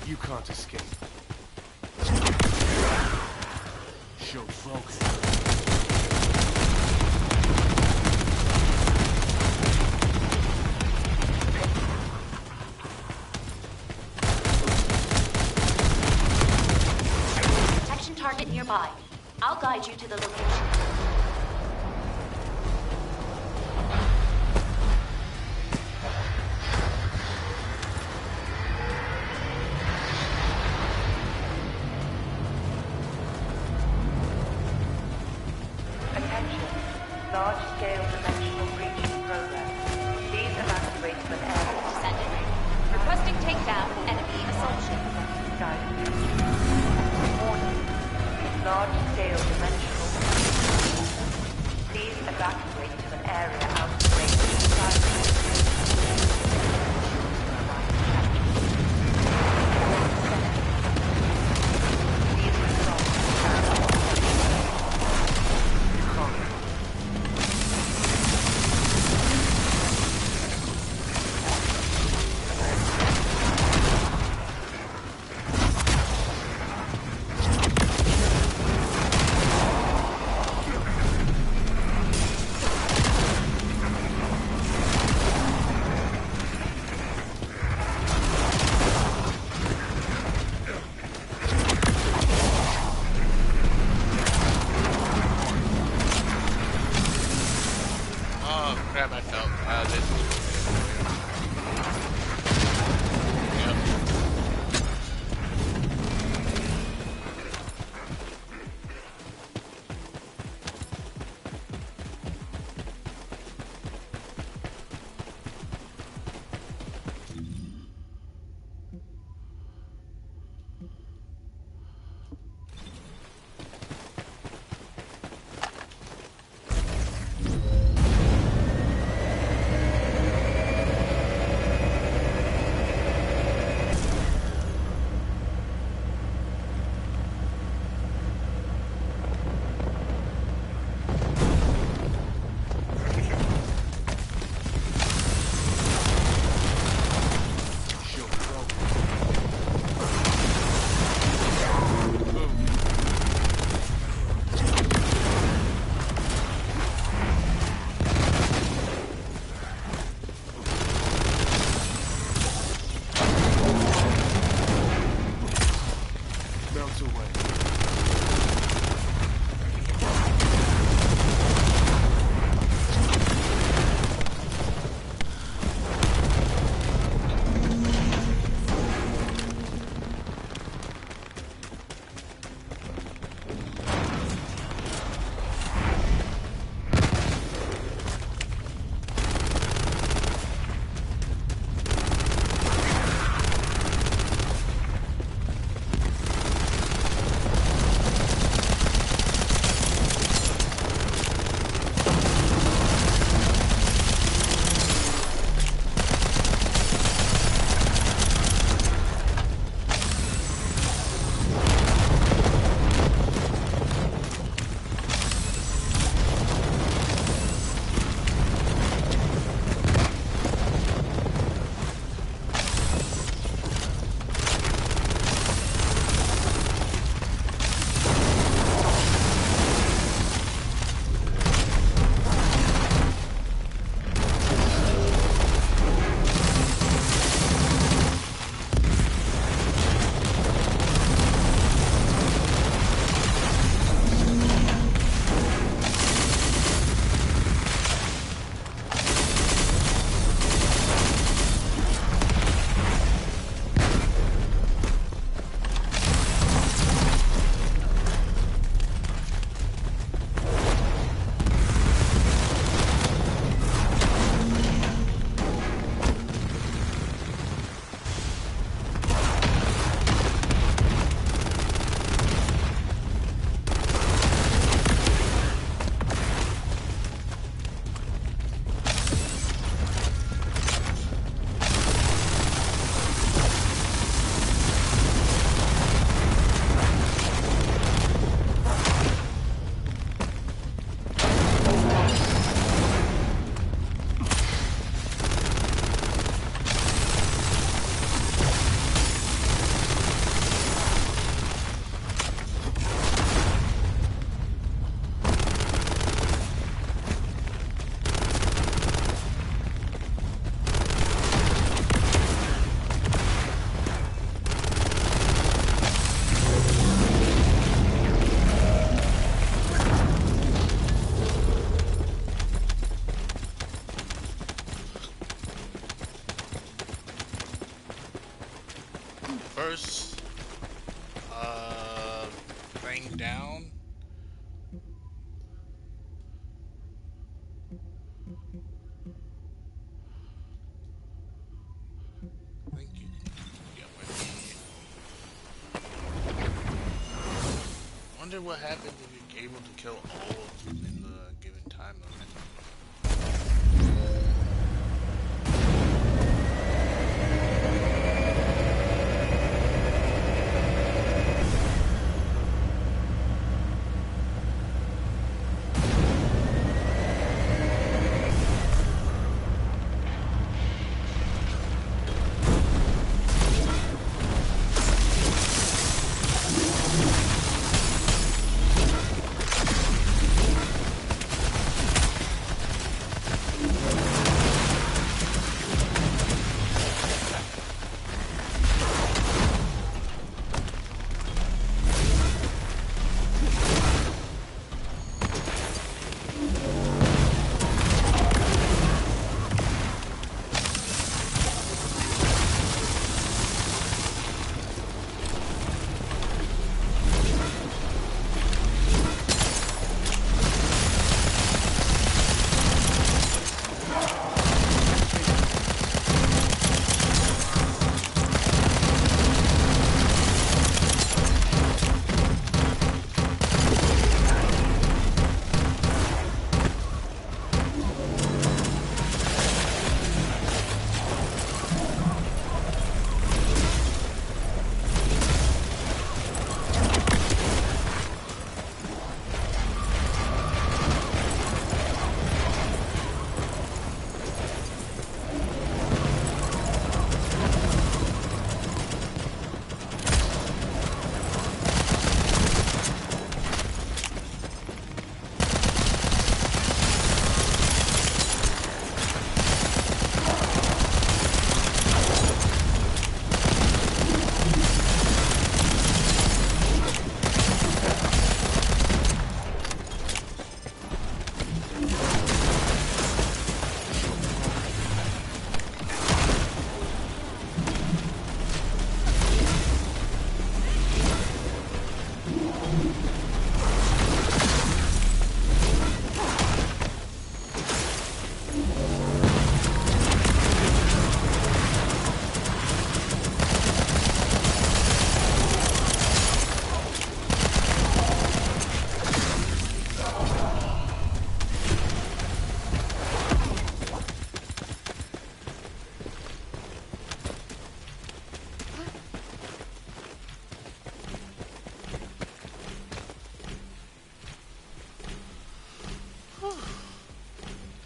You can't escape. Show focus. Protection target nearby. I'll guide you to the location. Large-scale dimensional breaching program. Please evacuate from area. Descendant. Requesting takedown of enemy assault ship. Guidance. Warning. Large-scale dimensional breaching first thing down. I think you can get with me. Wonder what happens if you're able to kill all of them in the given time limit.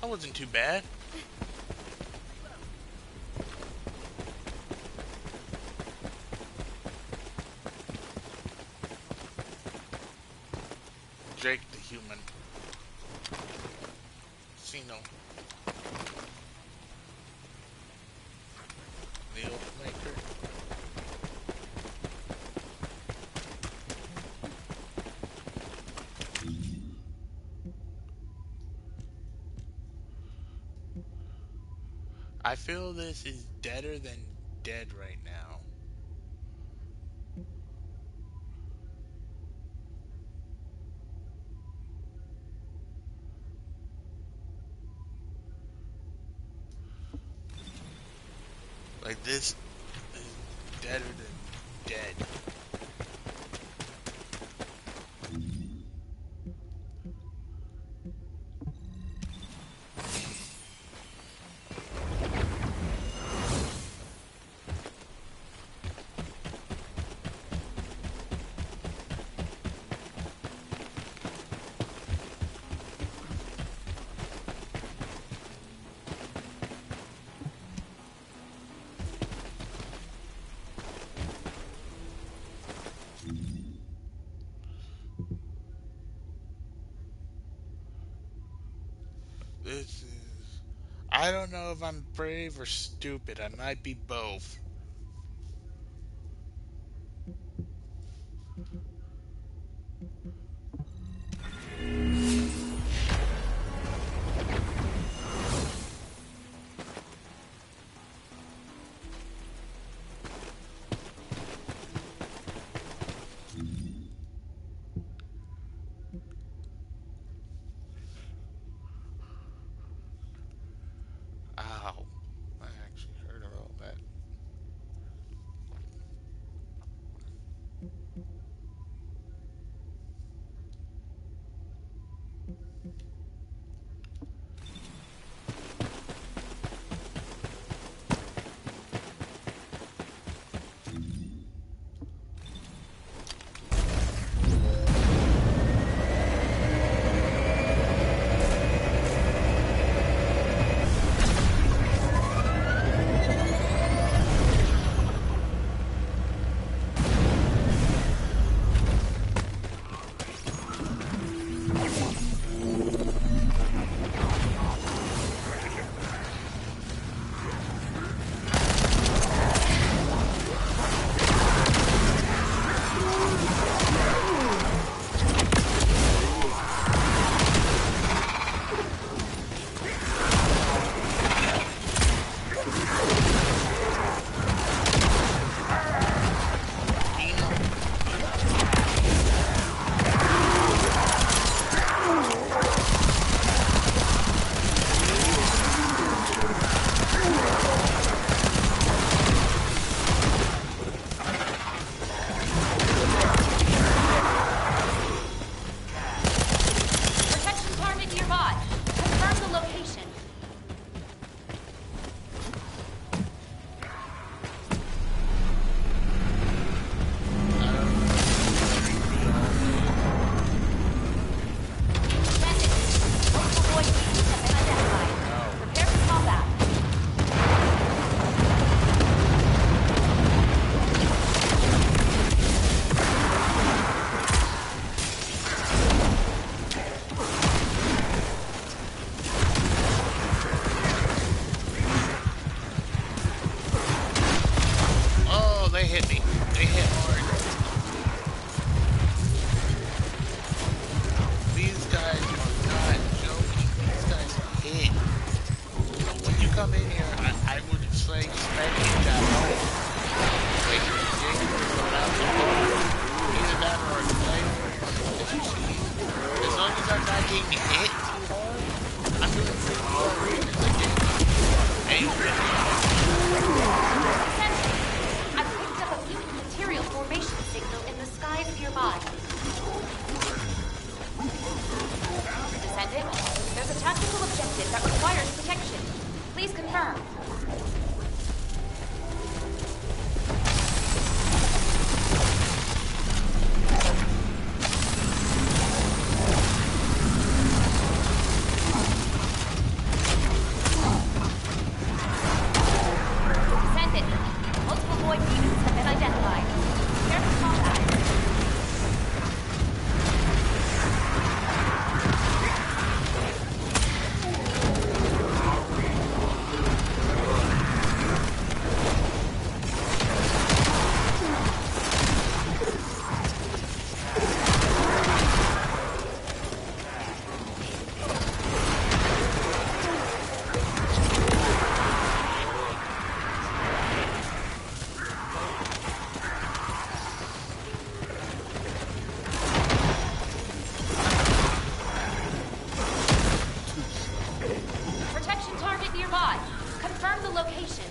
That wasn't too bad. Drake the human. Sino. Neil Maker. I feel this is deader than dead right now. Like this is deader than dead. This is... I don't know if I'm brave or stupid. I might be both. getting hit hard. These guys are not joking. These guys hit. So when you come in here, I would say expect you to help. Make it ridiculous around the door. Either that or a play. As you see, as long as I'm not getting hit too hard, I'm doing pretty good. Hey, I've picked up a mutant material formation signal in the skies nearby. Descendant, there's a tactical objective that requires protection. Please confirm. Confirm the location.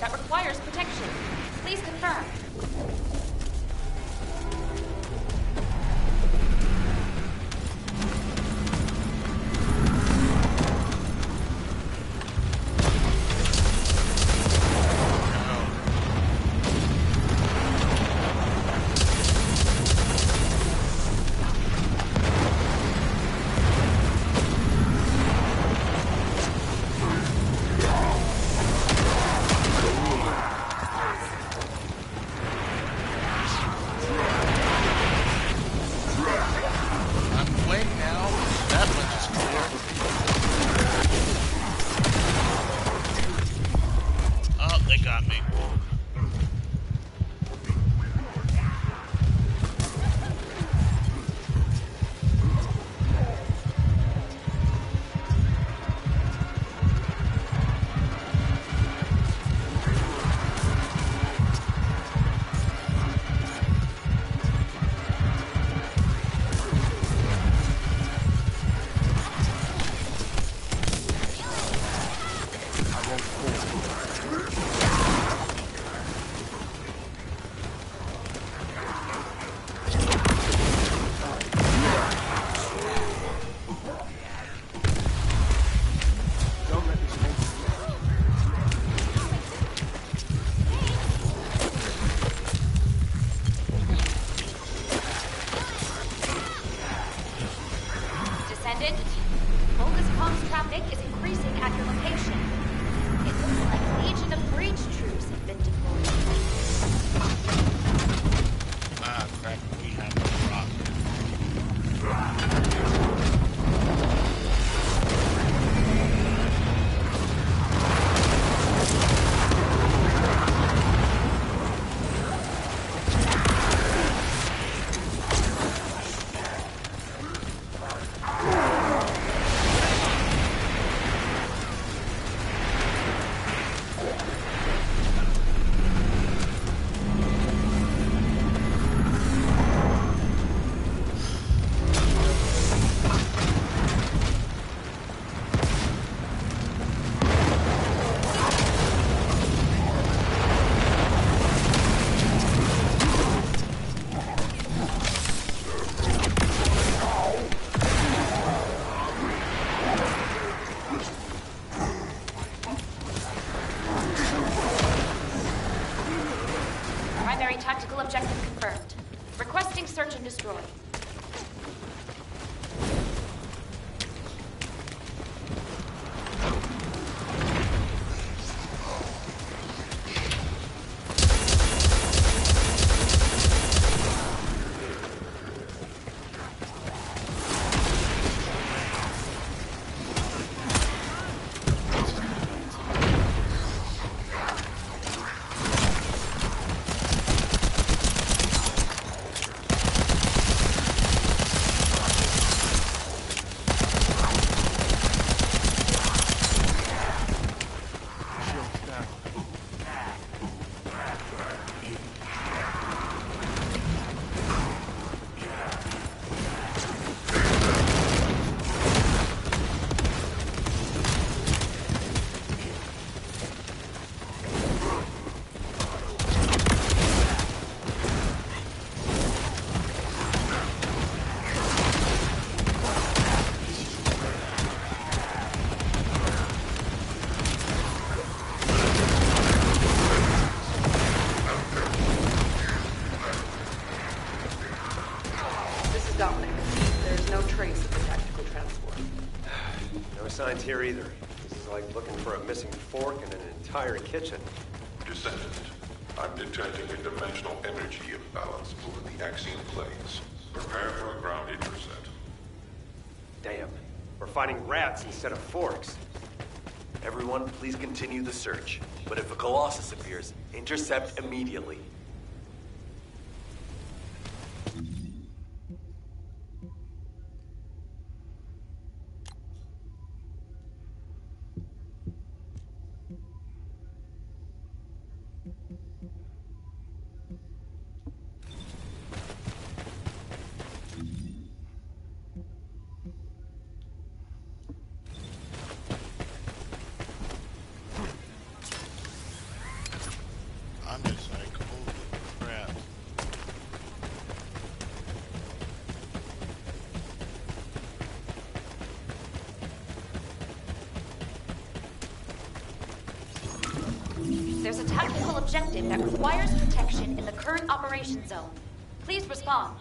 That requires protection. Please confirm. Vulgus comms traffic is increasing at your location. It looks like Legion of Breach troops have been deployed. Ah, crap, we have a rock. objective confirmed. Requesting search and destroy. Signs here either. This is like looking for a missing fork in an entire kitchen. Descendant, I'm detecting a dimensional energy imbalance over the axial planes. Prepare for a ground intercept. Damn. We're finding rats instead of forks. Everyone, please continue the search. But if a Colossus appears, intercept immediately. I'm just like, holy crap. There's a tactical objective that requires protection in the current operation zone. Please respond.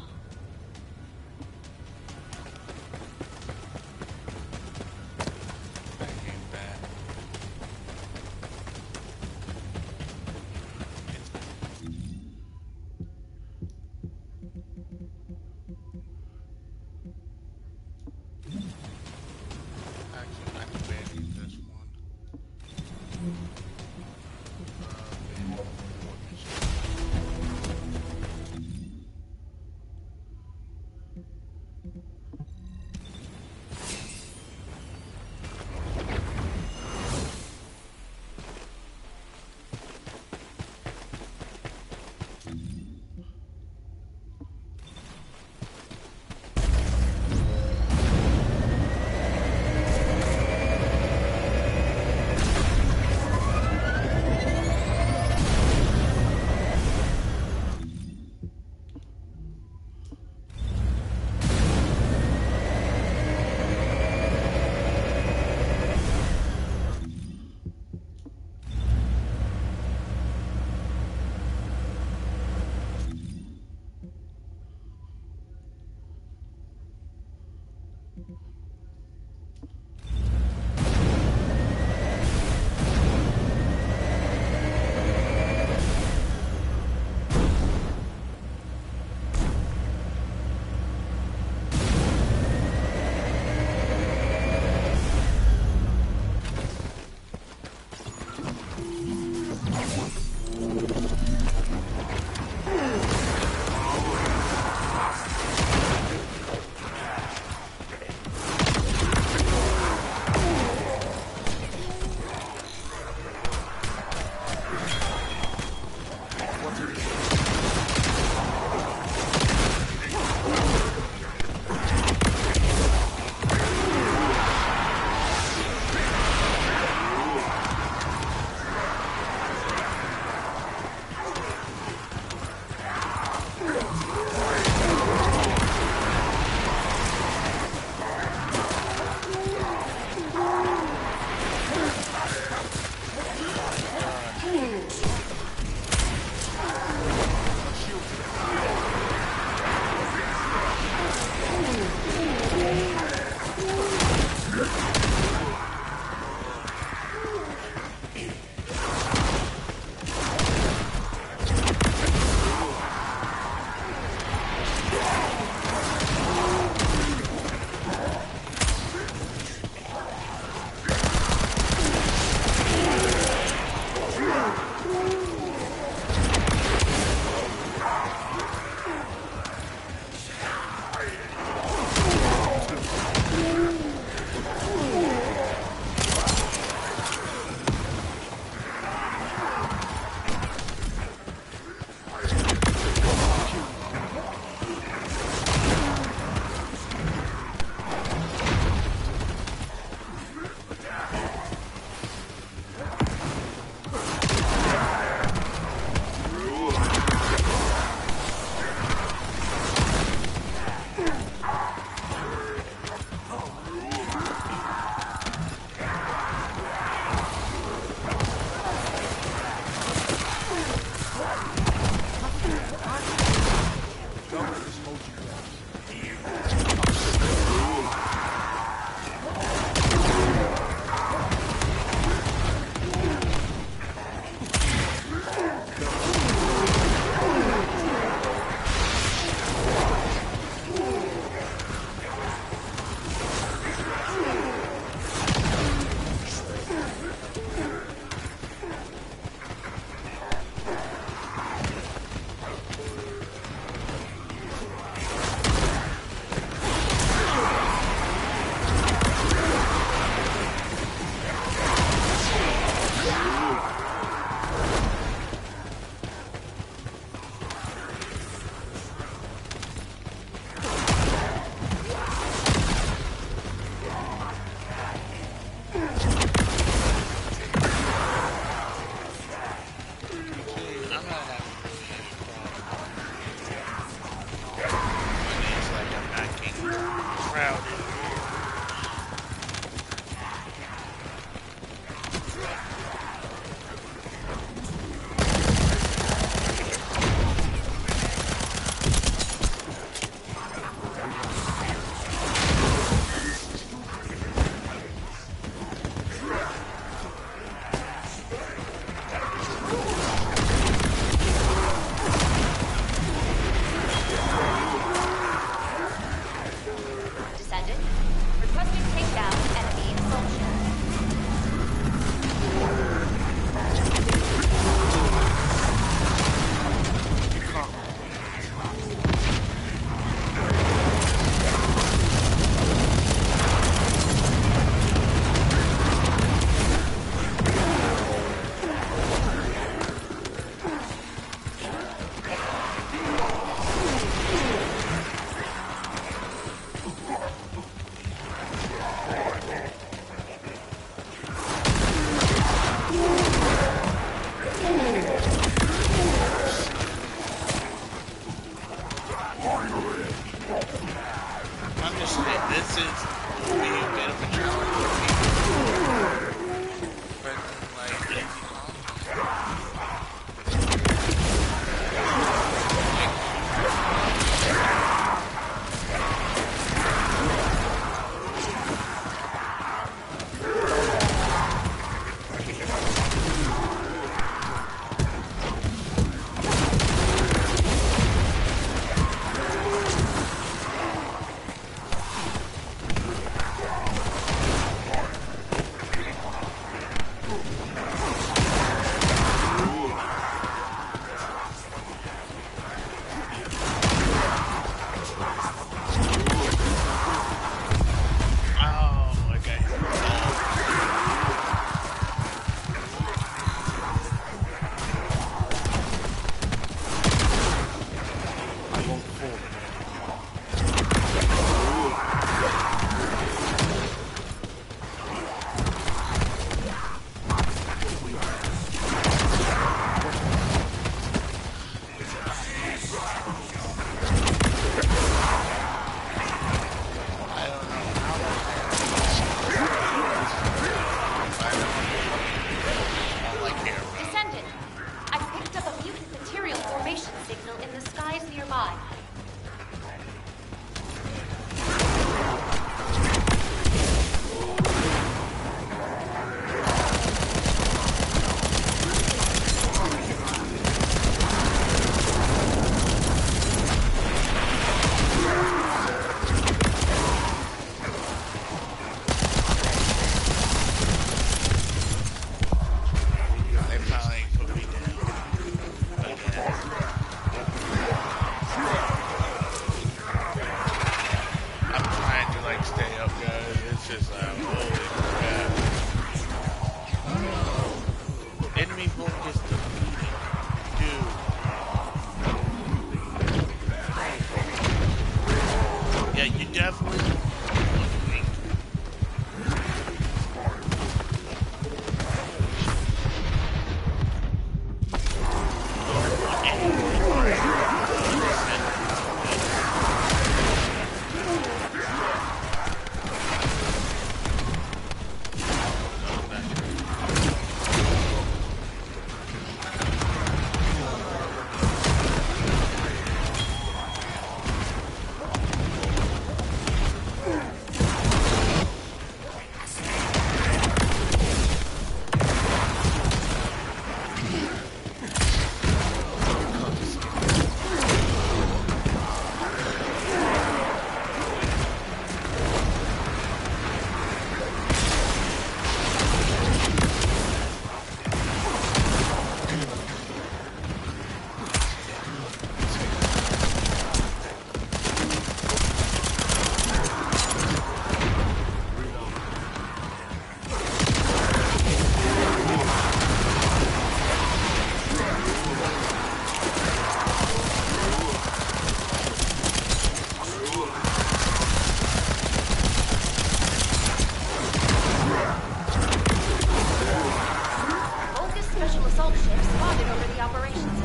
operations.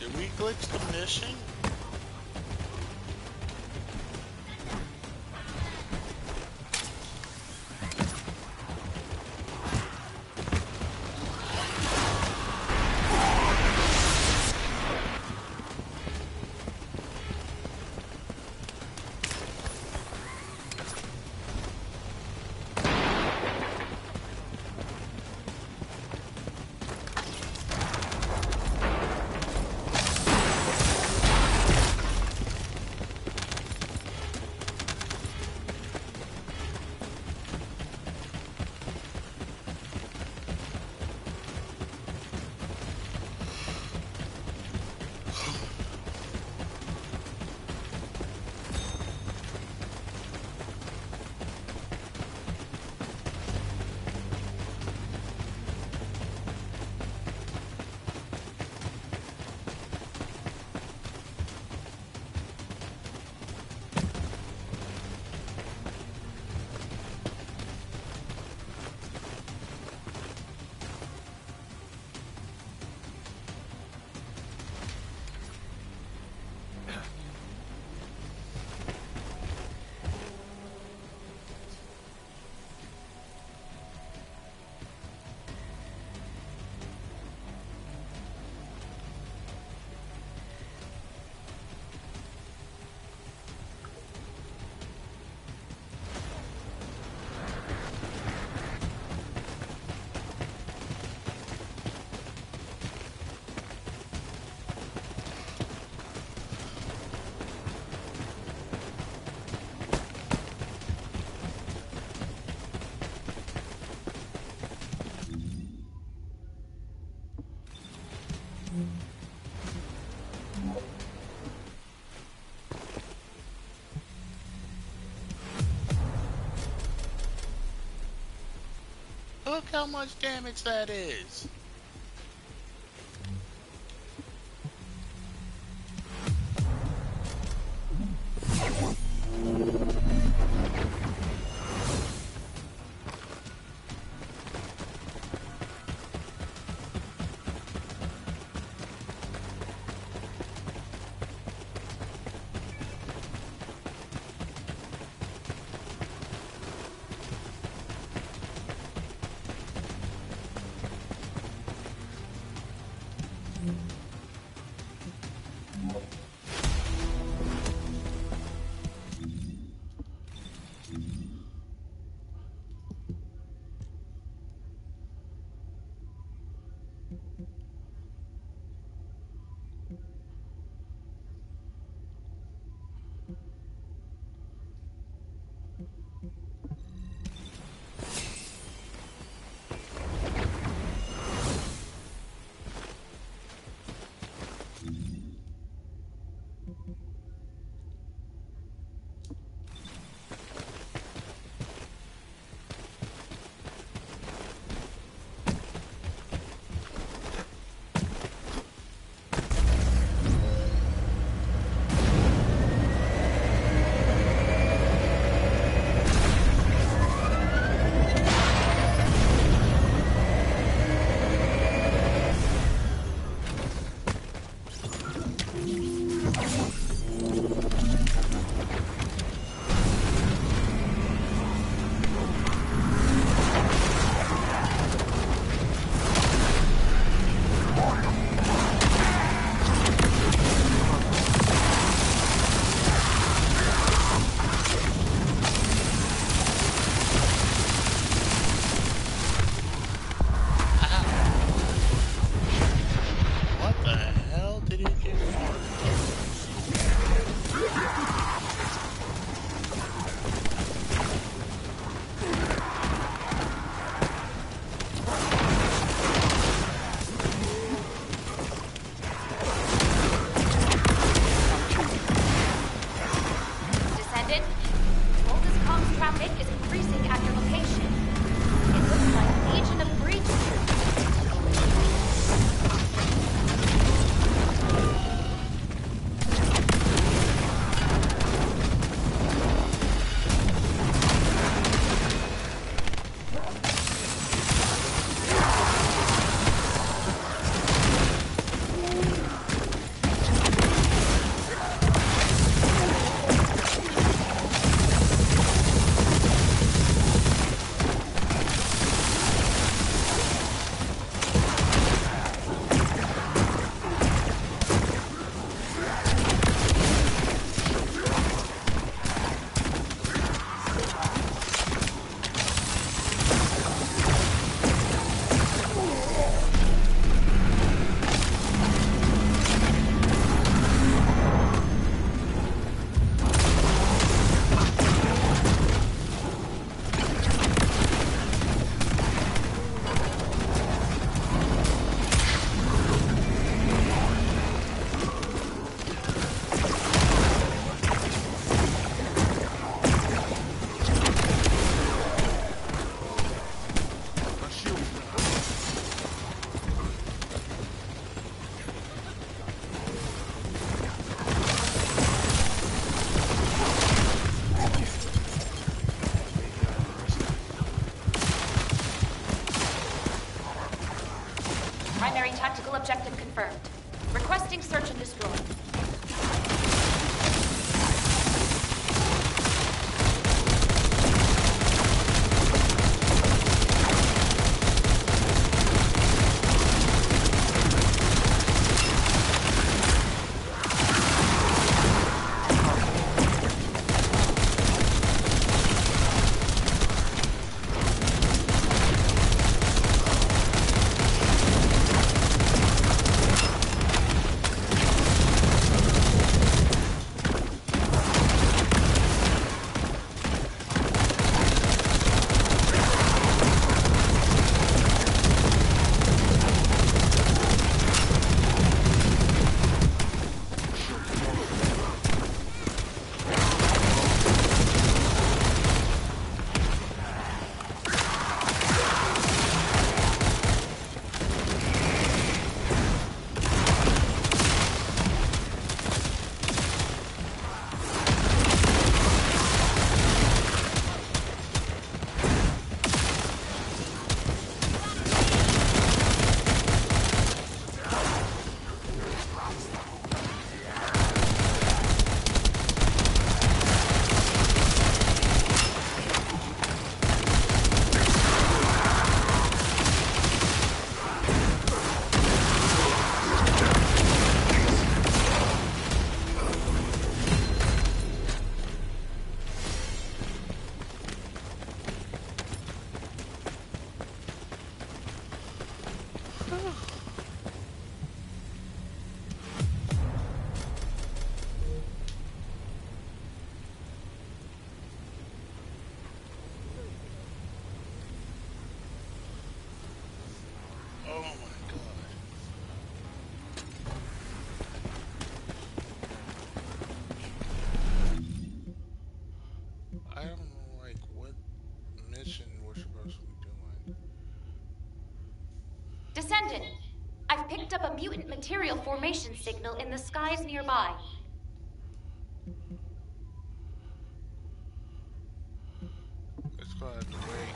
Did we glitch the mission? Look how much damage that is. Tactical objective confirmed. Requesting search and destroy. picked up a mutant material formation signal in the skies nearby. Let's go ahead and wait.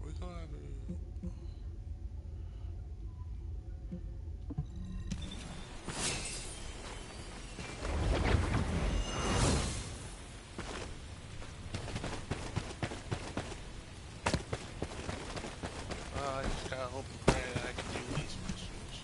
We're gonna have I just gotta hope and pray that I can do these missions.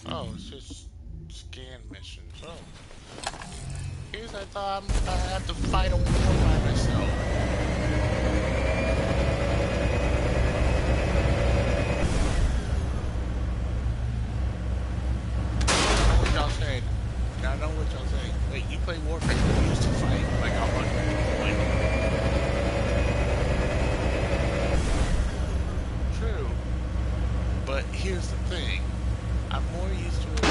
Oh, it's just scan missions. Oh. Here's I thought I'm gonna have to fight a war by myself. What y'all saying? Now I know what y'all saying. Wait, you play Warfare, you used to fight like a hundred people. True. But here's the thing. I'm more used to it.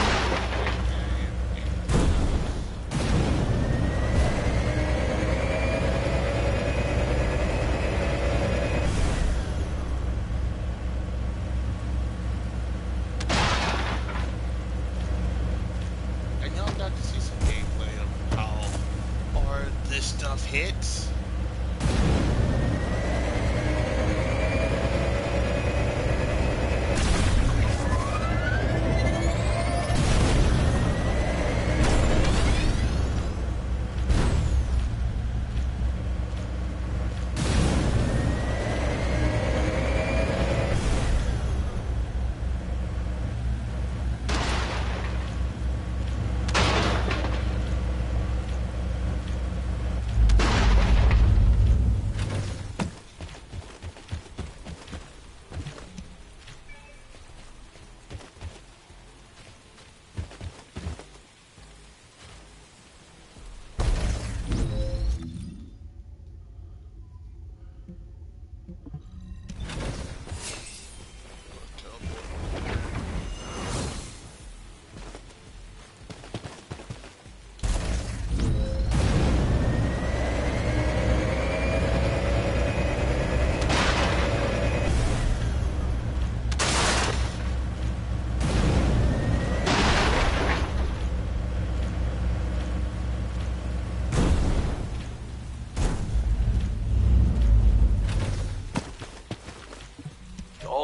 And y'all got to see some gameplay of how hard this stuff hits.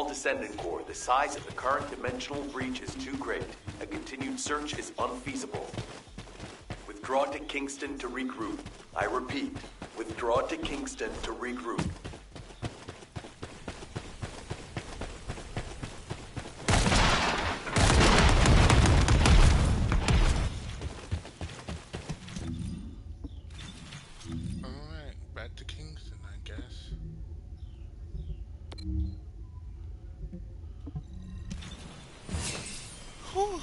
Descendant core, the size of the current dimensional breach is too great. A continued search is unfeasible. Withdraw to Kingston to regroup. I repeat, withdraw to Kingston to regroup. Alright, back to Kingston, I guess. Whew.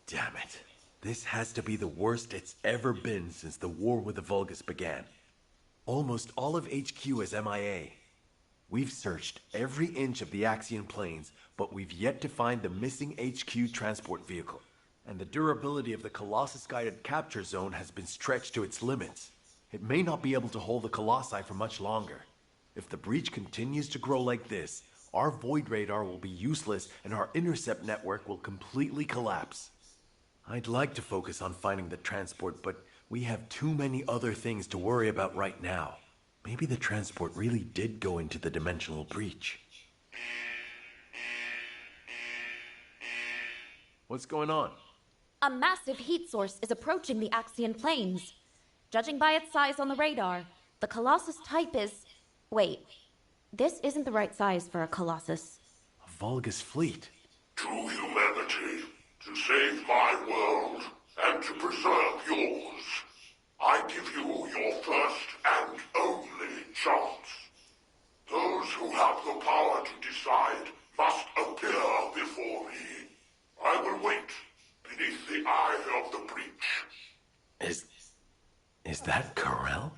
Damn it. This has to be the worst it's ever been since the war with the Vulgus began. Almost all of HQ is MIA. We've searched every inch of the Axian plains, but we've yet to find the missing HQ transport vehicle. And the durability of the Colossus-guided capture zone has been stretched to its limits. It may not be able to hold the Colossi for much longer. If the breach continues to grow like this, our void radar will be useless and our intercept network will completely collapse. I'd like to focus on finding the transport, but we have too many other things to worry about right now. Maybe the transport really did go into the dimensional breach. What's going on? A massive heat source is approaching the Axian plains. Judging by its size on the radar, the Colossus type is... Wait, this isn't the right size for a Colossus. A Vulgus fleet. To humanity, to save my world, and to preserve yours, I give you your first and only chance. Those who have the power to decide must appear before me. I will wait beneath the eye of the breach. Is that Corel?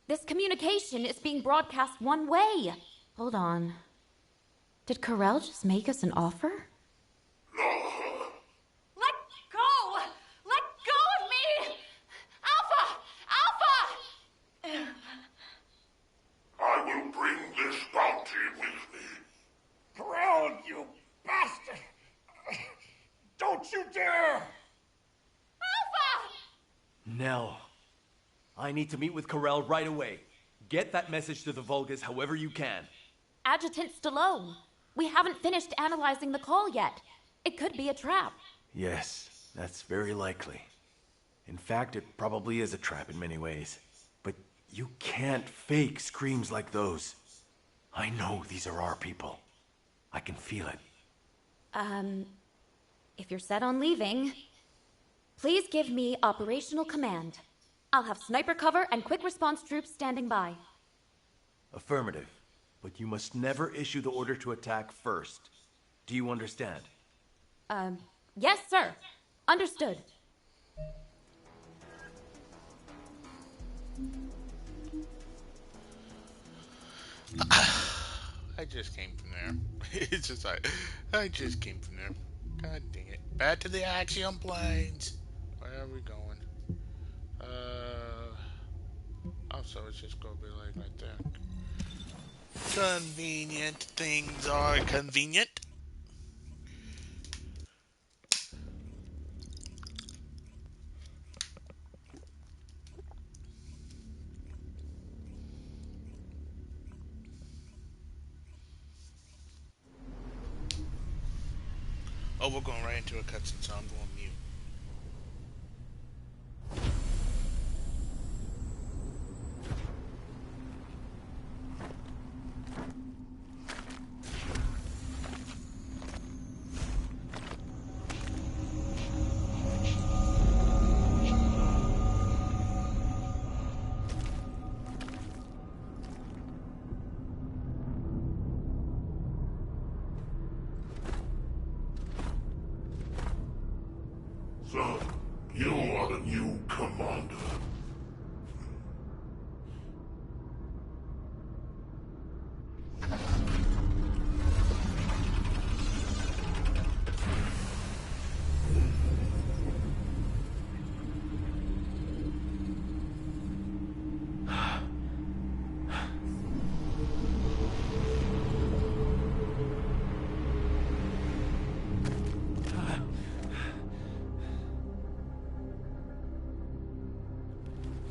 This communication is being broadcast one way. Hold on. Did Corel just make us an offer? Let go! Let go of me! Alpha! Alpha! I will bring this bounty with me. Corral, you bastard! Don't you dare! Alpha! Nell, I need to meet with Corel right away. Get that message to the Vulgus however you can. Adjutant Stallone, we haven't finished analyzing the call yet. It could be a trap. Yes, that's very likely. In fact, it probably is a trap in many ways. But you can't fake screams like those. I know these are our people. I can feel it. If you're set on leaving, please give me operational command. I'll have sniper cover and quick response troops standing by. Affirmative. But you must never issue the order to attack first. Do you understand? Yes, sir. Understood. I just came from there. It's just like, I just came from there. God dang it. Back to the Axiom planes. Where are we going? Oh, so it's just gonna be like right there. Convenient. Things are convenient. Oh, we're going right into a cutscene, so I'm going mute. So, you are the new commander.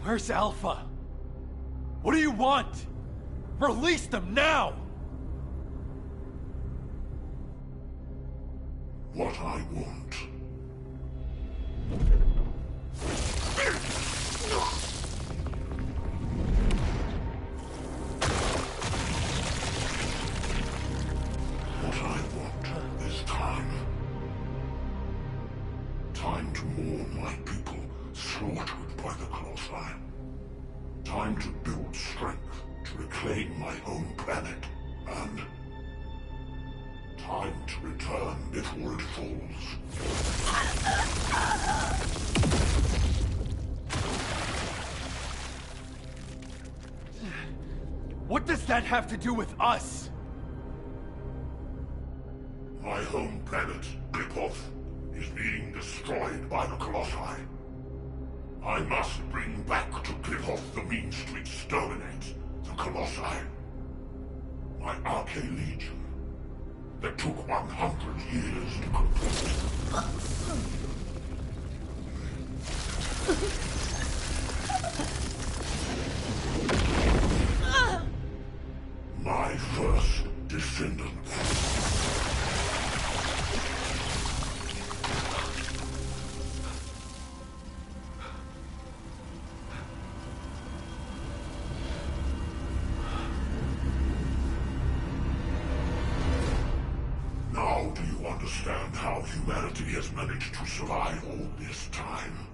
Where's Alpha? What do you want? Release them now! What I want. What I want is time. Time to mourn my people slaughtered by the Colossi. Time to build strength to reclaim my own planet. And time to return before it falls. What does that have to do with us? My home planet, Qlipoth, is being destroyed by the Colossi. I must bring back to Qlipoth the means to exterminate the Colossi. My Arche Legion, that took 100 years to complete. My first descendant. Now do you understand how humanity has managed to survive all this time?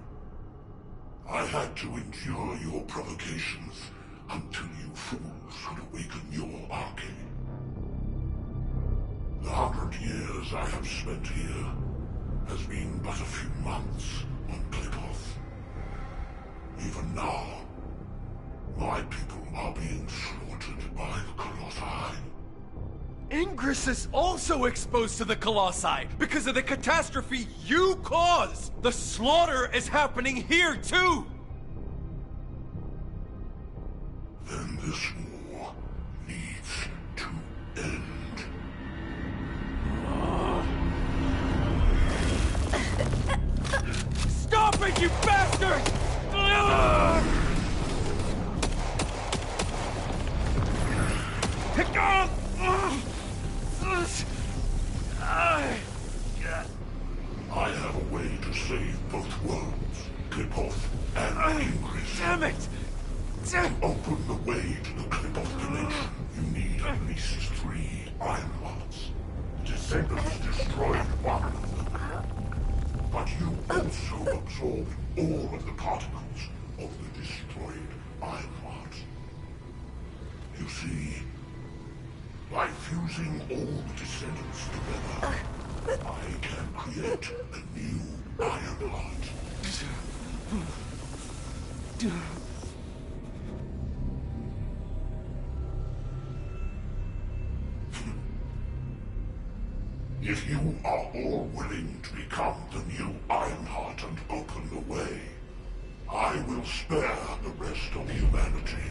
I had to endure your provocations until you fools could awaken your Arche. The 100 years I have spent here has been but a few months on Qlipoth. Even now, my people are being slaughtered by the Colossi. Ingress is also exposed to the Colossi because of the catastrophe you caused! The slaughter is happening here, too! Then this war needs to end. Stop it, you bastard! I have a way to save both worlds, Qlipoth and Ingress. Damn it! To open the way to the Qlipoth dimension, you need at least 3 Iron Hearts. The Descendants destroyed one of them. But you also absorbed all of the particles of the destroyed Iron Heart. You see, by fusing all the Descendants together, I can create a new Iron Heart. If you are all willing to become the new Ironheart and open the way, I will spare the rest of humanity.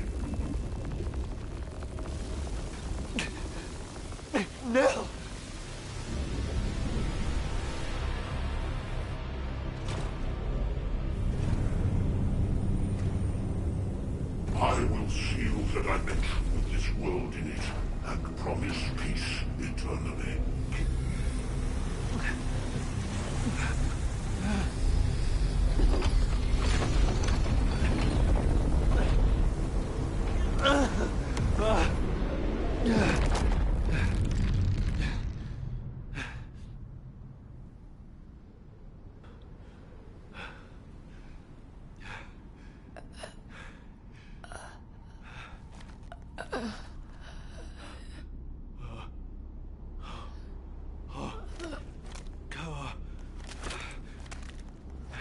No! I will seal the dimension with this world in it and promise peace eternally.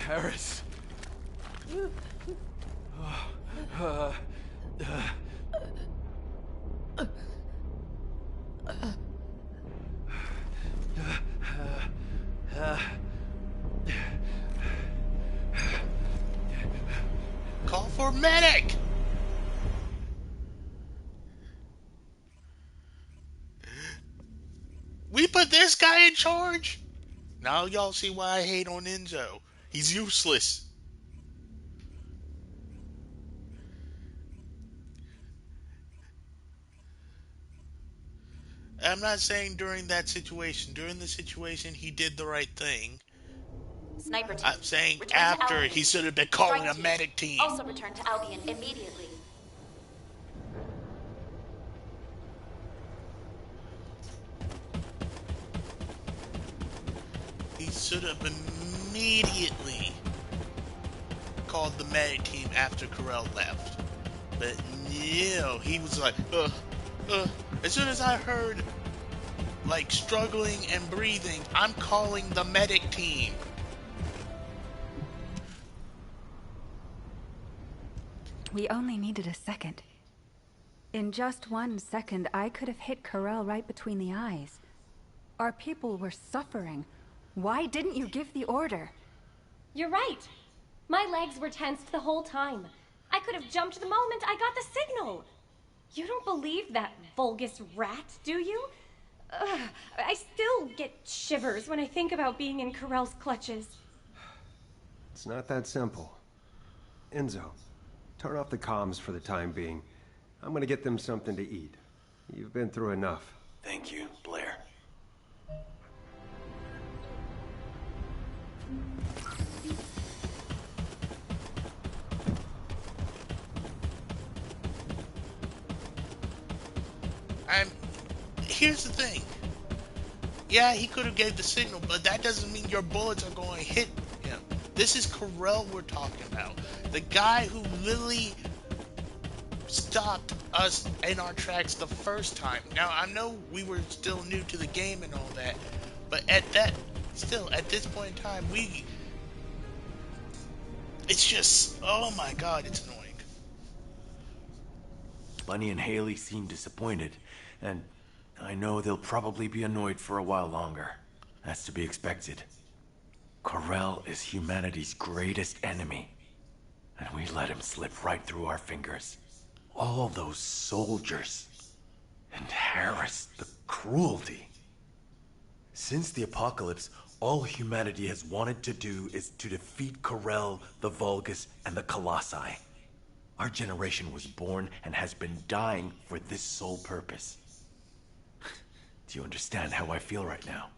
Harris. Call for medic! We put this guy in charge? Now y'all see why I hate on Enzo. He's useless. I'm not saying during that situation. During the situation, he did the right thing. Sniper team. I'm saying Return to after Albion. he should have been calling Strike a medic team. Also return to Albion immediately. He should have immediately called the medic team after Corell left. But no, he was like, as soon as I heard, like, struggling and breathing, I'm calling the medic team. We only needed a second. In just 1 second, I could have hit Corel right between the eyes. Our people were suffering. Why didn't you give the order? You're right. My legs were tensed the whole time. I could have jumped the moment I got the signal. You don't believe that Vulgus rat, do you? Ugh, I still get shivers when I think about being in Corel's clutches. It's not that simple. Enzo, turn off the comms for the time being. I'm gonna get them something to eat. You've been through enough. Thank you, Blair. And here's the thing. Yeah, he could have gave the signal, but that doesn't mean your bullets are going to hit him. This is Corel we're talking about. The guy who literally stopped us in our tracks the first time. Now, I know we were still new to the game and all that, but at this point in time, it's just, oh my god, it's annoying. Bunny and Haley seem disappointed, and I know they'll probably be annoyed for a while longer. That's to be expected. Corel is humanity's greatest enemy, and we let him slip right through our fingers. All those soldiers. And Harris, the cruelty. Since the apocalypse, all humanity has wanted to do is to defeat Corel, the Vulgus, and the Colossi. Our generation was born and has been dying for this sole purpose. Do you understand how I feel right now?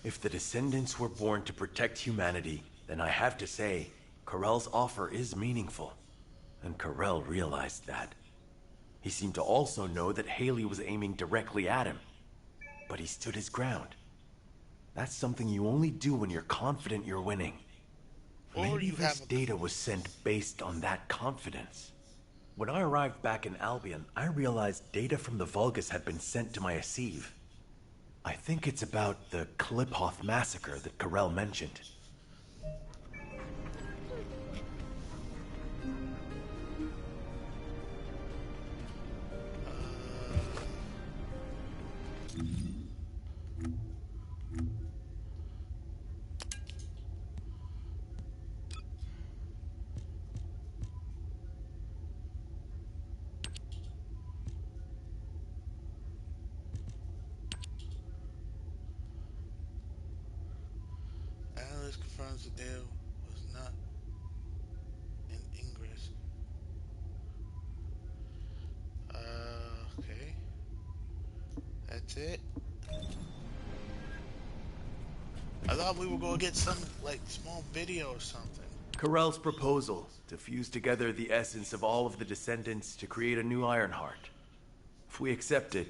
If the descendants were born to protect humanity, then I have to say, Corel's offer is meaningful. And Corel realized that. He seemed to also know that Haley was aiming directly at him. But he stood his ground. That's something you only do when you're confident you're winning. Maybe this data was sent based on that confidence. When I arrived back in Albion, I realized data from the Vulgus had been sent to my Asive. I think it's about the Kliphoth massacre that Corel mentioned. Alice confirms the deal was not in Ingress. Okay. That's it. I thought we were going to get some, like, small video or something. Corel's proposal to fuse together the essence of all of the descendants to create a new Ironheart. If we accept it,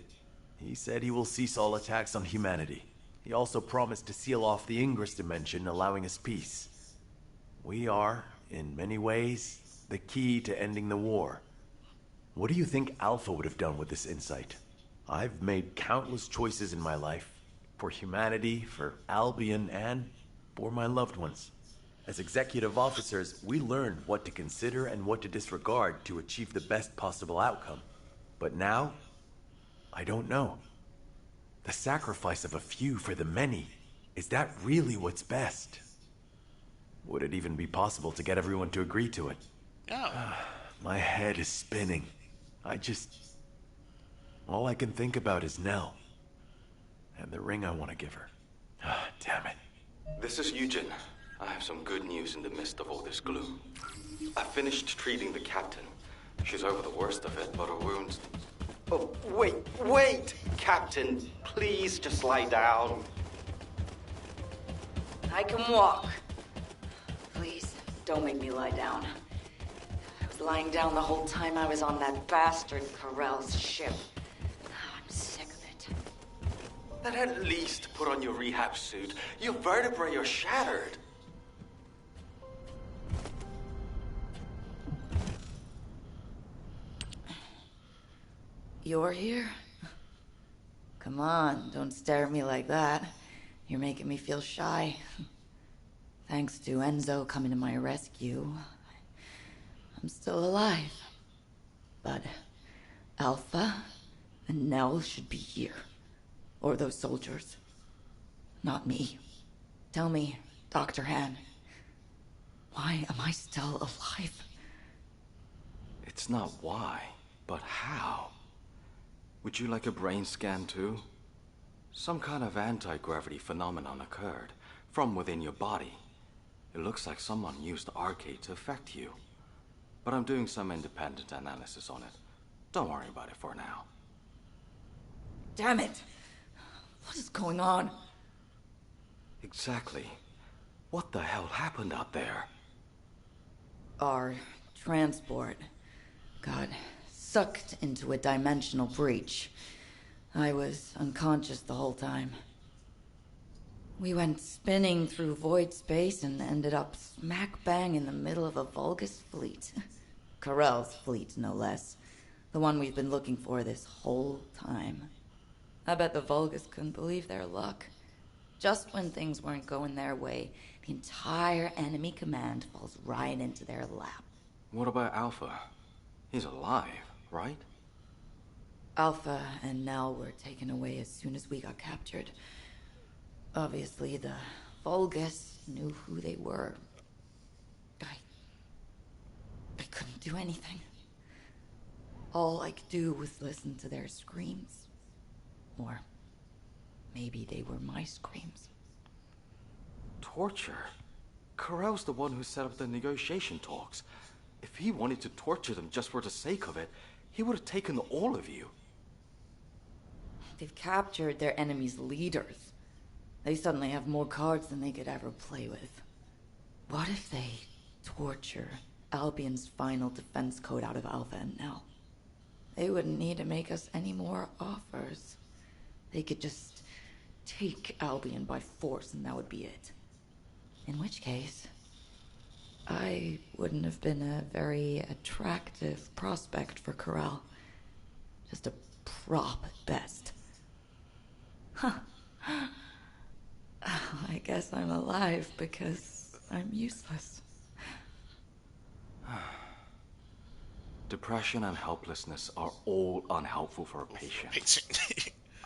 he said he will cease all attacks on humanity. He also promised to seal off the Ingress dimension, allowing us peace. We are, in many ways, the key to ending the war. What do you think Alpha would have done with this insight? I've made countless choices in my life. For humanity, for Albion, and for my loved ones. As executive officers, we learn what to consider and what to disregard to achieve the best possible outcome. But now, I don't know. The sacrifice of a few for the many, is that really what's best? Would it even be possible to get everyone to agree to it? No. My head is spinning. All I can think about is Nell. And the ring I want to give her. Damn it. This is Eugen. I have some good news in the midst of all this gloom. I finished treating the captain. She's over the worst of it, but her wounds... Oh, wait! Captain, please just lie down. I can walk. Please, don't make me lie down. I was lying down the whole time I was on that bastard Corel's ship. I'm sick of it. Then at least put on your rehab suit. Your vertebrae are shattered. You're here? Come on, don't stare at me like that. You're making me feel shy. Thanks to Enzo coming to my rescue, I'm still alive. But Alpha and Nell should be here. Or those soldiers. Not me. Tell me, Dr. Han, why am I still alive? It's not why, but how. Would you like a brain scan too? Some kind of anti-gravity phenomenon occurred from within your body. It looks like someone used the arcade to affect you. But I'm doing some independent analysis on it. Don't worry about it for now. Damn it! What is going on? Exactly. What the hell happened out there? Our transport got sucked into a dimensional breach. I was unconscious the whole time. We went spinning through void space and ended up smack bang in the middle of a Vulgus fleet. Karel's fleet, no less. The one we've been looking for this whole time. I bet the Vulgus couldn't believe their luck. Just when things weren't going their way, the entire enemy command falls right into their lap. What about Alpha? He's alive, right? Alpha and Nell were taken away as soon as we got captured. Obviously, the Vulgus knew who they were. I couldn't do anything. All I could do was listen to their screams. Or maybe they were my screams. Torture? Karel's the one who set up the negotiation talks. If he wanted to torture them just for the sake of it, he would have taken all of you. They've captured their enemy's leaders. They suddenly have more cards than they could ever play with. What if they torture Albion's final defense code out of Alpha and Nell? They wouldn't need to make us any more offers. They could just take Albion by force and that would be it. In which case, I wouldn't have been a very attractive prospect for Karel. Just a prop at best. Huh. I guess I'm alive because I'm useless. Depression and helplessness are all unhelpful for a patient.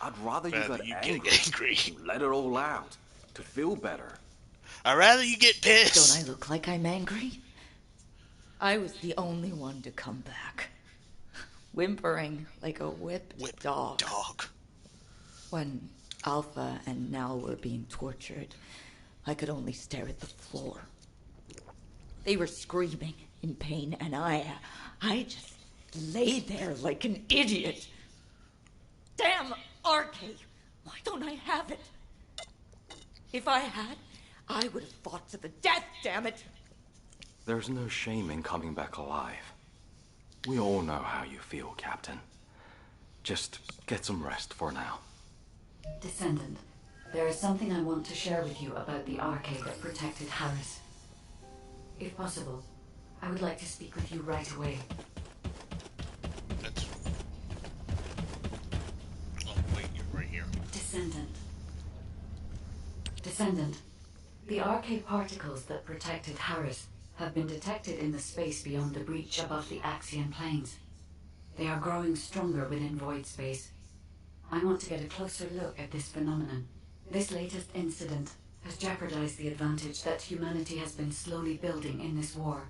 I'd rather you got angry. Let it all out. To feel better. I'd rather you get pissed. Don't I look like I'm angry? I was the only one to come back. Whimpering like a whipped dog. When Alpha and Nell were being tortured, I could only stare at the floor. They were screaming in pain, and I just lay there like an idiot. Damn arcade! Why don't I have it? If I had, I would have fought to the death, damn it! There's no shame in coming back alive. We all know how you feel, Captain. Just get some rest for now. Descendant, there is something I want to share with you about the arcade that protected Harris. If possible, I would like to speak with you right away. Oh, wait, you're right here. Descendant, the arcade particles that protected Harris have been detected in the space beyond the breach above the Axian plains. They are growing stronger within void space. I want to get a closer look at this phenomenon. This latest incident has jeopardized the advantage that humanity has been slowly building in this war.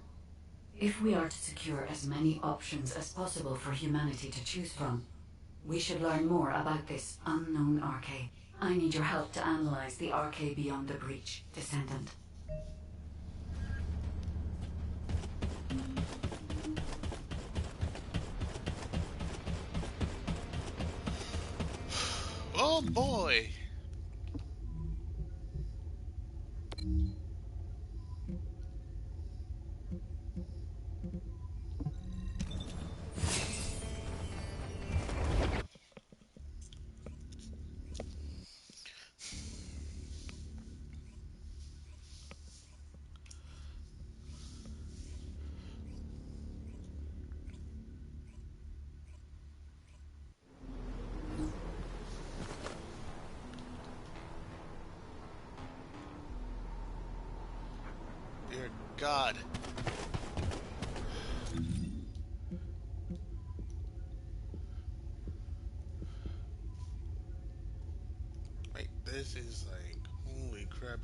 If we are to secure as many options as possible for humanity to choose from, we should learn more about this unknown arcade. I need your help to analyze the arcade beyond the breach, Descendant. Oh boy. Dear God. This is like, holy crap.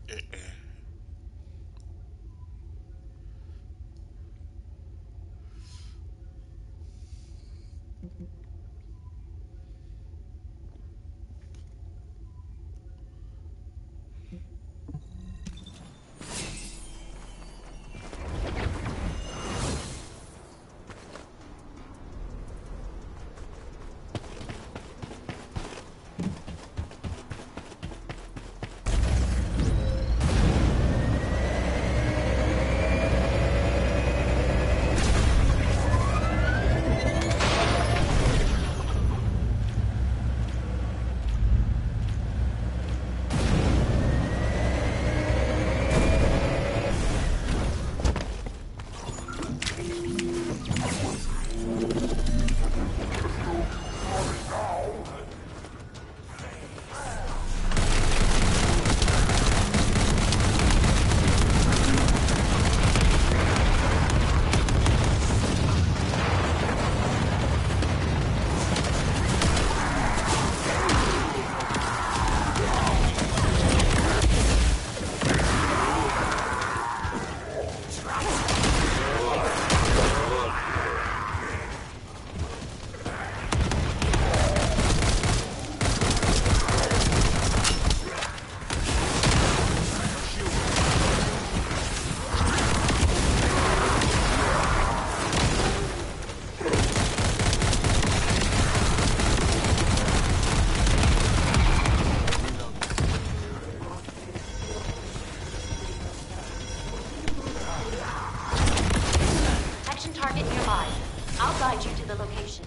Action target nearby. I'll guide you to the location.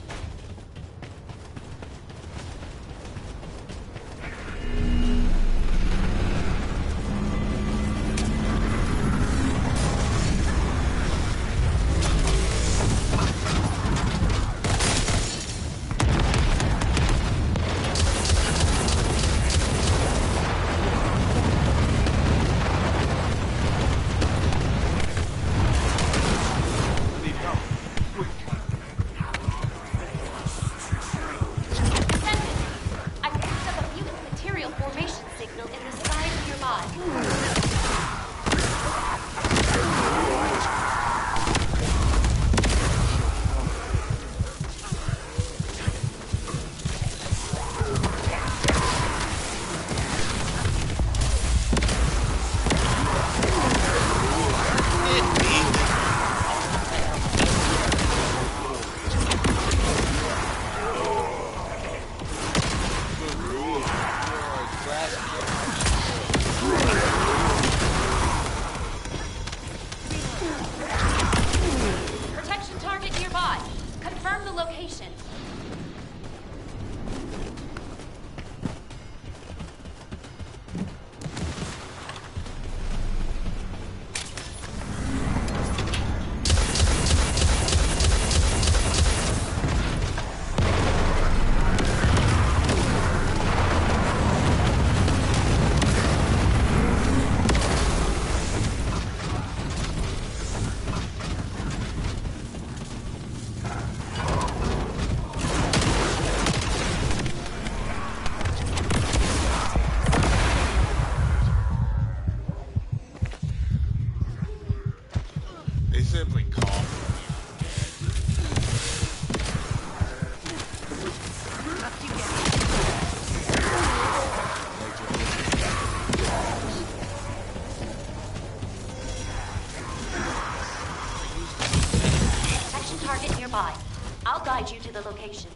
Protection target nearby. Confirm the location. They simply call Action target nearby. I'll guide you to the location.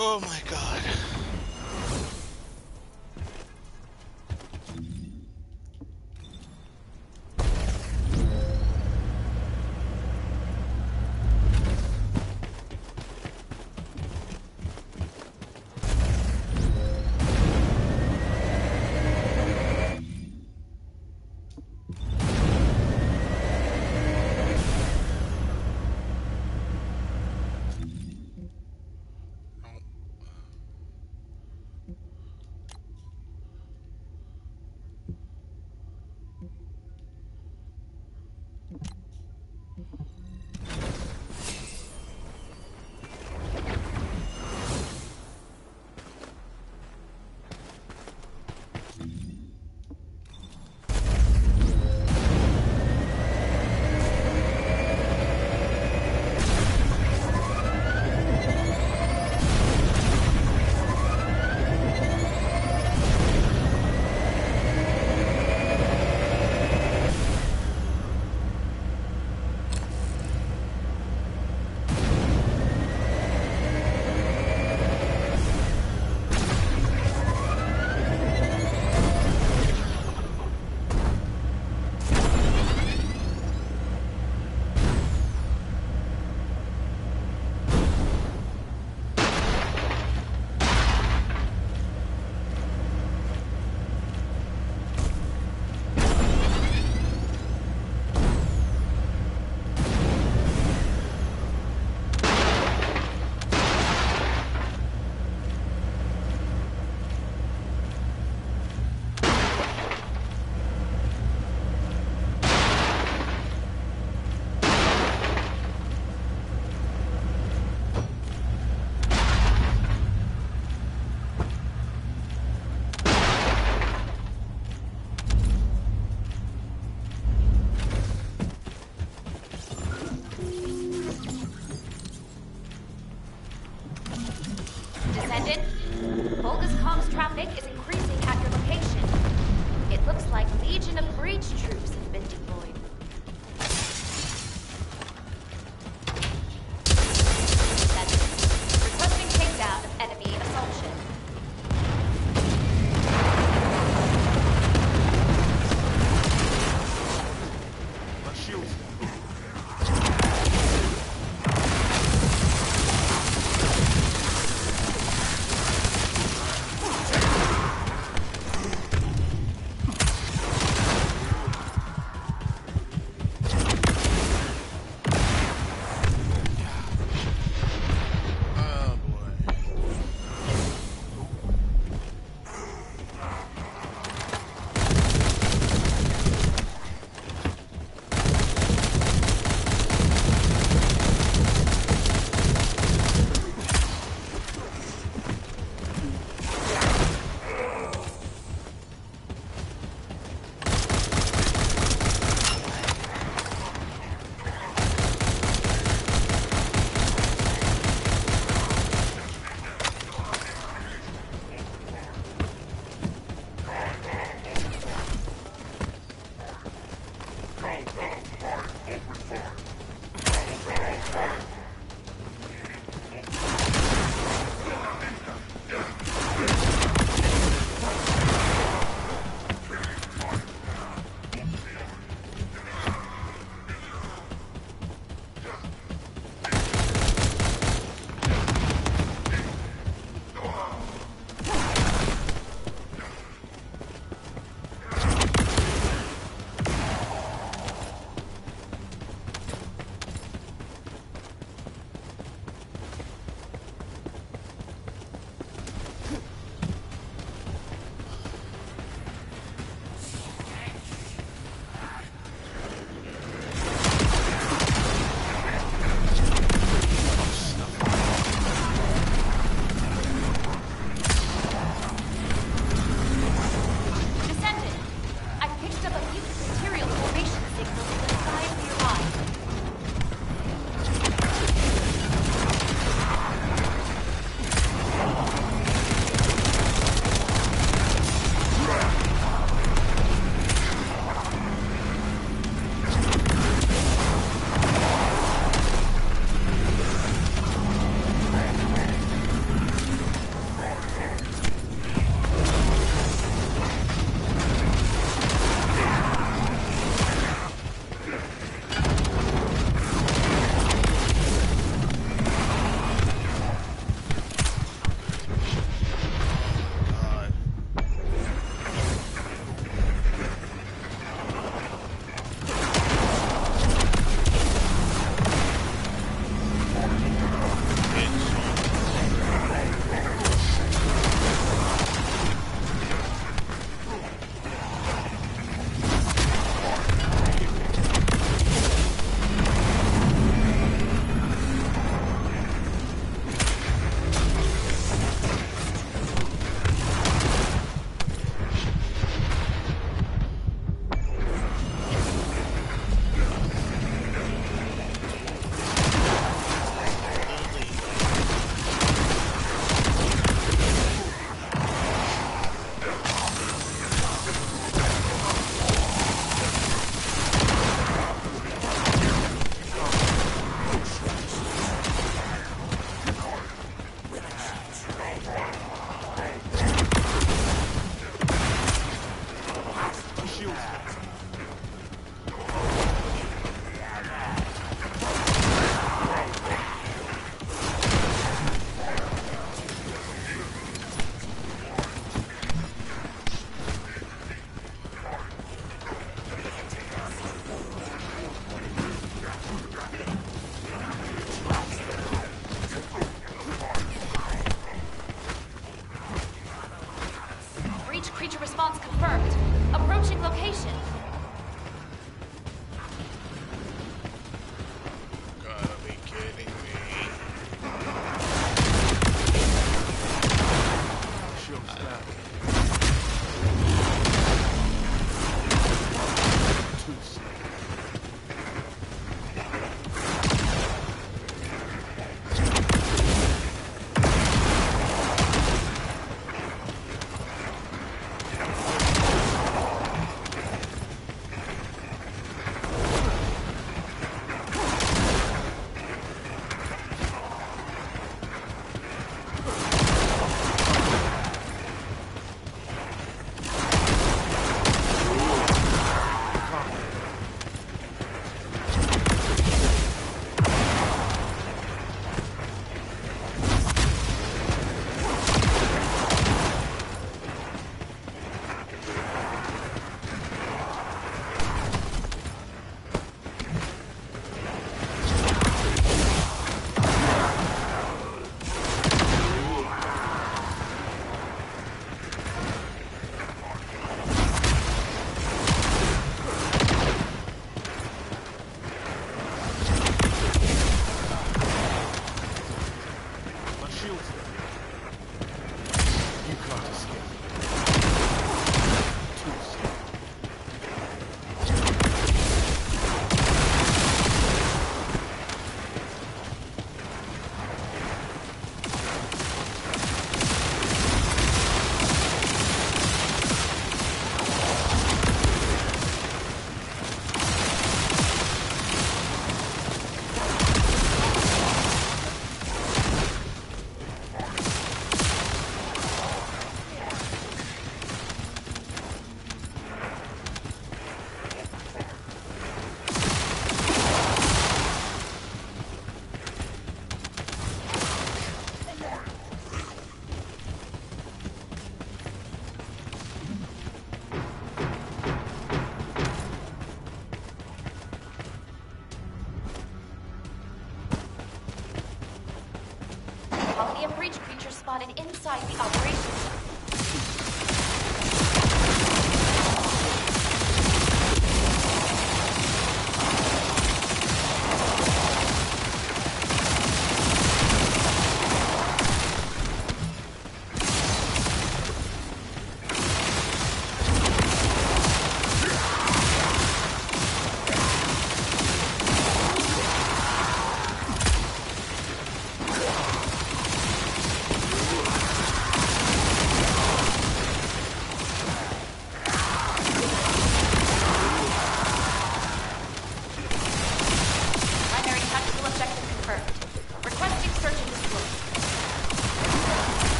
Oh my god. Descendant, Volga's comms traffic is increasing at your location. It looks like Legion of Breach troops have been deployed. Descendant, requesting takedown of enemy assaultion. spotted inside the operations zone.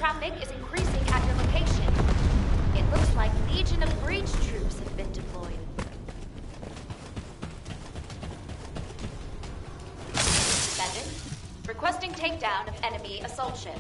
traffic is increasing at your location. It looks like Legion of Breach troops have been deployed. Descendant, requesting takedown of enemy assault ship.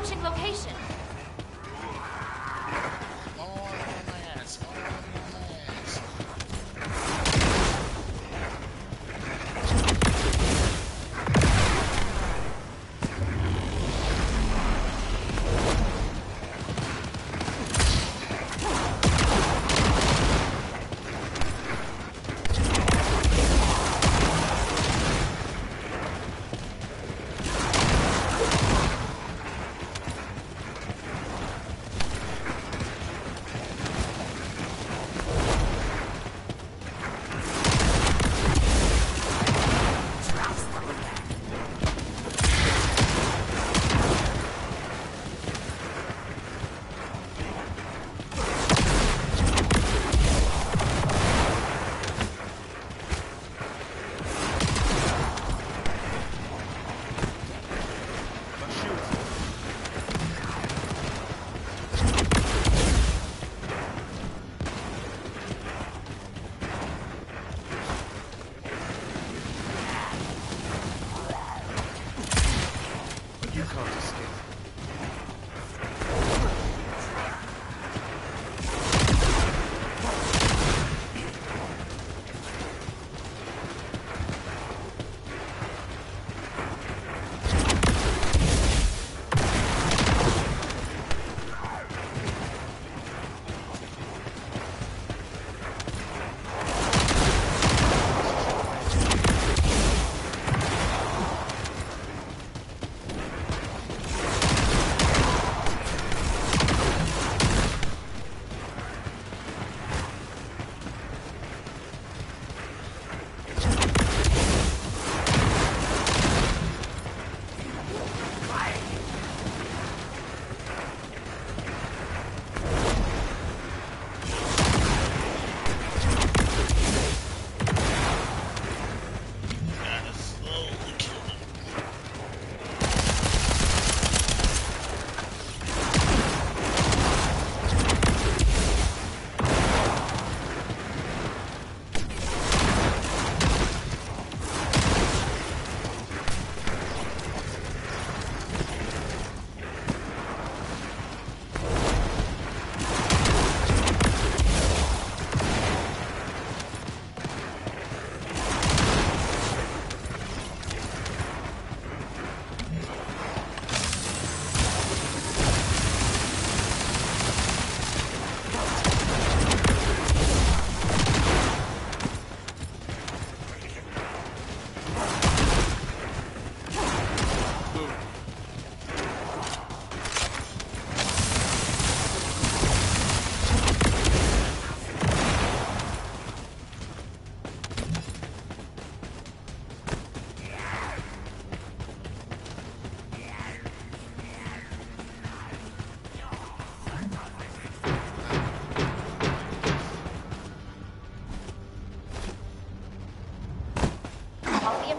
approaching location.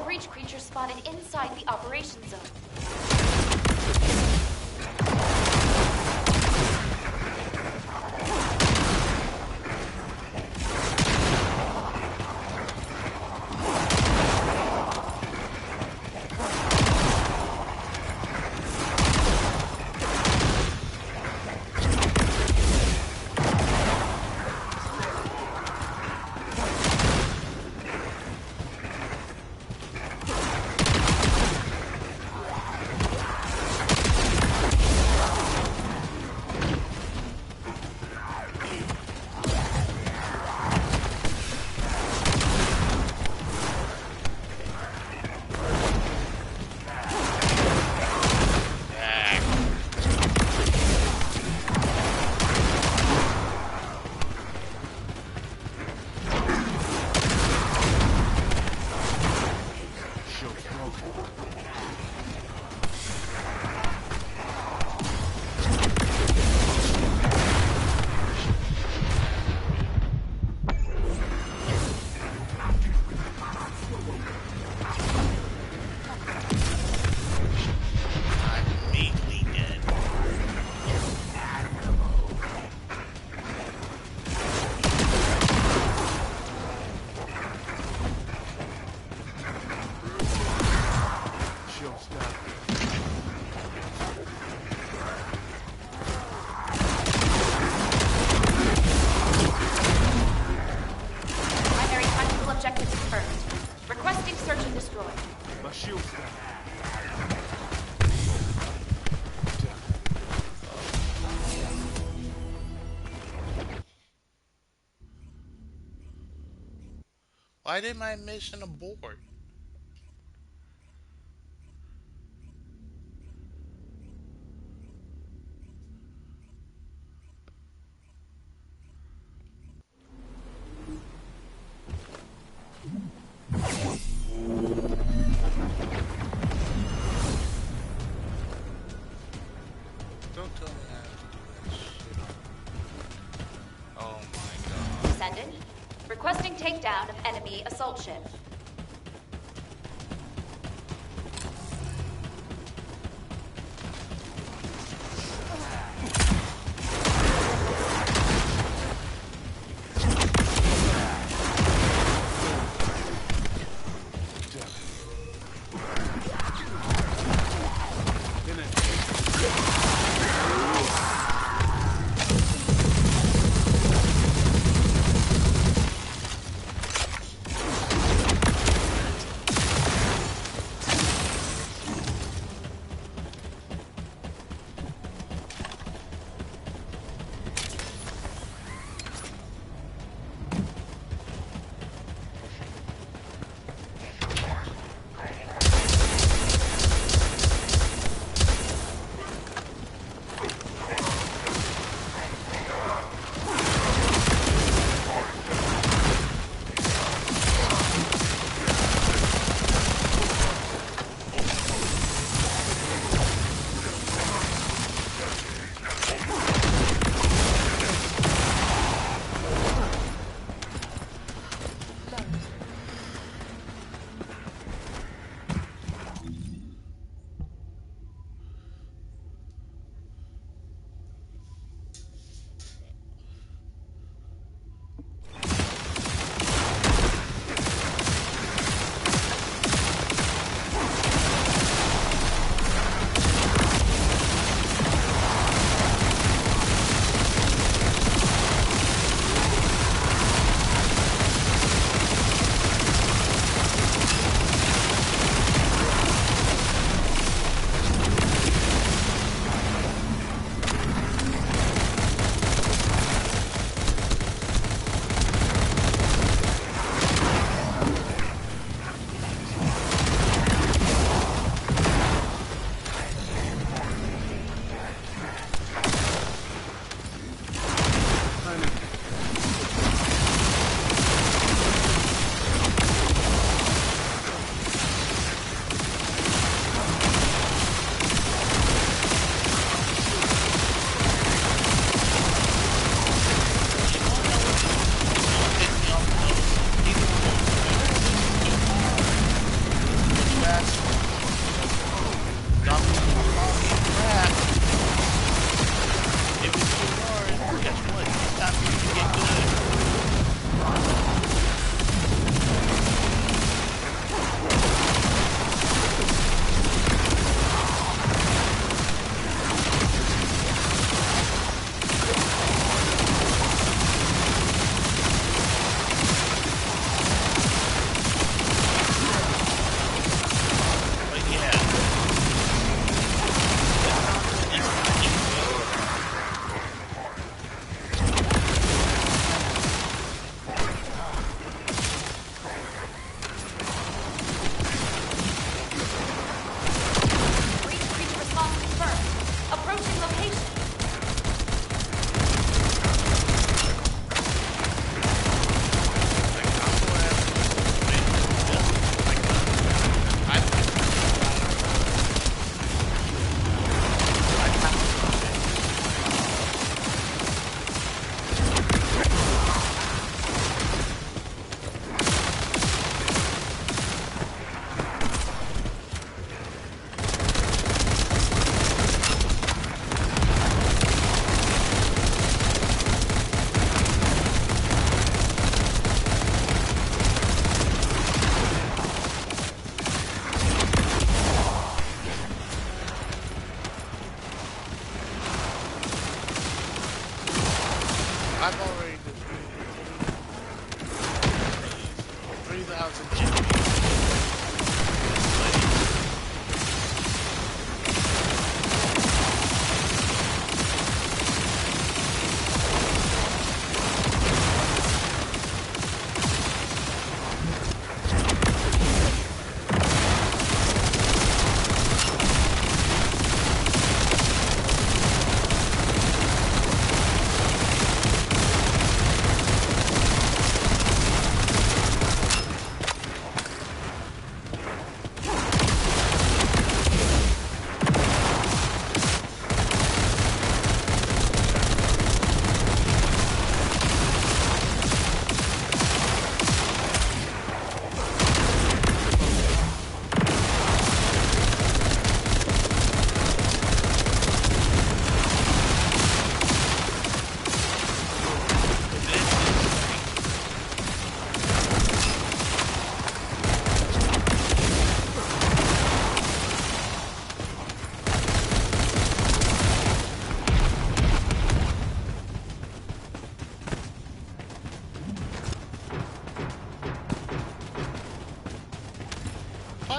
Breach creature spotted inside the operation zone. shields down. Why did my mission abort? Don't tell me I have to do that shit. Oh my god. Descendant, requesting takedown of enemy assault ship.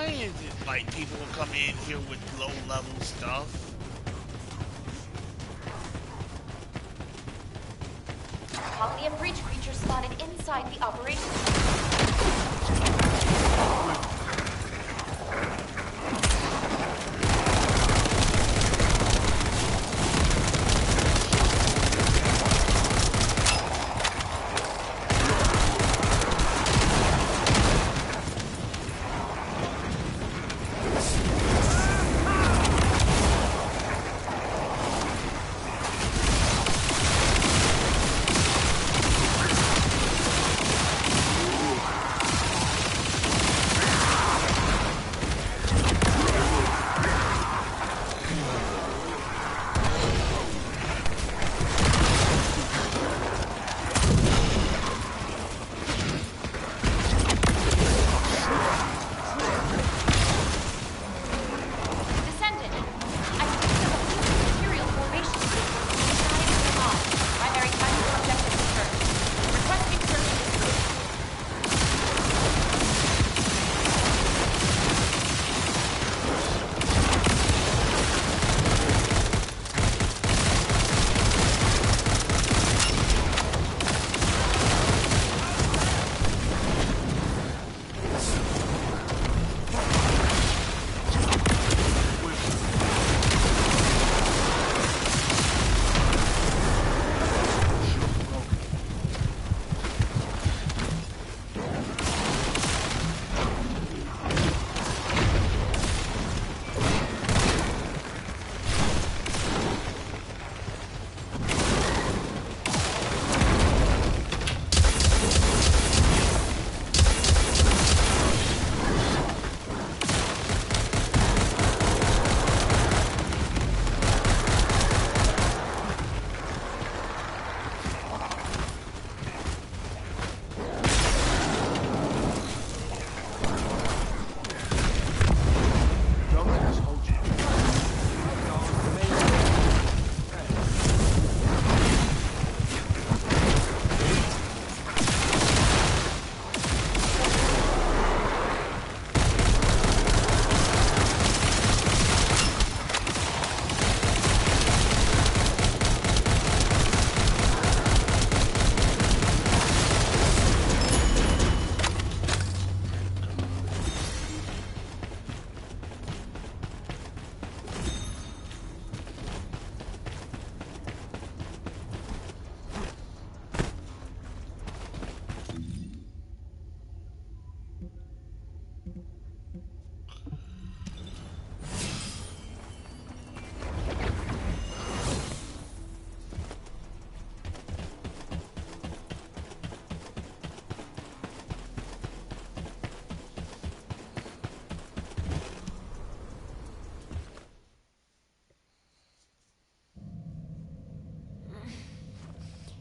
why is it like people will come in here with low-level stuff? Colony of breach creatures spotted inside the operation.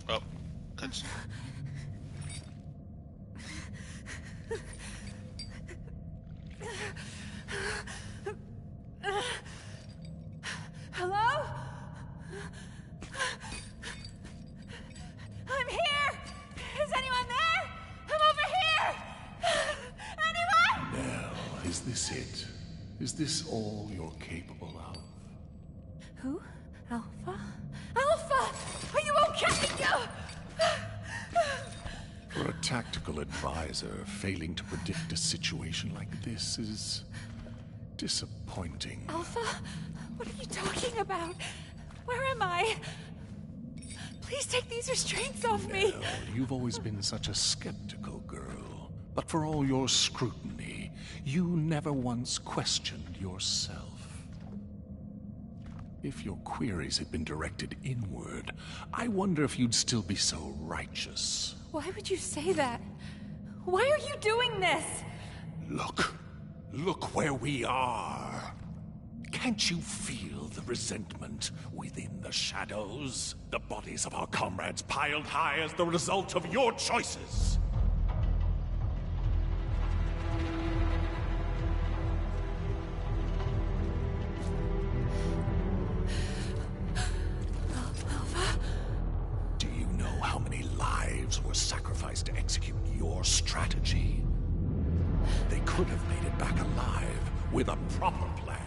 Oh, that's... Hello? I'm here! Is anyone there? I'm over here! Anyone? Now, is this it? Is this all you're capable of? Who? Alpha? Alpha! Are you okay? For a tactical advisor, failing to predict a situation like this is disappointing. Alpha? What are you talking about? Where am I? Please take these restraints off me. Well, you've always been such a skeptical girl. But for all your scrutiny, you never once questioned yourself. If your queries had been directed inward, I wonder if you'd still be so righteous. Why would you say that? Why are you doing this? Look where we are. Can't you feel the resentment within the shadows? The bodies of our comrades piled high as the result of your choices. Do you know how many lives were sacrificed to execute your strategy? They could have made it back alive, With a proper plan,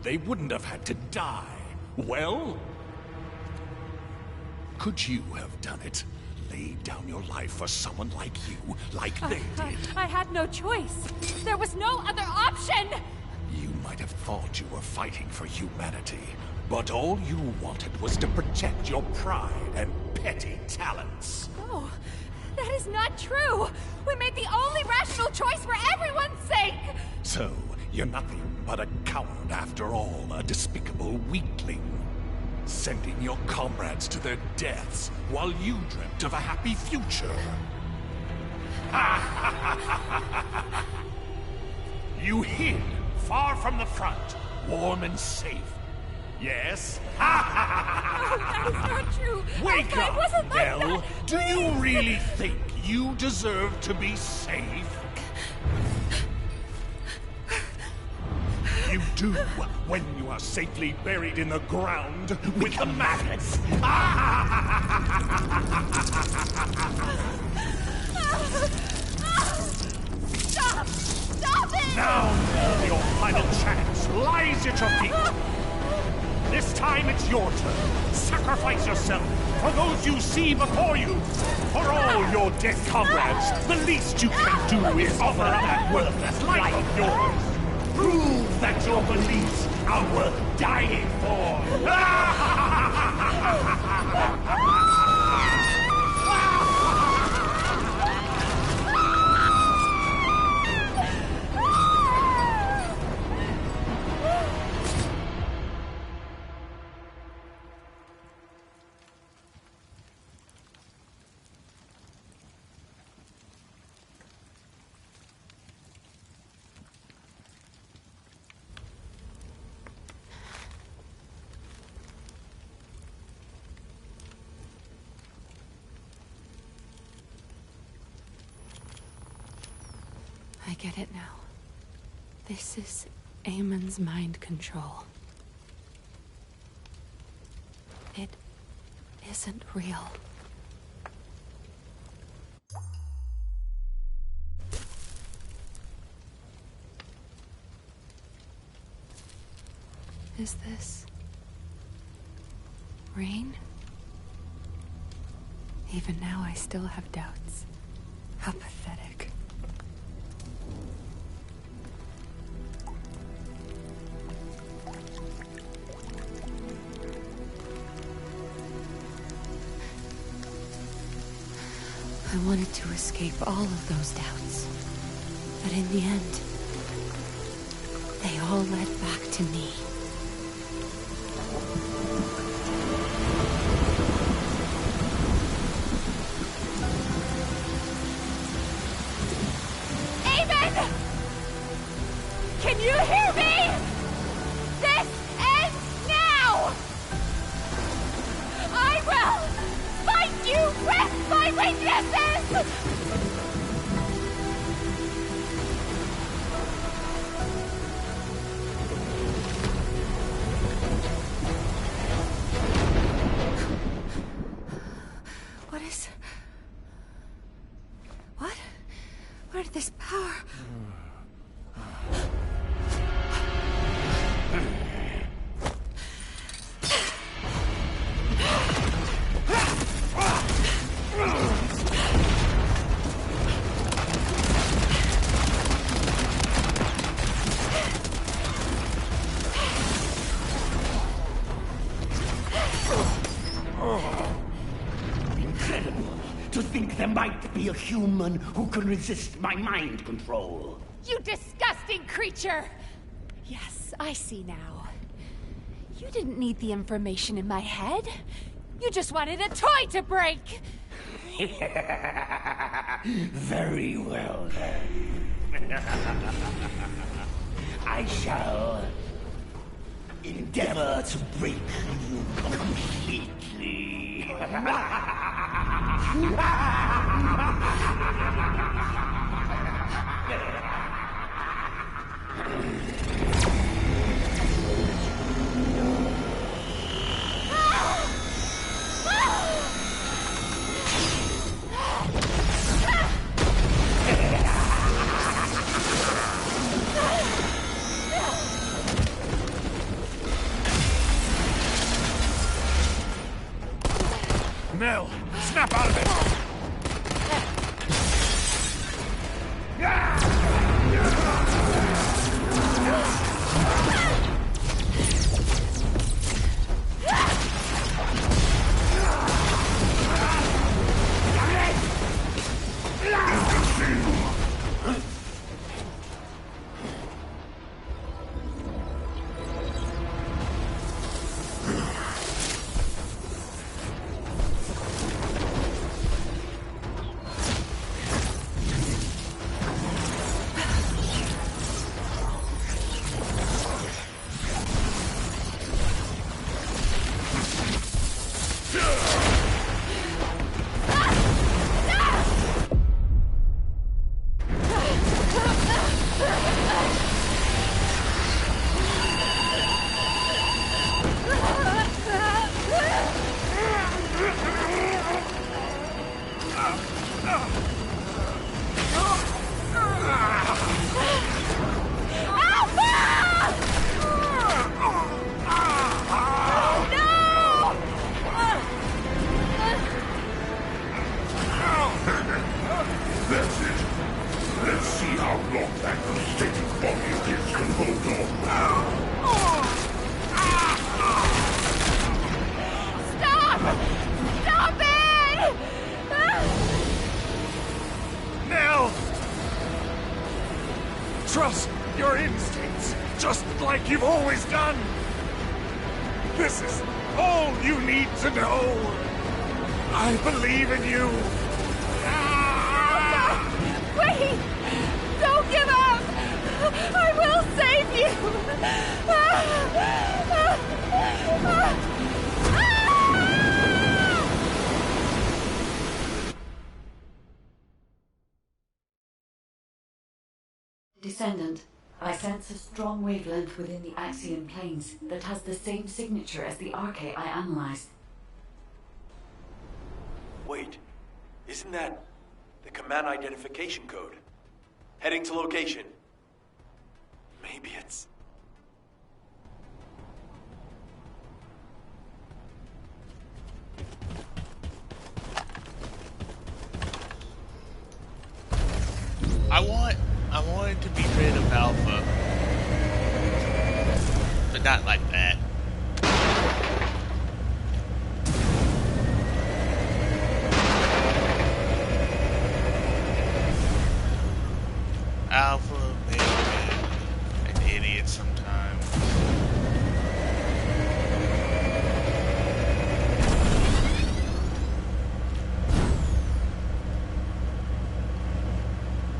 they wouldn't have had to die. Well? Could you have done it? Laid down your life for someone like you, like they did? I had no choice. There was no other option! You might have thought you were fighting for humanity, but all you wanted was to protect your pride and petty talents. No, that is not true! We made the only rational choice for everyone's sake! So, you're nothing but a coward after all, a despicable weakling. Sending your comrades to their deaths while you dreamt of a happy future. You hid far from the front, warm and safe. Yes? No, that is not true! Wake Alpha, up, it wasn't like Belle! that. Do you really think you deserve to be safe? You do when you are safely buried in the ground with the maggots. Stop! Stop it! Now, your final chance lies at your feet. This time it's your turn. Sacrifice yourself for those you see before you. For all your dead comrades, the least you can do is offer up that worthless life of yours. Prove that your beliefs are worth dying for. I get it now. This is Amon's mind control. It isn't real. Is this rain? Even now, I still have doubts. How pathetic. I wanted to escape all of those doubts. But in the end, they all led back to me. Amen! Can you hear me? This ends now! I will fight you with my weaknesses! What? Where did this power... Incredible. To think there might be a human who can resist my mind control. You disgusting creature! Yes, I see now. You didn't need the information in my head. You just wanted a toy to break! Very well, then. I shall endeavor to break you completely. Nell, snap out of it! That's it. Let's see how long that pathetic body of his can hold on. Stop! Stop it! Nell! Trust your instincts, just like you've always done. This is all you need to know. I believe in you. Wait! Don't give up! I will save you! Descendant, I sense a strong wavelength within the Axian planes that has the same signature as the arche I analyzed. Wait, isn't that the command identification code? Heading to location. Maybe it's... I wanted to be rid of Alpha, but not like that. Alpha may have been an idiot sometimes.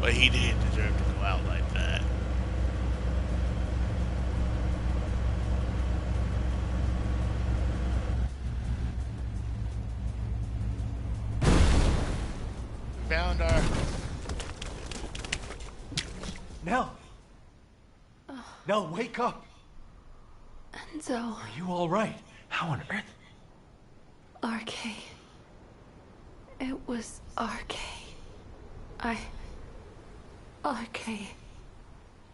But he didn't deserve to go out like that. We found our... Nell! Nell, wake up! Enzo. Are you alright? How on earth? Arche. It was Arche. Arche.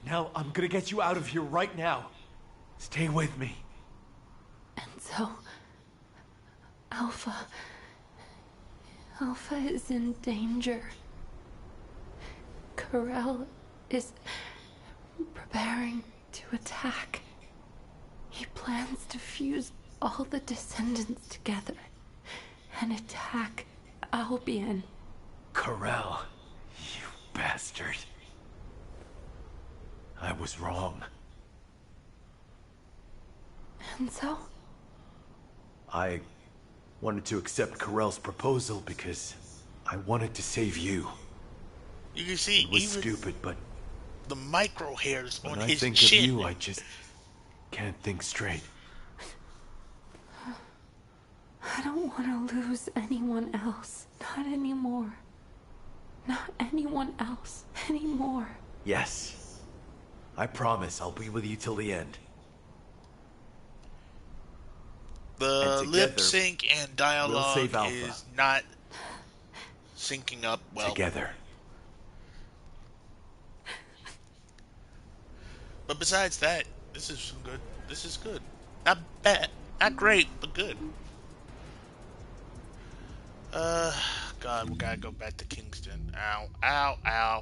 Nell, I'm gonna get you out of here right now. Stay with me. Enzo. Alpha is in danger. Corell is preparing to attack. He plans to fuse all the descendants together and attack Albion. Corell, you bastard. I was wrong. Enzo? I wanted to accept Corell's proposal because I wanted to save you. You can see it was even stupid, but the micro hairs on when I his think chin. of you, I just can't think straight. I don't want to lose anyone else. Not anymore. Not anyone else anymore. Yes. I promise I'll be with you till the end. The And lip together, sync and we'll dialogue save Alpha. is not syncing up well. Together. But besides that, this is good. This is good. Not bad. Not great, but good. Uh, God, we gotta go back to Kingston. Ow, ow, ow.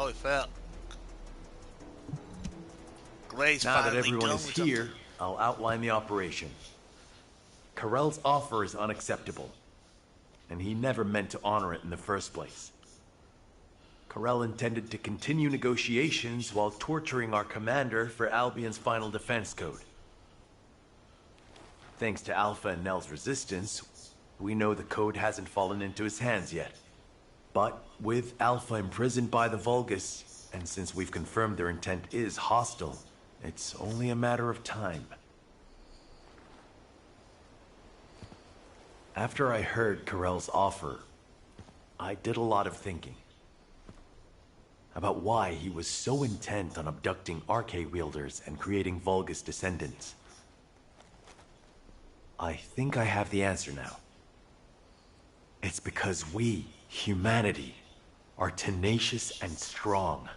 Holy fuck. Glade's Now that finally everyone done is with something. here, I'll outline the operation. Carell's offer is unacceptable, and he never meant to honor it in the first place. Carell intended to continue negotiations while torturing our commander for Albion's final defense code. Thanks to Alpha and Nell's resistance, we know the code hasn't fallen into his hands yet. But with Alpha imprisoned by the Vulgus, and since we've confirmed their intent is hostile, it's only a matter of time. After I heard Carell's offer, I did a lot of thinking about why he was so intent on abducting Arche wielders and creating Vulgus descendants. I think I have the answer now. It's because we, humanity, are tenacious and strong.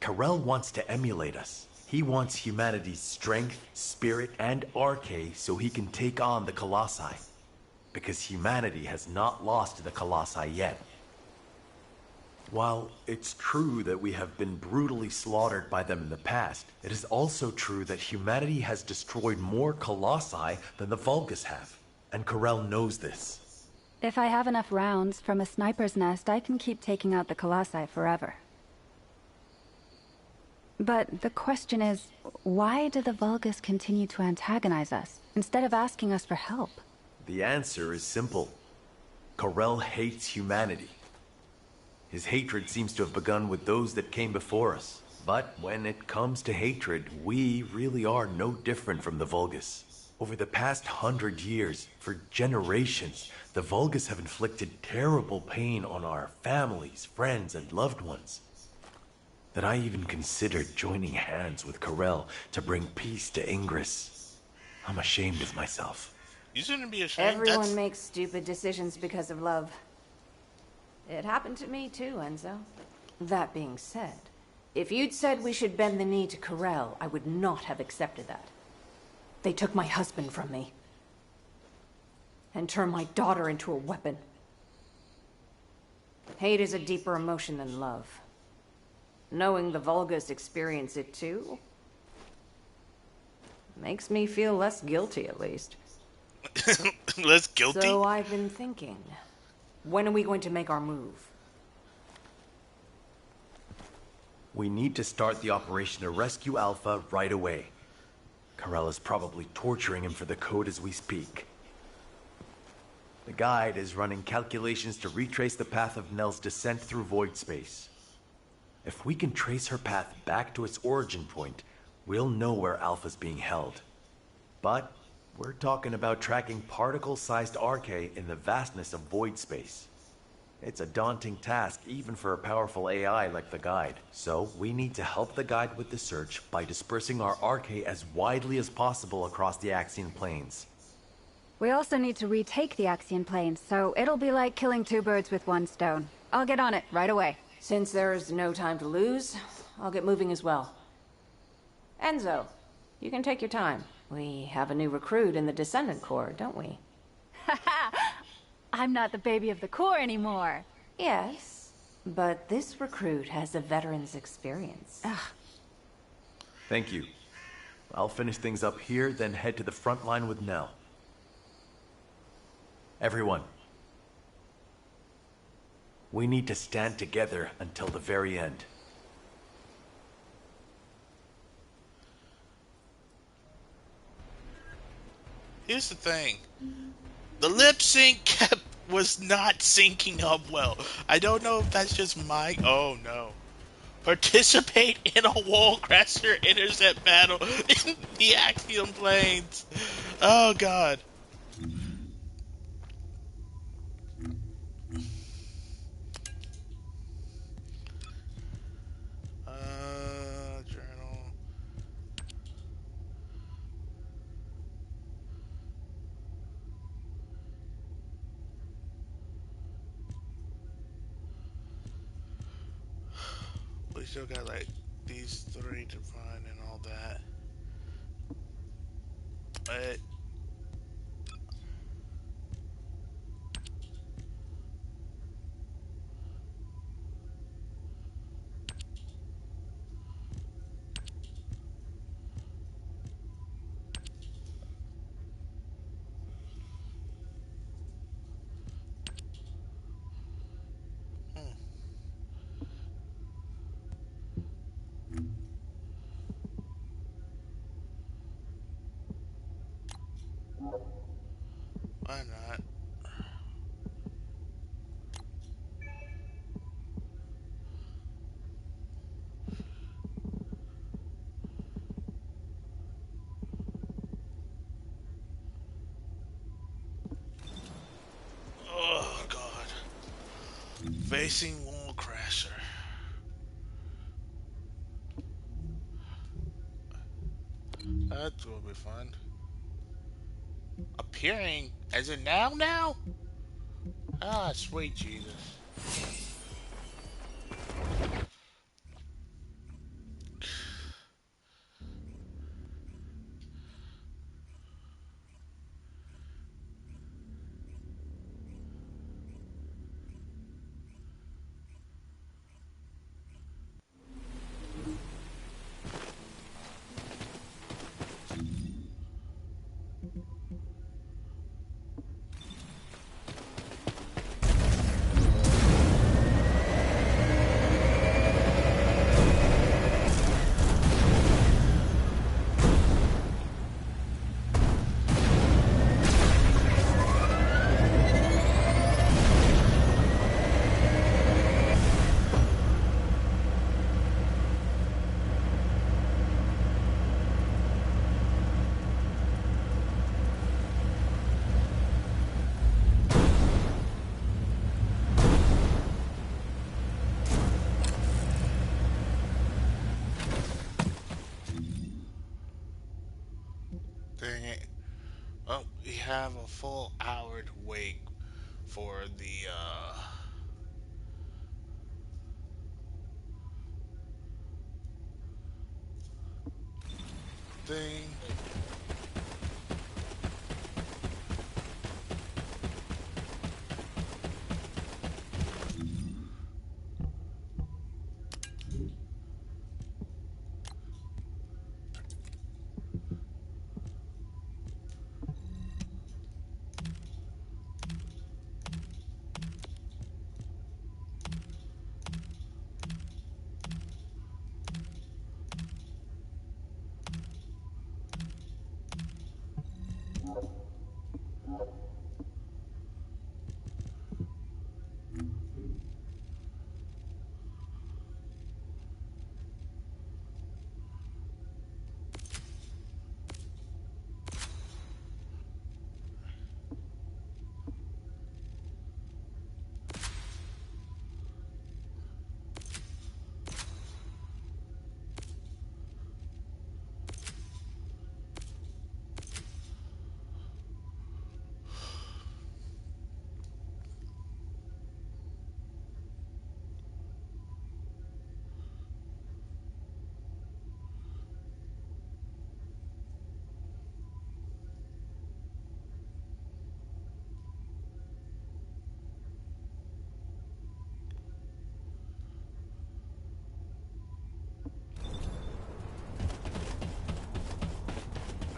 Carell wants to emulate us. He wants humanity's strength, spirit, and Arche so he can take on the Colossi. Because humanity has not lost to the Colossi yet. While it's true that we have been brutally slaughtered by them in the past, it is also true that humanity has destroyed more Colossi than the Vulgus have. And Carell knows this. If I have enough rounds from a sniper's nest, I can keep taking out the Colossi forever. But the question is, why do the Vulgus continue to antagonize us, instead of asking us for help? The answer is simple. Carell hates humanity. His hatred seems to have begun with those that came before us. But when it comes to hatred, we really are no different from the Vulgus. Over the past 100 years, for generations, the Vulgus have inflicted terrible pain on our families, friends, and loved ones. That I even considered joining hands with Carell to bring peace to Ingress. I'm ashamed of myself. You shouldn't be ashamed. Everyone makes stupid decisions because of love. It happened to me too, Enzo. That being said, if you'd said we should bend the knee to Carell, I would not have accepted that. They took my husband from me. And turned my daughter into a weapon. Hate is a deeper emotion than love. Knowing the Vulgus experience it too makes me feel less guilty, at least. Less guilty? So I've been thinking, when are we going to make our move? We need to start the operation to rescue Alpha right away. Carell is probably torturing him for the code as we speak. The guide is running calculations to retrace the path of Nell's descent through void space. If we can trace her path back to its origin point, we'll know where Alpha's being held. But we're talking about tracking particle-sized Arche in the vastness of void space. It's a daunting task even for a powerful AI like the Guide. So we need to help the Guide with the search by dispersing our Arche as widely as possible across the Axian plains. We also need to retake the Axian plains, so it'll be like killing two birds with one stone. I'll get on it right away. Since there's no time to lose, I'll get moving as well. Enzo, you can take your time. We have a new recruit in the Descendant Corps, don't we? I'm not the baby of the Corps anymore. Yes, but this recruit has a veteran's experience. Thank you. I'll finish things up here, then head to the front line with Nell. Everyone. We need to stand together until the very end. Here's the thing. The lip sync was not syncing up well. I don't know if that's just my... Oh, no. Participate in a wall crasher intercept battle in the Axiom planes. Oh, God. Journal. We still got, like, these three to find and all that. But... Why not? Oh, God. Facing wall crasher. That will be fun. Appearing? As in now? Ah, sweet Jesus. Dang it. Oh, we have a full hour to wait for the, thing.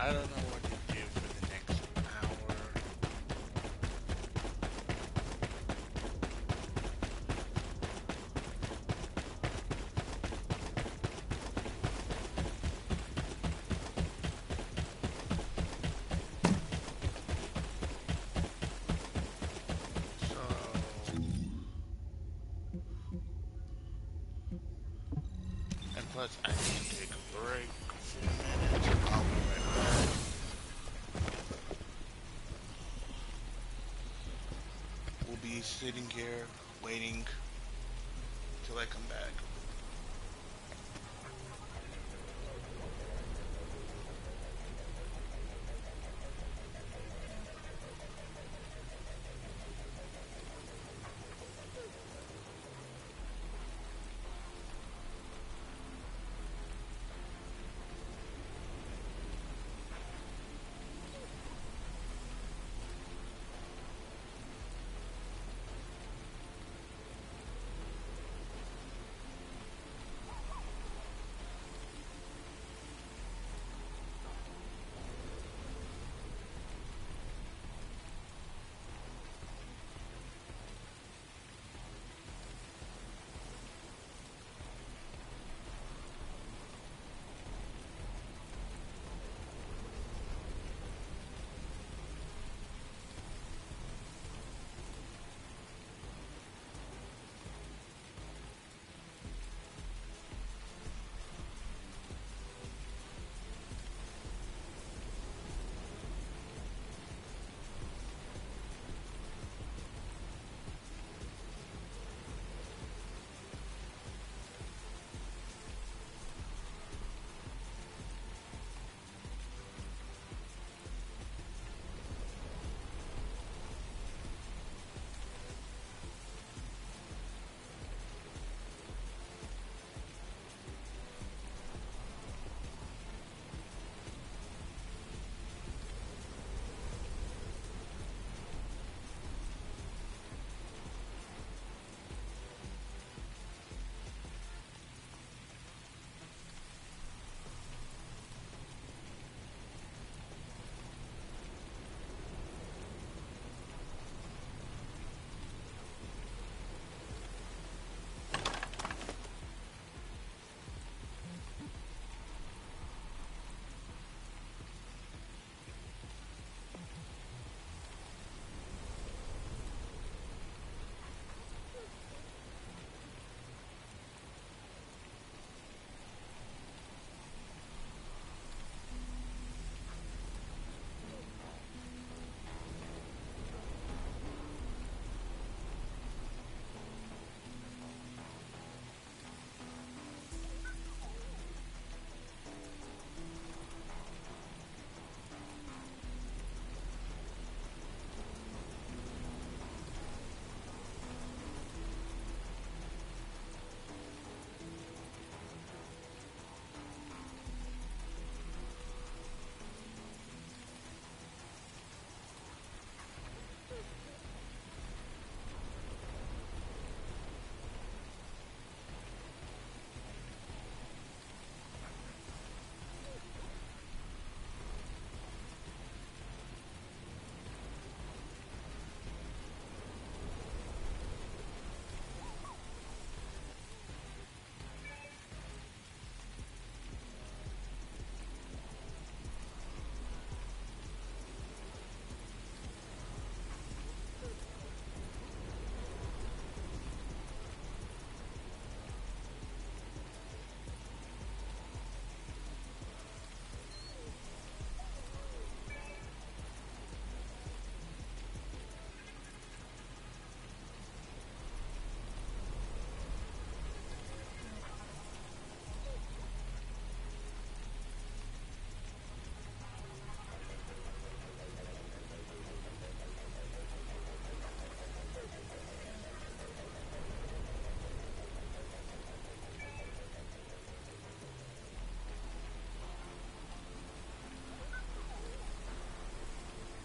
I don't know what to do for the next hour. Plus, I need to take a break for a minute. I'll be right back. We'll be sitting here waiting till I come back.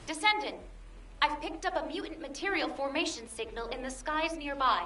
Descendant, I've picked up a mutant material formation signal in the skies nearby.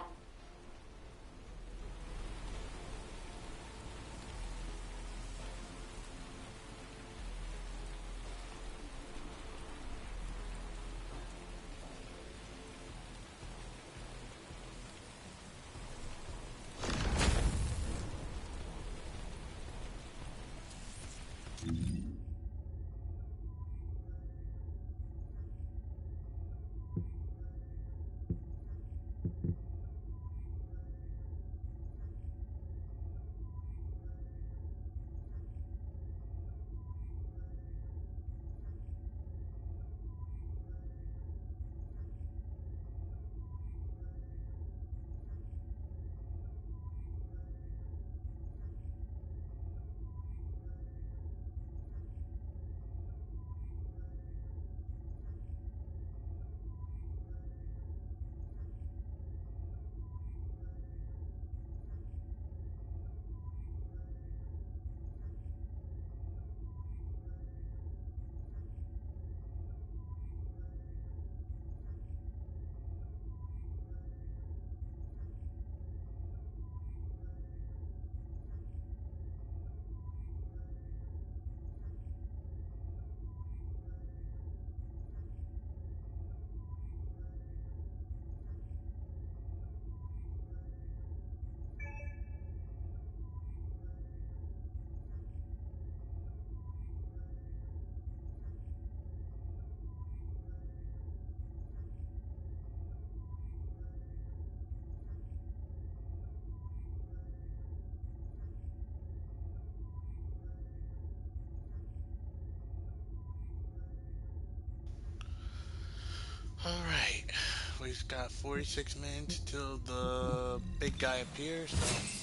we've got 46 minutes till the big guy appears. So.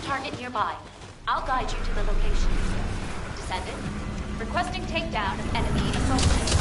Target nearby. I'll guide you to the location. Descendant, requesting takedown of enemy assault ship.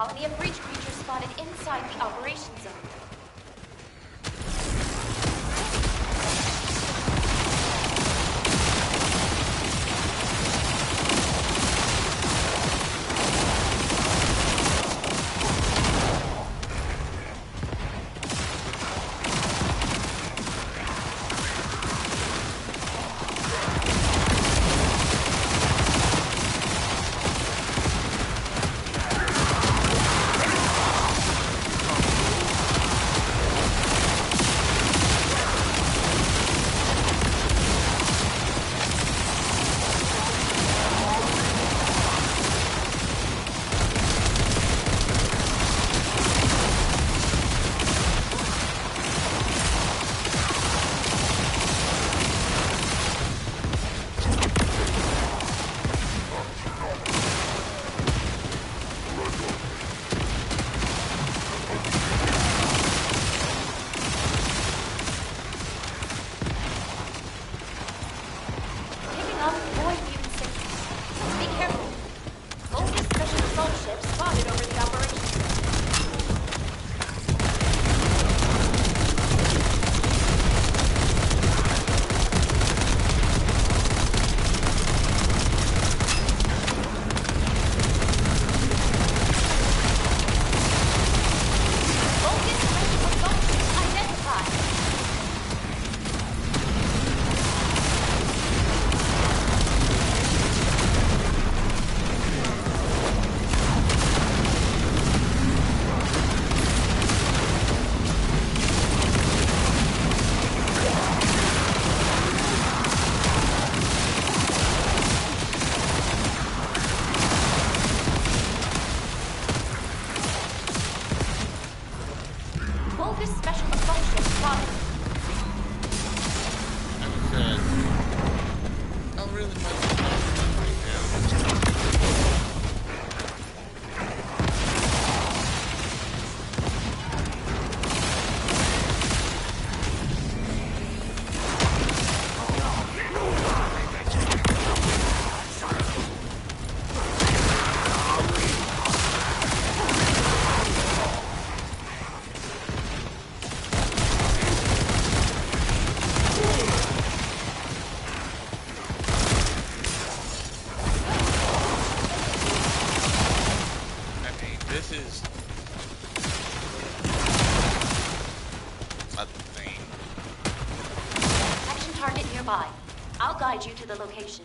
colony of breach creatures spotted inside the operation zone. I'll guide you to the location.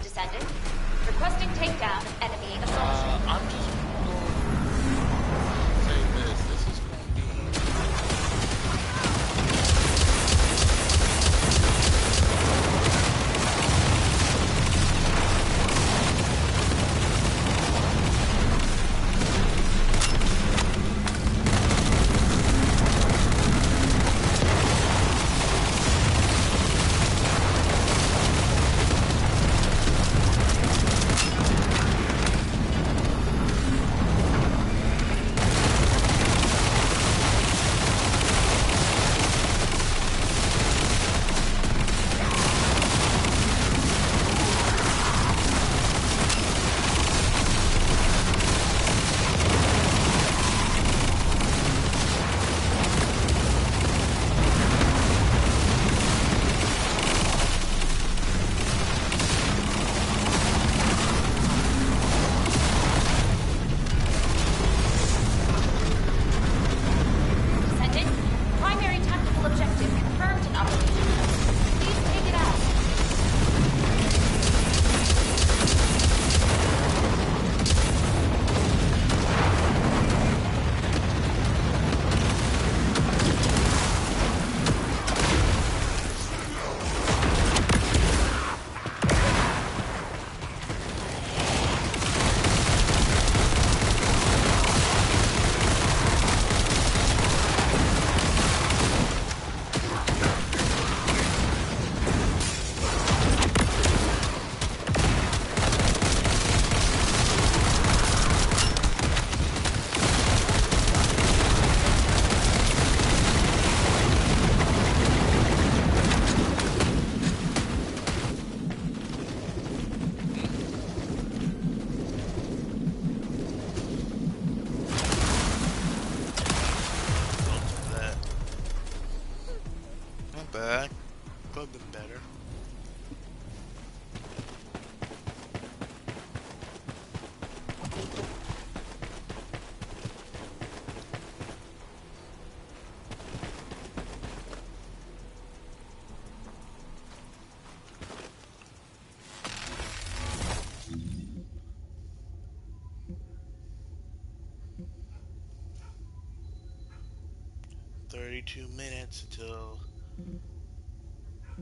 Descendant, requesting takedown of enemy assault ship. I'm just going to say this. This is going to be... Not bad. Could have been better. Minutes until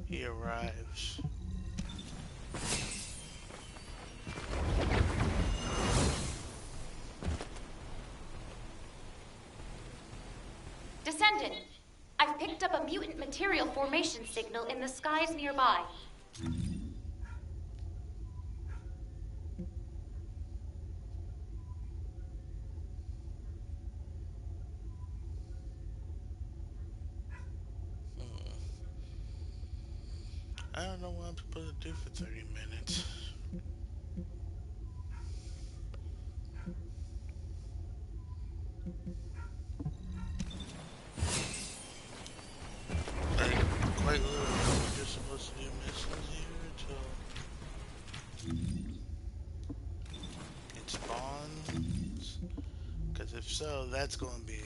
he arrives. Descendant, I've picked up a mutant material formation signal in the skies nearby. I don't know what I'm supposed to do for 30 minutes. Like, quite literally, we're just supposed to do missions here until it spawns. Because if so, that's going to be...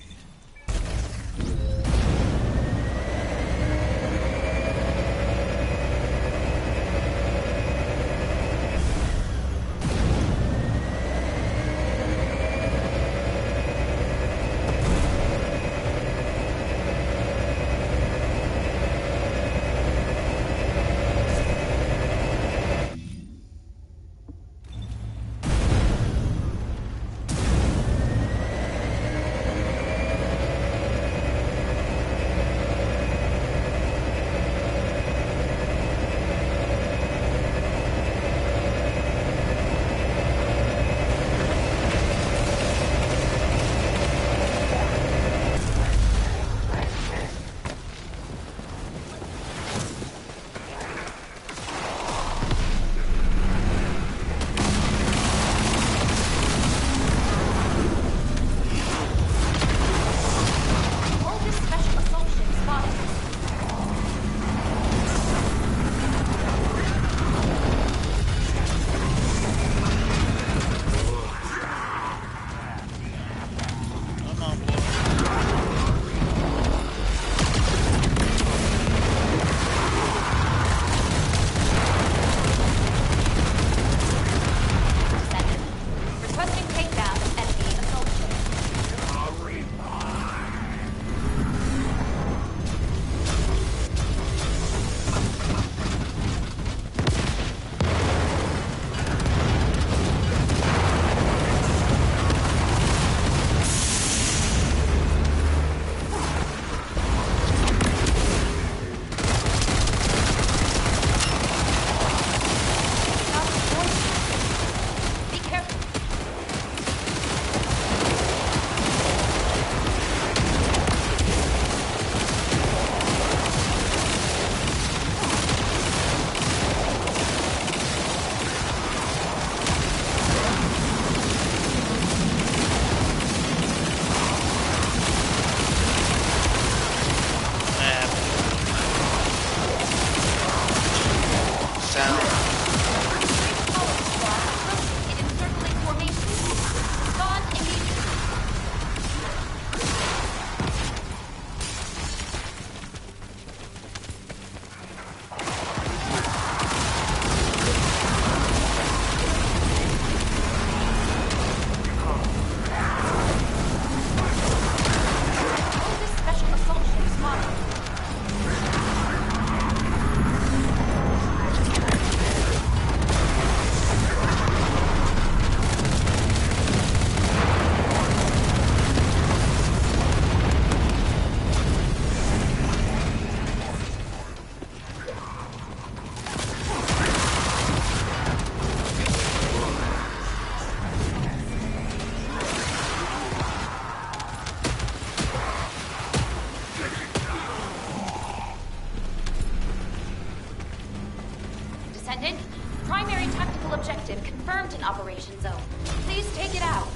Primary tactical objective confirmed in Operation Zone. Please take it out.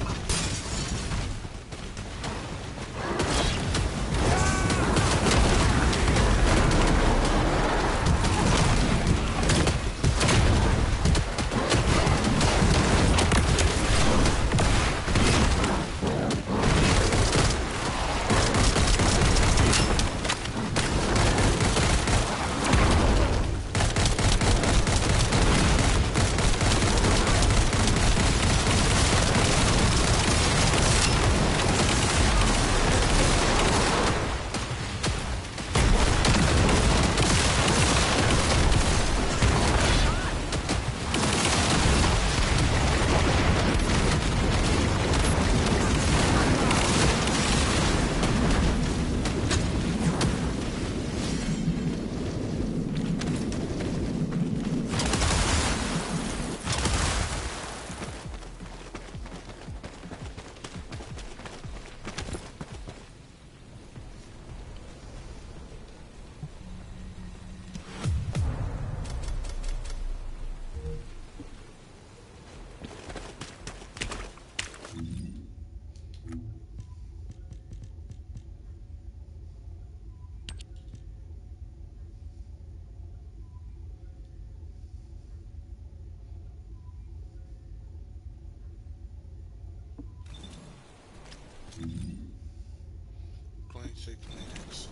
6 minutes.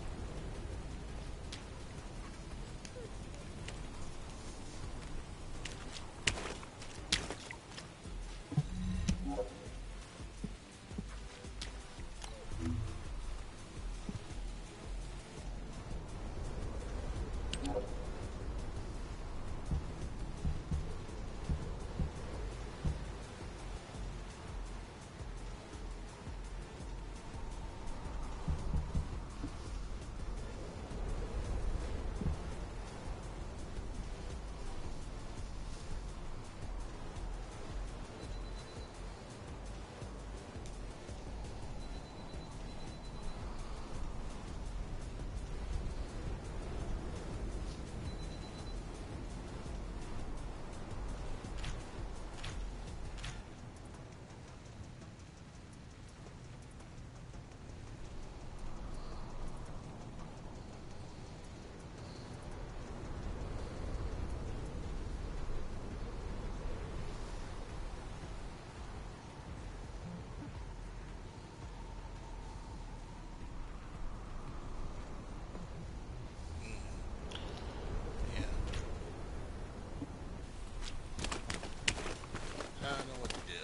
I don't know what to do.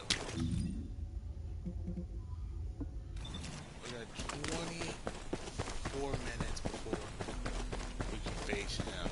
We got 24 minutes before we can face him.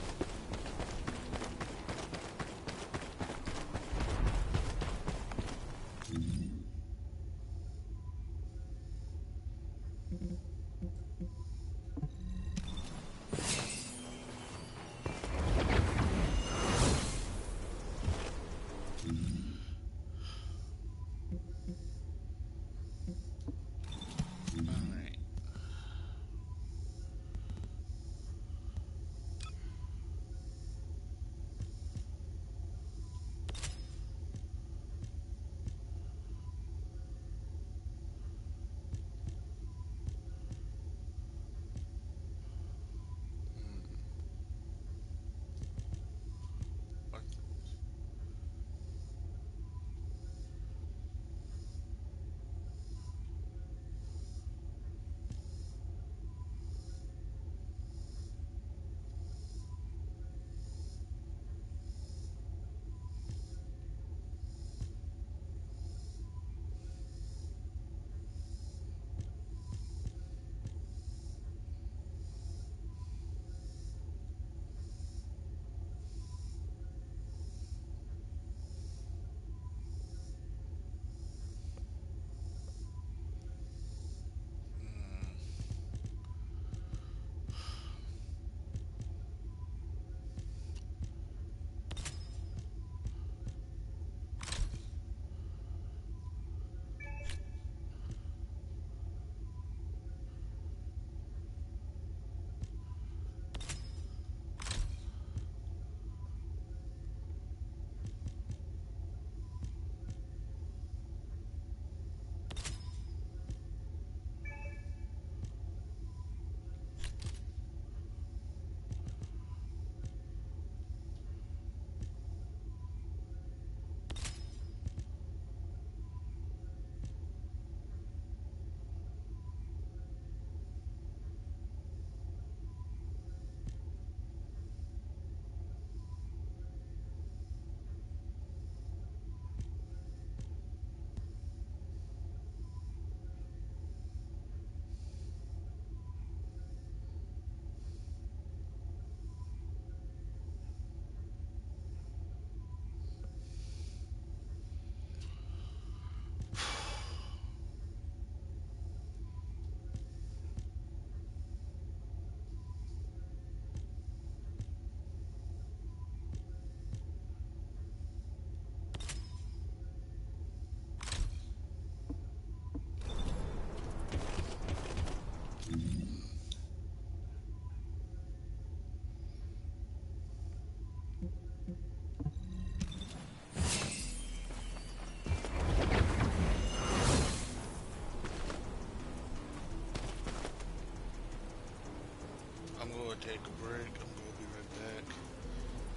Take a break. I'm gonna be right back.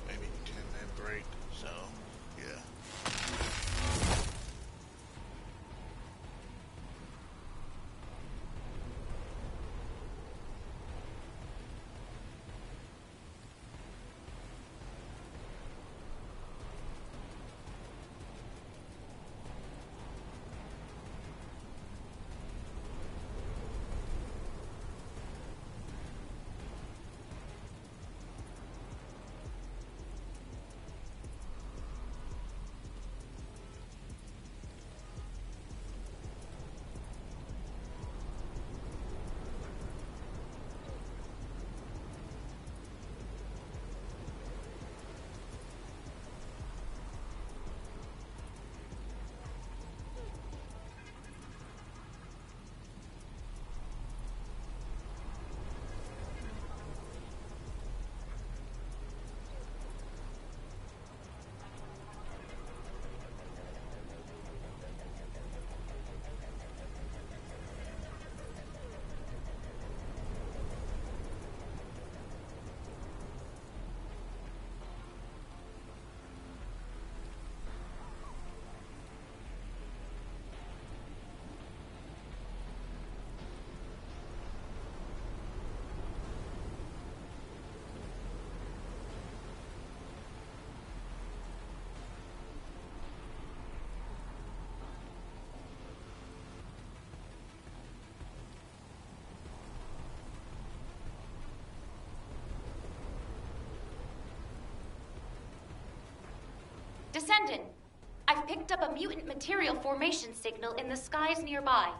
Maybe a 10-minute break. So, yeah. Descendant, I've picked up a mutant material formation signal in the skies nearby.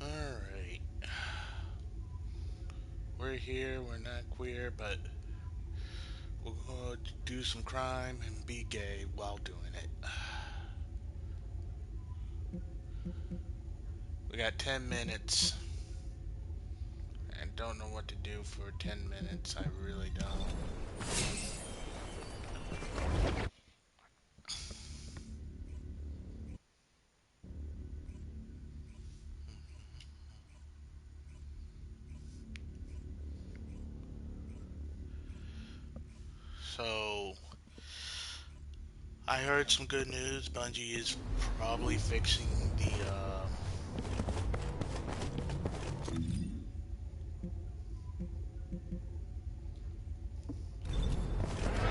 Alright. We're here, we're not queer, but we're gonna do some crime and be gay while doing it. We got 10 minutes. I don't know what to do for 10 minutes. I really don't. So, I heard some good news. Bungie is probably fixing the,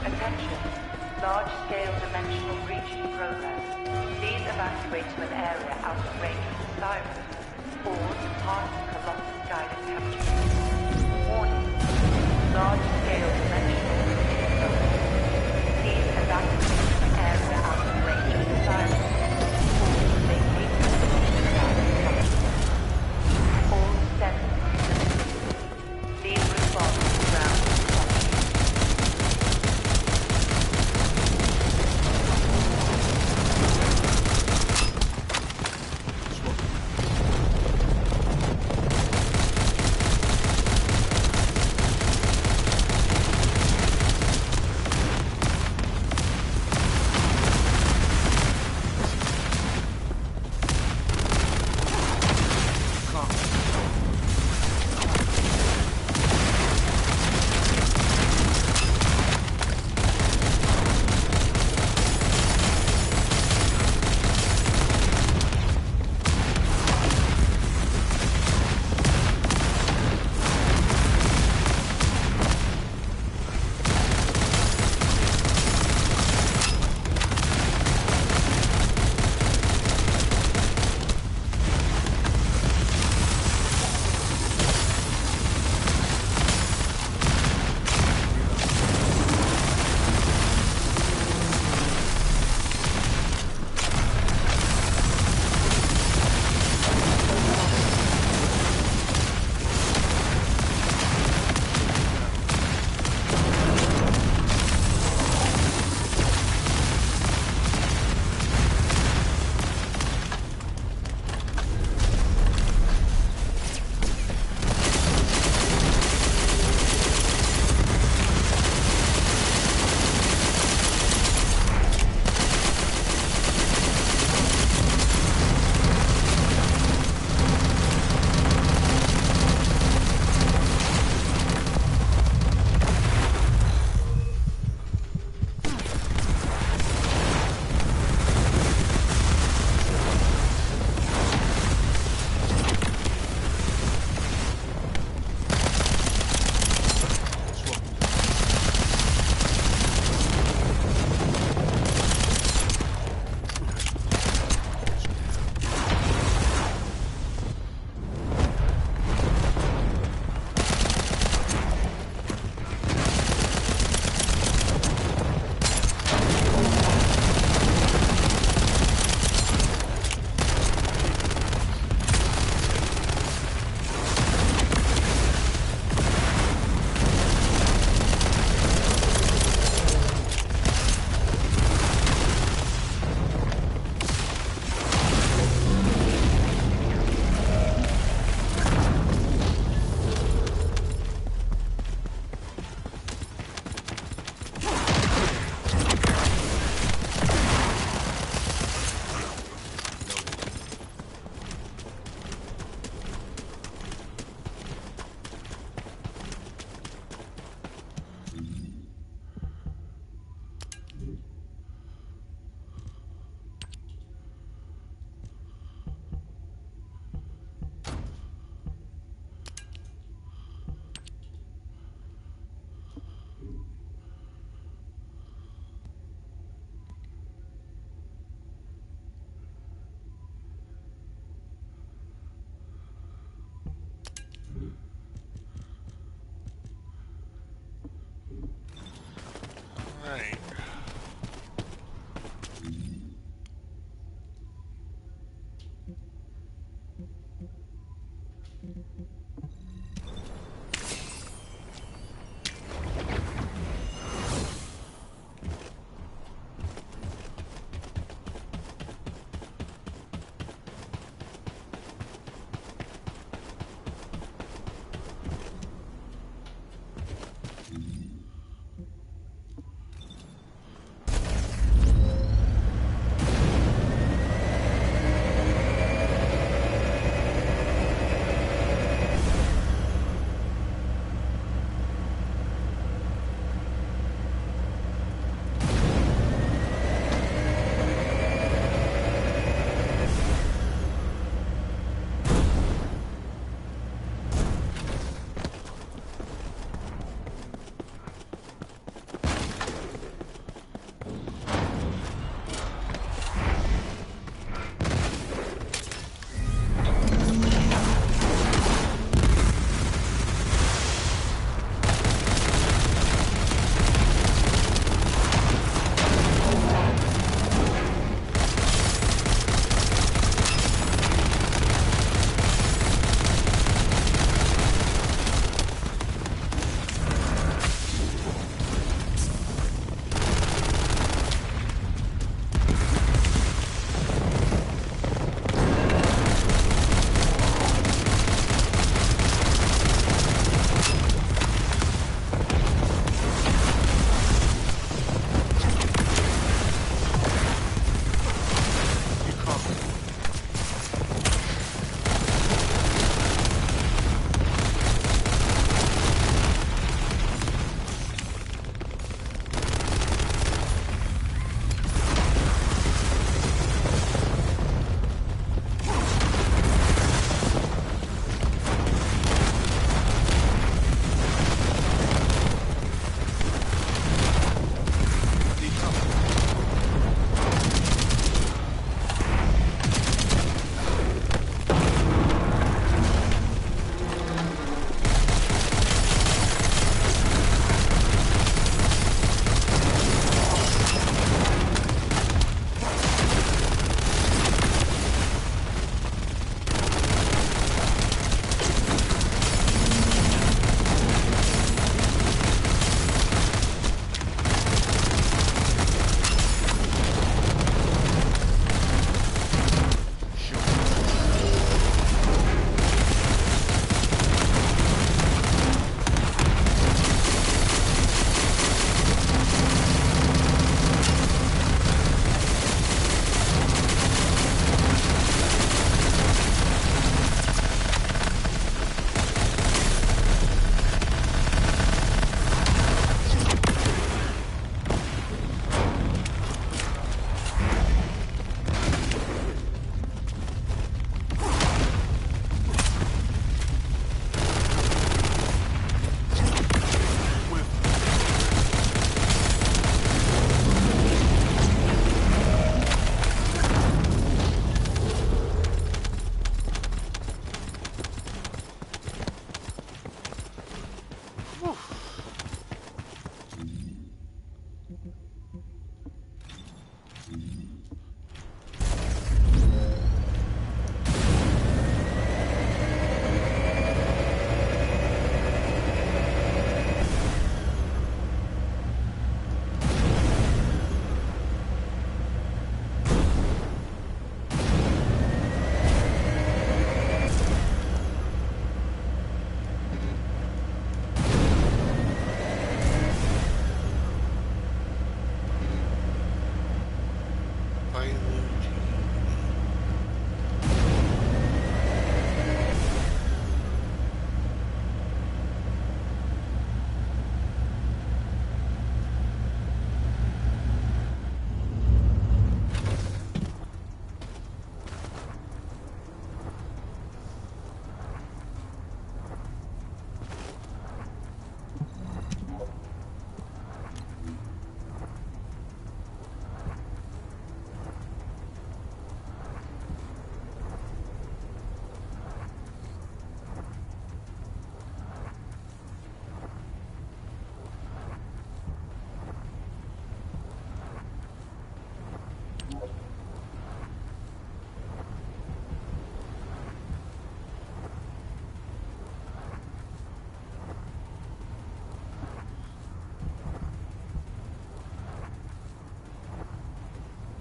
Attention. Large-scale dimensional breach in progress. Please evacuate to an area out of range of the siren or depart Colossus guided capture. Warning. Large-scale dimensional breach in progress. Please evacuate to an area out of range of the siren or vacate Colossus guided capture. All sensors. Please respond to ground.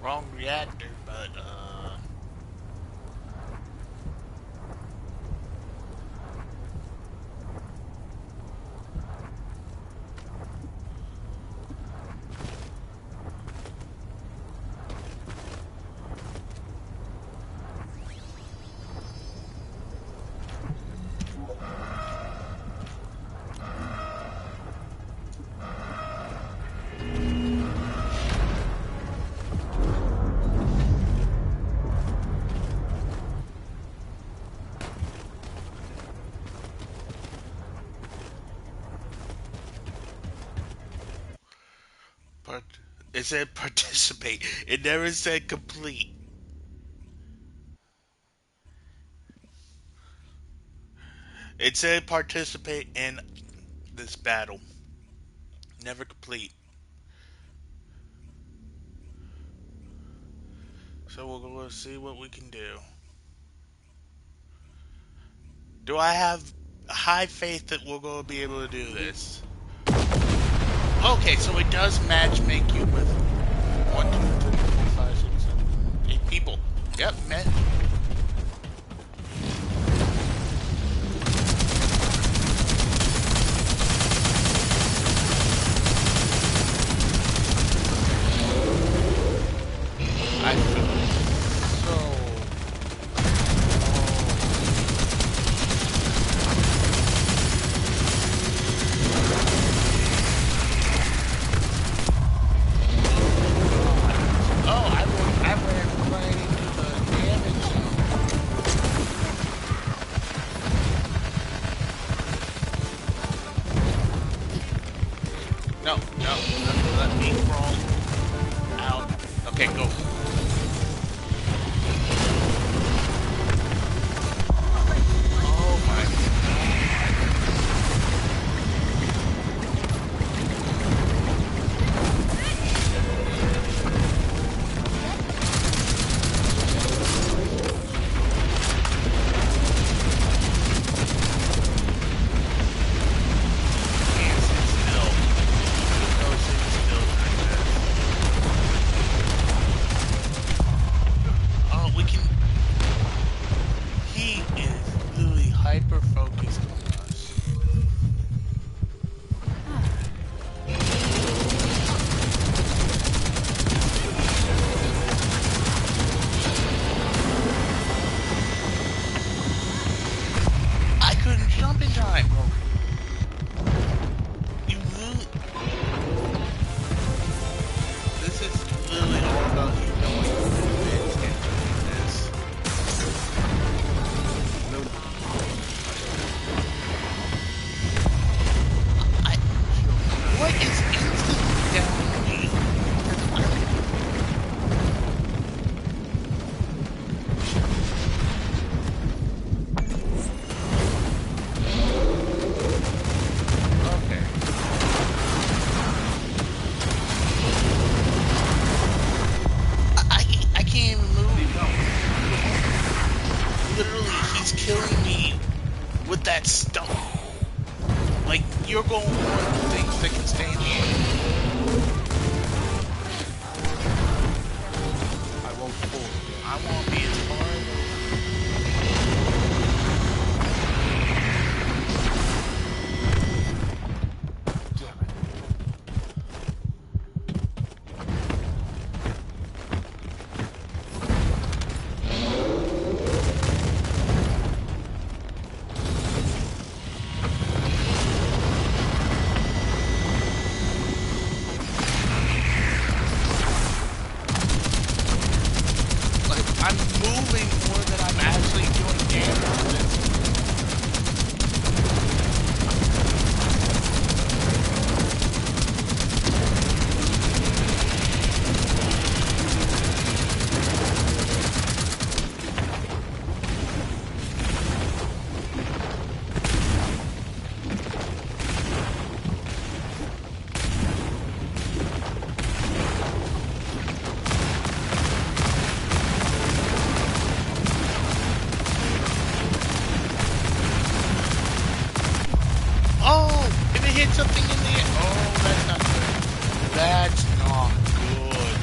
wrong reactor, but but it said participate. It never said complete. It said participate in this battle. Never complete. So we'll go see what we can do. Do I have high faith that we'll go be able to do this? Okay, so it does match make you with 1, 2, 3, 4, 5, 6, 7, 8 people. Yep, match. I feel so. I ran right into the damage zone. No, let me crawl out. Okay, go. Oh my hyper focused on us. I couldn't jump in time. You really... This is literally all about you knowing movement and doing this. What is instantly down me? Okay. I can't even move. Literally, he's killing me with that stuff. Like, you're going to want things that can stay in the air. I won't pull. I won't be as far away. I'm moving more than I'm actually doing damage. Oh, if it hit something in the air. Oh, that's not good. That's not good.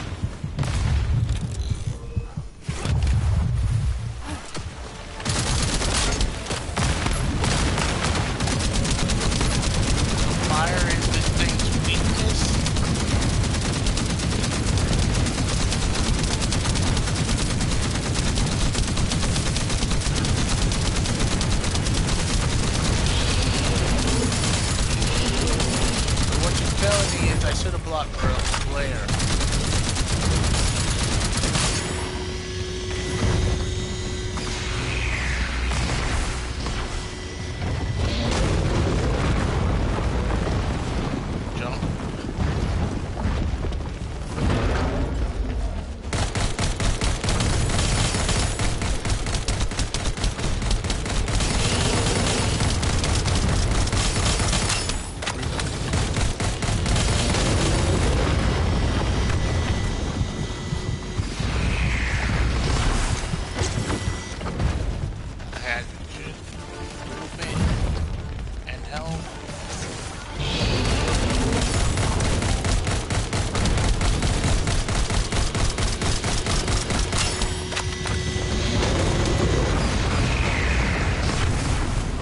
block glare.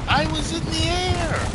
I was in the air!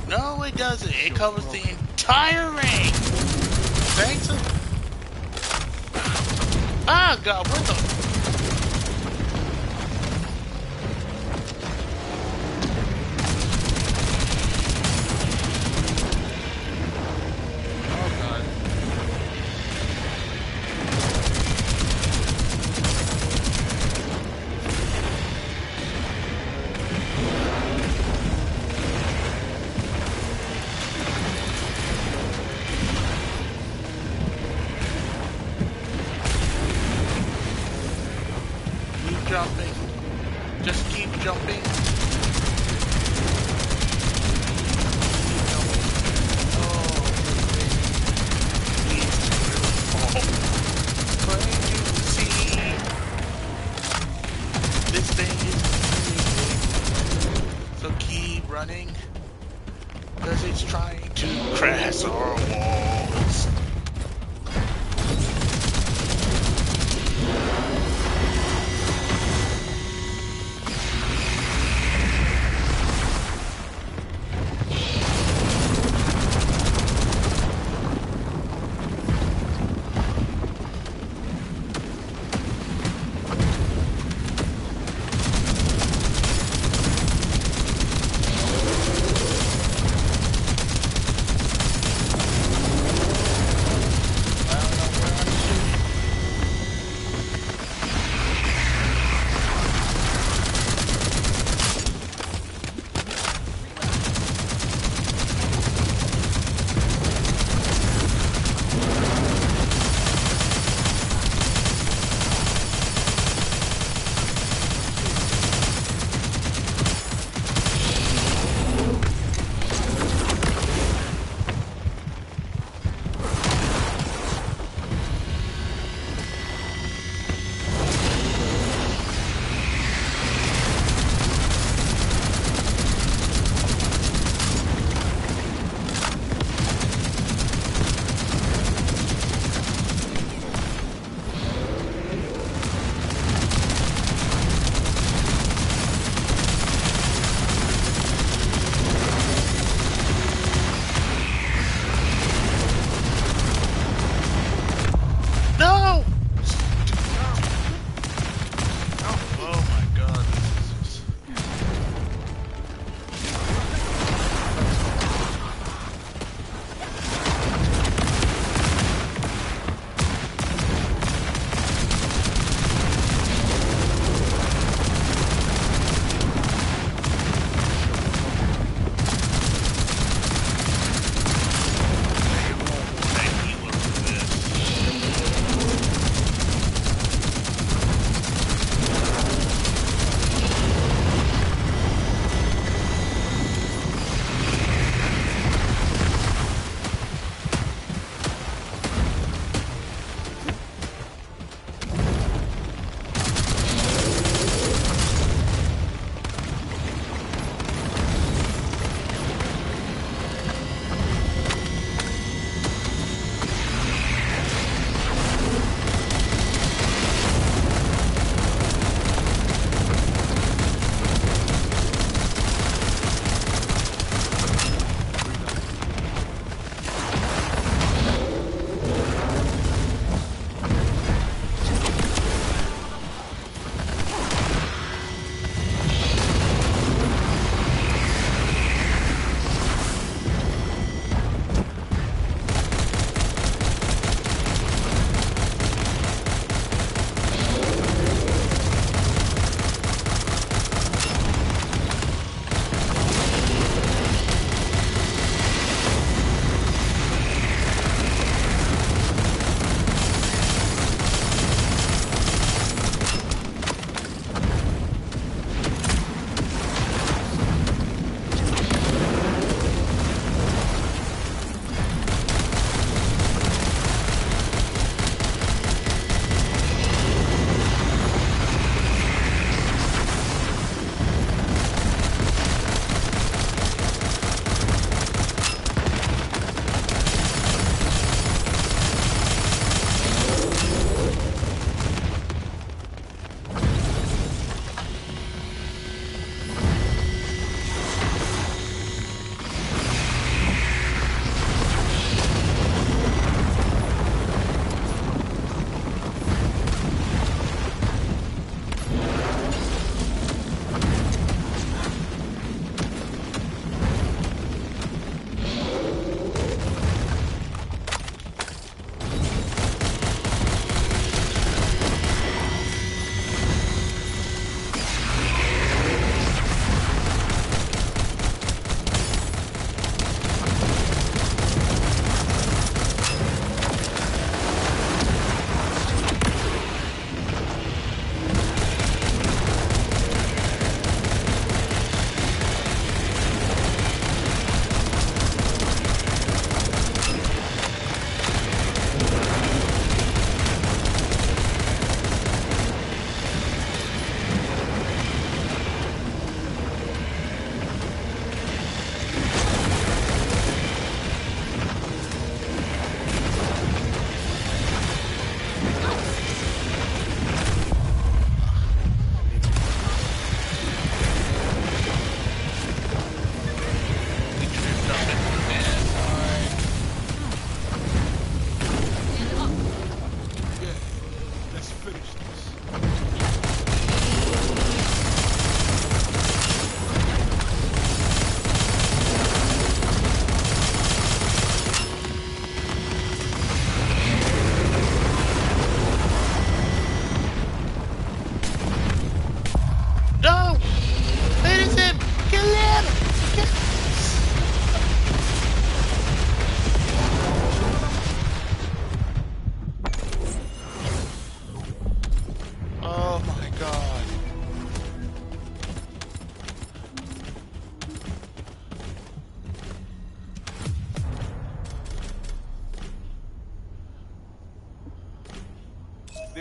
No, it doesn't. It covers the entire ring. Thanks. Ah, God, what the? Jumping. Just keep jumping. This thing is so keep running because it's trying to crash our walls.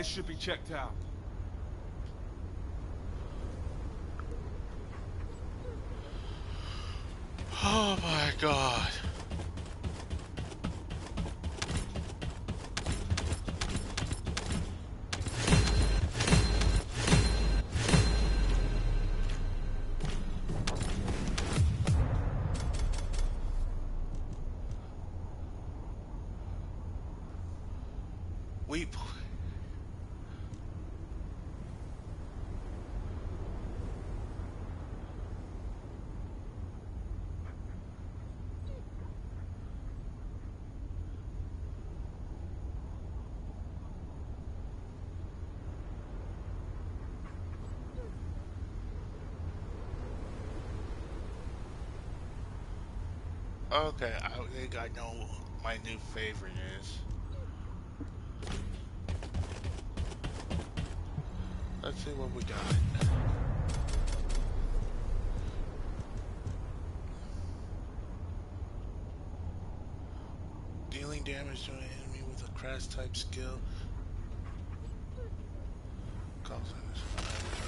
guys should be checked out. Oh my god. We... Okay, I think I know my new favorite is. Let's see what we got. Dealing damage to an enemy with a crash type skill.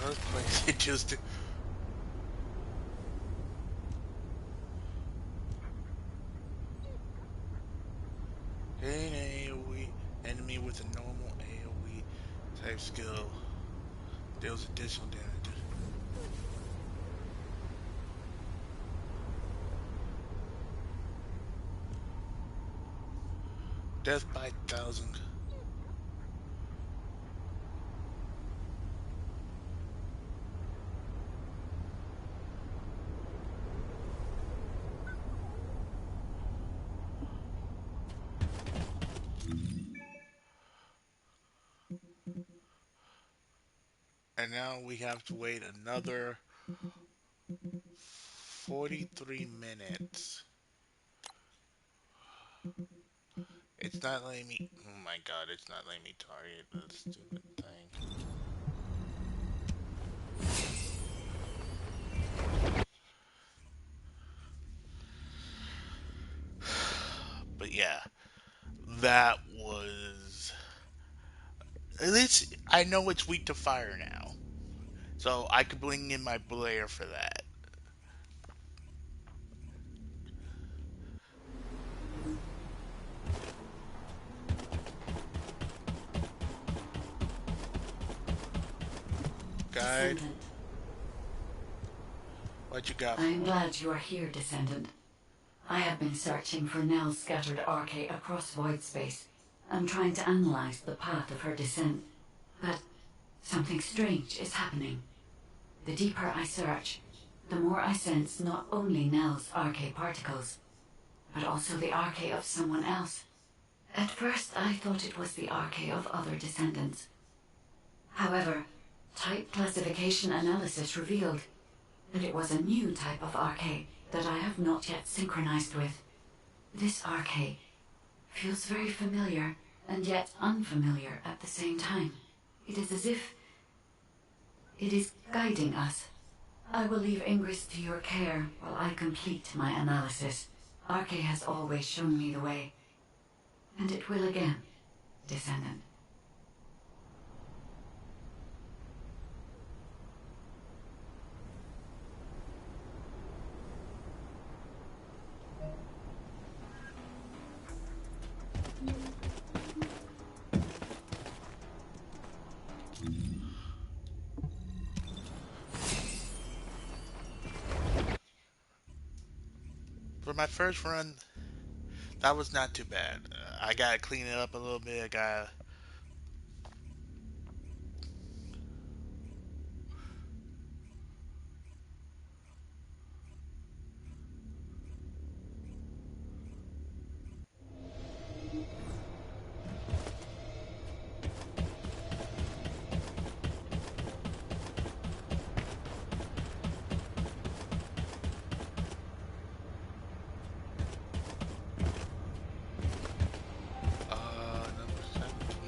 Earthquakes, it just... Hitting an AoE enemy with a normal AoE type skill deals additional damage. Death by 1,000. And now we have to wait another 43 minutes. It's not letting me... Oh my god, it's not letting me target this stupid thing. But yeah, that was... At least I know it's weak to fire now. So I could bring in my Blair for that. Guide. Descendant. What you got? I am glad you are here, Descendant. I have been searching for Nell's scattered arche across void space. I'm trying to analyze the path of her descent. But something strange is happening. The deeper I search, the more I sense not only Nell's arche particles, but also the arche of someone else. At first I thought it was the arche of other descendants. However, type classification analysis revealed that it was a new type of arche that I have not yet synchronized with. This arche feels very familiar and yet unfamiliar at the same time. It is as if it is guiding us. I will leave Ingress to your care while I complete my analysis. Arche has always shown me the way, and it will again, Descendant. For my first run, that was not too bad. I gotta clean it up a little bit. I gotta... number 17.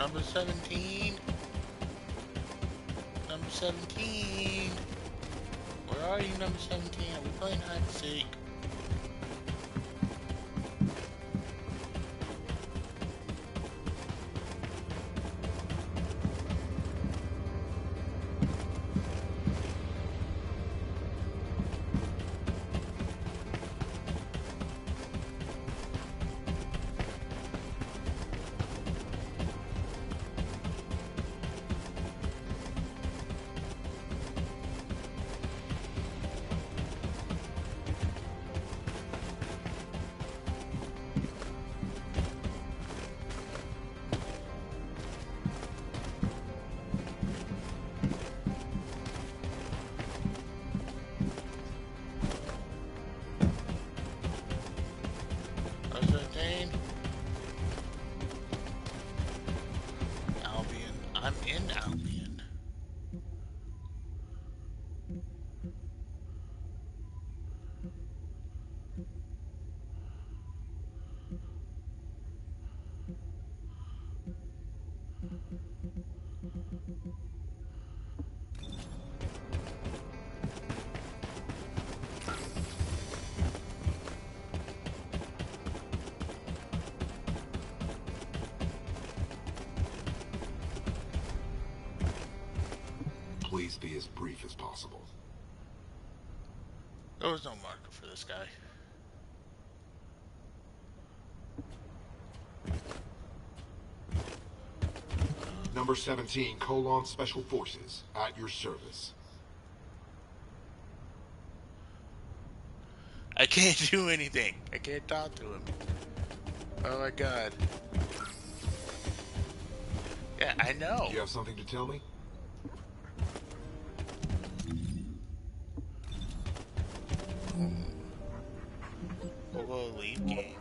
Number 17. Number 17. Where are you, number 17? Are we playing hide and seek? Albion. I'm in Albion. Please be as brief as possible. There was no marker for this guy. Number 17, Colon Special Forces, at your service. I can't do anything. I can't talk to him. Oh my god. Yeah, I know. Do you have something to tell me? We'll go leave game.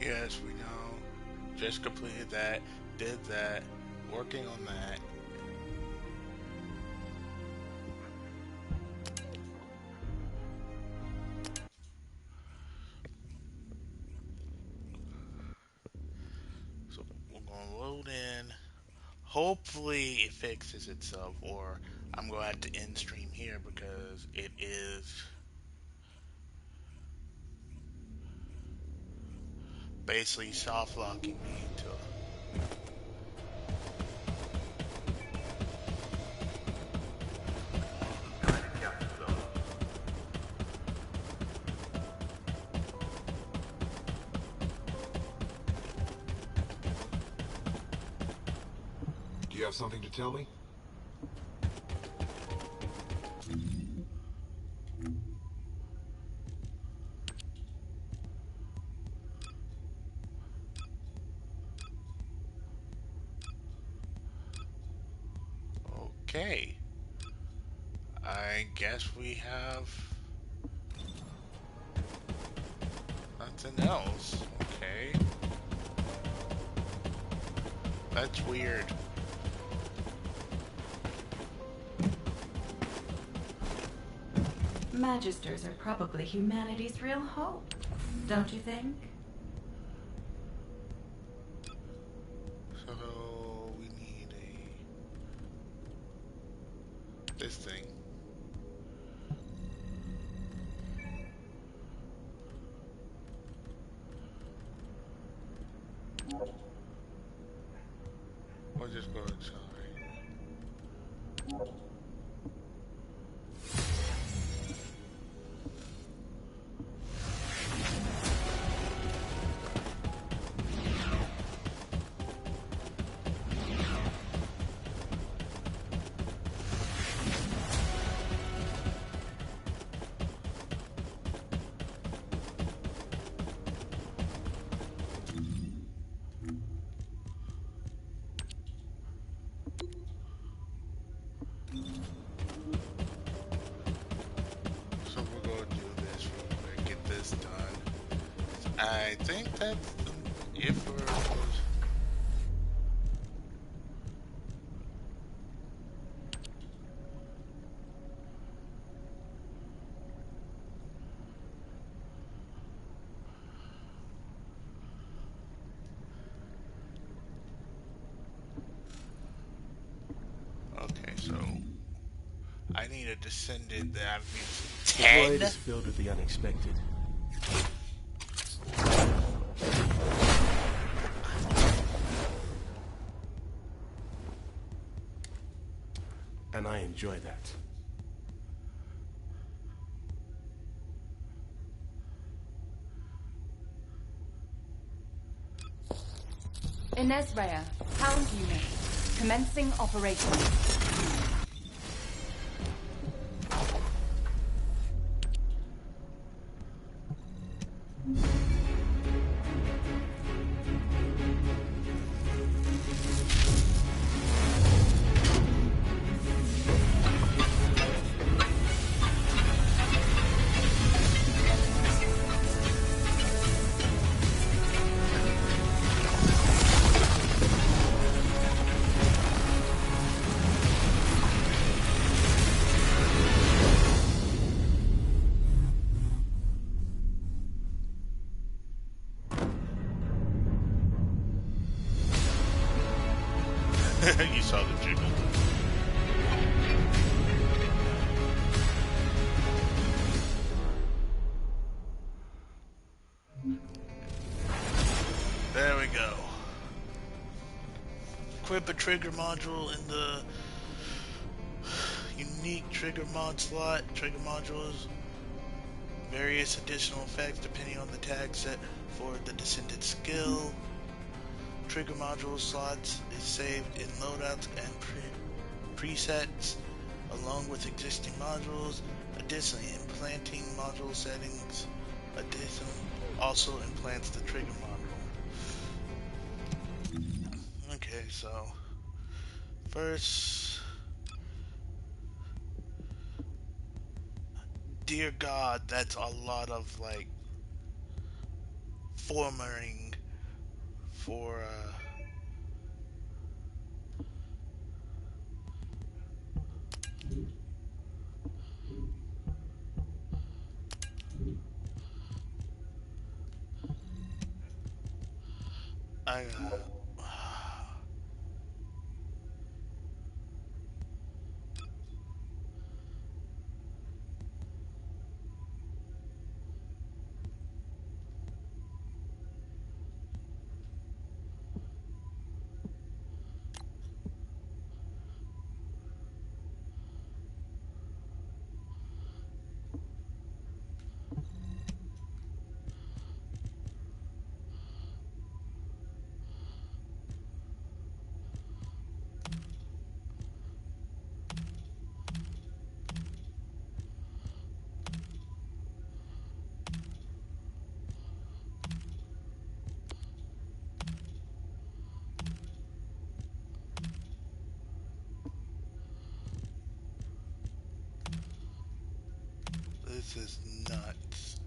Yes, we know. Just completed that, did that, working on that. So we're gonna load in. Hopefully it fixes itself, or I'm gonna have to end stream here because it is basically soft locking me into. Do you have something to tell me? Okay. I guess we have nothing else. Okay. That's weird. Magisters are probably humanity's real hope, don't you think? So we need this thing. We'll just go inside. So we're gonna do this real quick, get this done. I think that's it for those. Okay, so I need a descendant that means The 10. void is filled with the unexpected. And I enjoy that. Inez Rhea, Hound Unit, commencing operations. You saw the jiggle. There we go. Equip a trigger module in the unique trigger mod slot. Trigger modules. Various additional effects depending on the tag set for the descendant skill. Trigger module slots is saved in loadouts and presets along with existing modules. Additionally, implanting module settings also implants the trigger module. Okay, so first, dear God, that's a lot of like formatting for I this is nuts.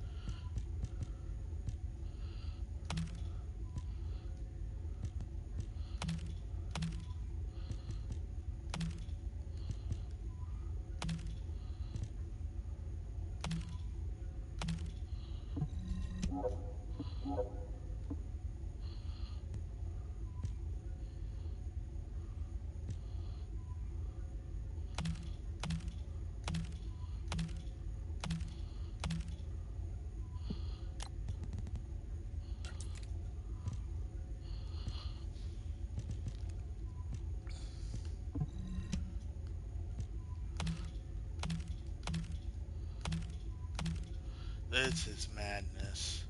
This is madness.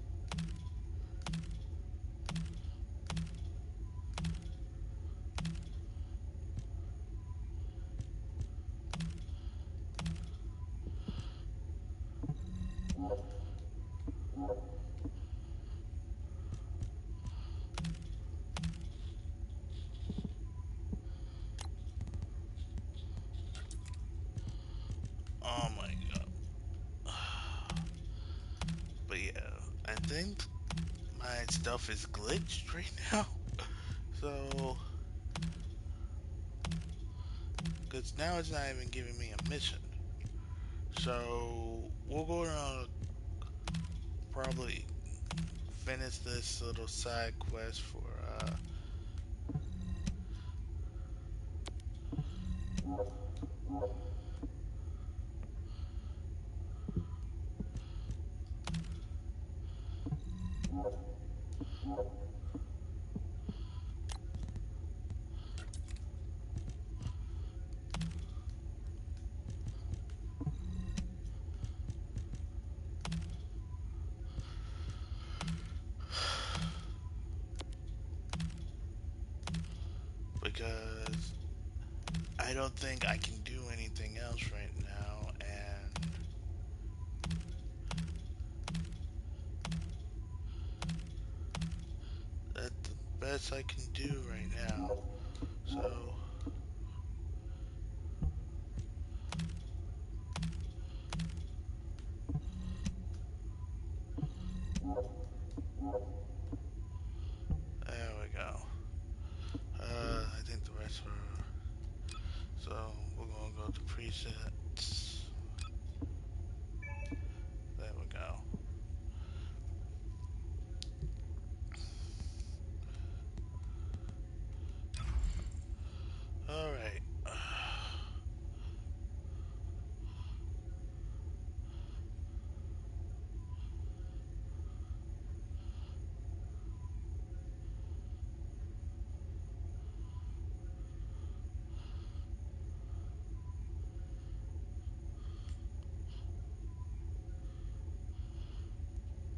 Oh my god. But yeah, I think my stuff is glitched right now. So, because now it's not even giving me a mission. So, we're going to probably finish this little side quest for, because I don't think I can do anything else right now, and that's the best I can do right now. So, there we go. I think the rest are... So, we're gonna go to presets. There we go. Alright.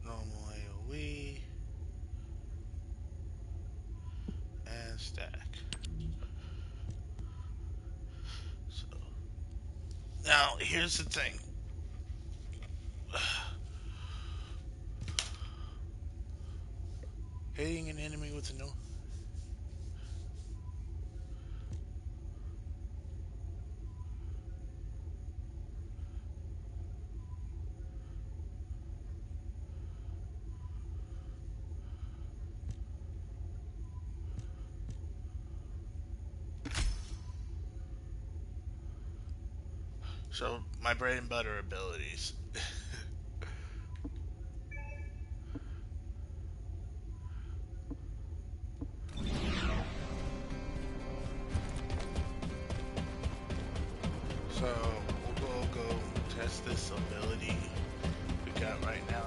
Normal AoE. And stack. So, now, here's the thing. Hitting an enemy with a no... So, my bread and butter abilities. So, we'll go test this ability we got right now.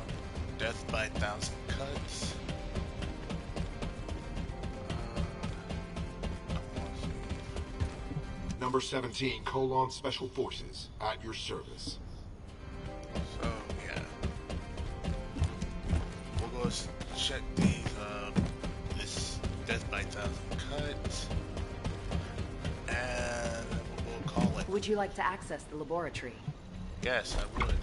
Death by 1,000 cuts. Number 17, Colon Special Forces, at your service. So, yeah. We'll go check these, this Death by 1,000 cuts. And we'll call it. Would you like to access the laboratory? Yes, I would.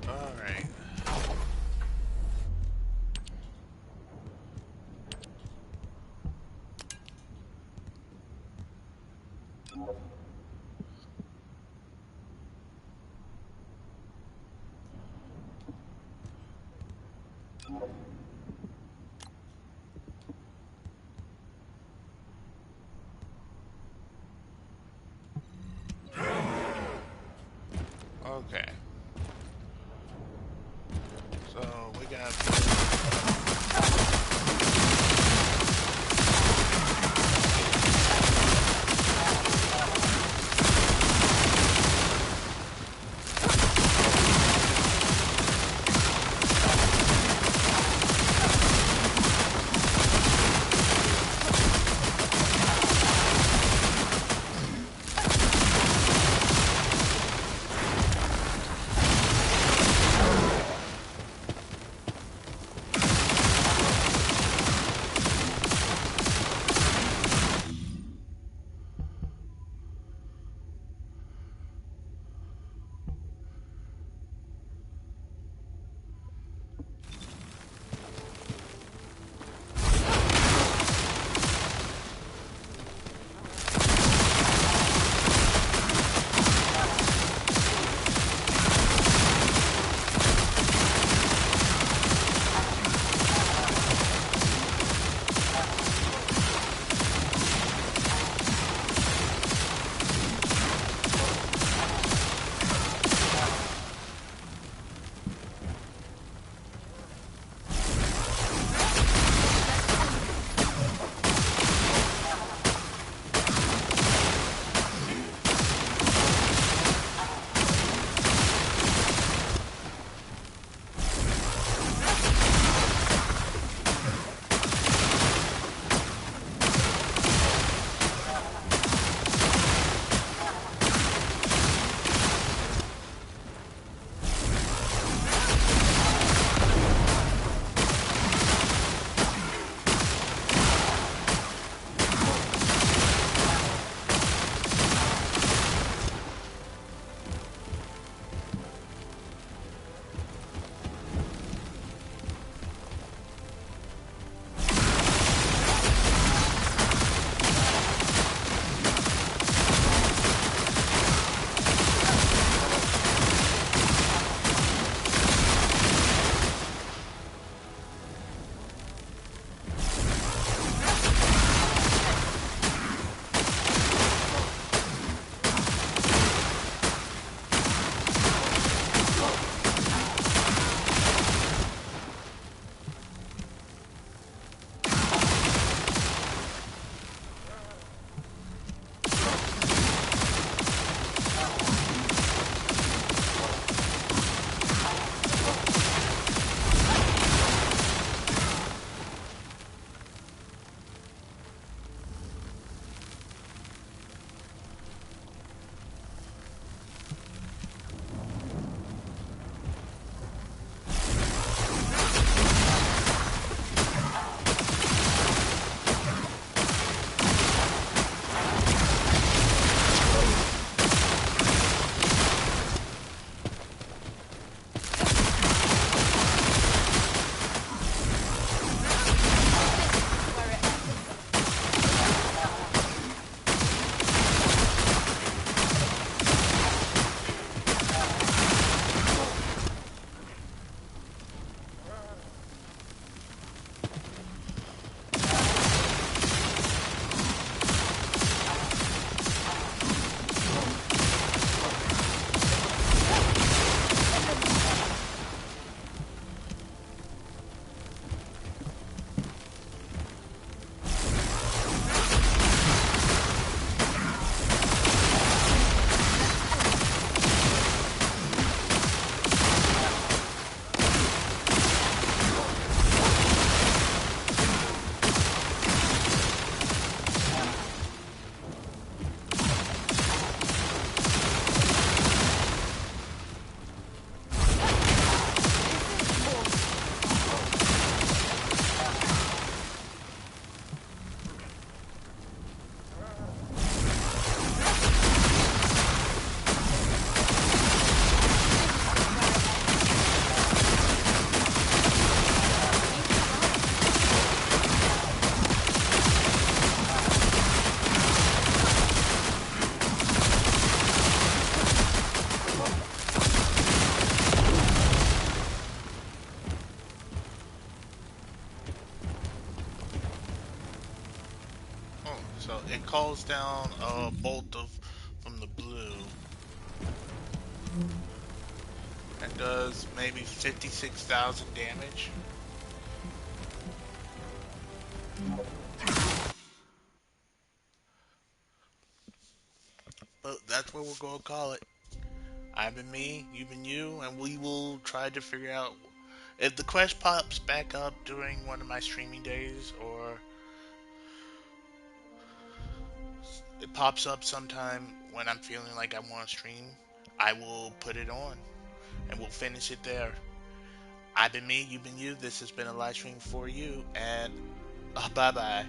Alright. Okay. So we got... Oh, so it calls down a bolt of from the blue and does maybe 56,000 damage. But that's what we're going to call it. I've been me, you've been you, and we will try to figure out if the quest pops back up during one of my streaming days, or it pops up sometime when I'm feeling like I want to stream. I will put it on, and we'll finish it there. I've been me, you've been you. This has been a live stream for you, and bye bye.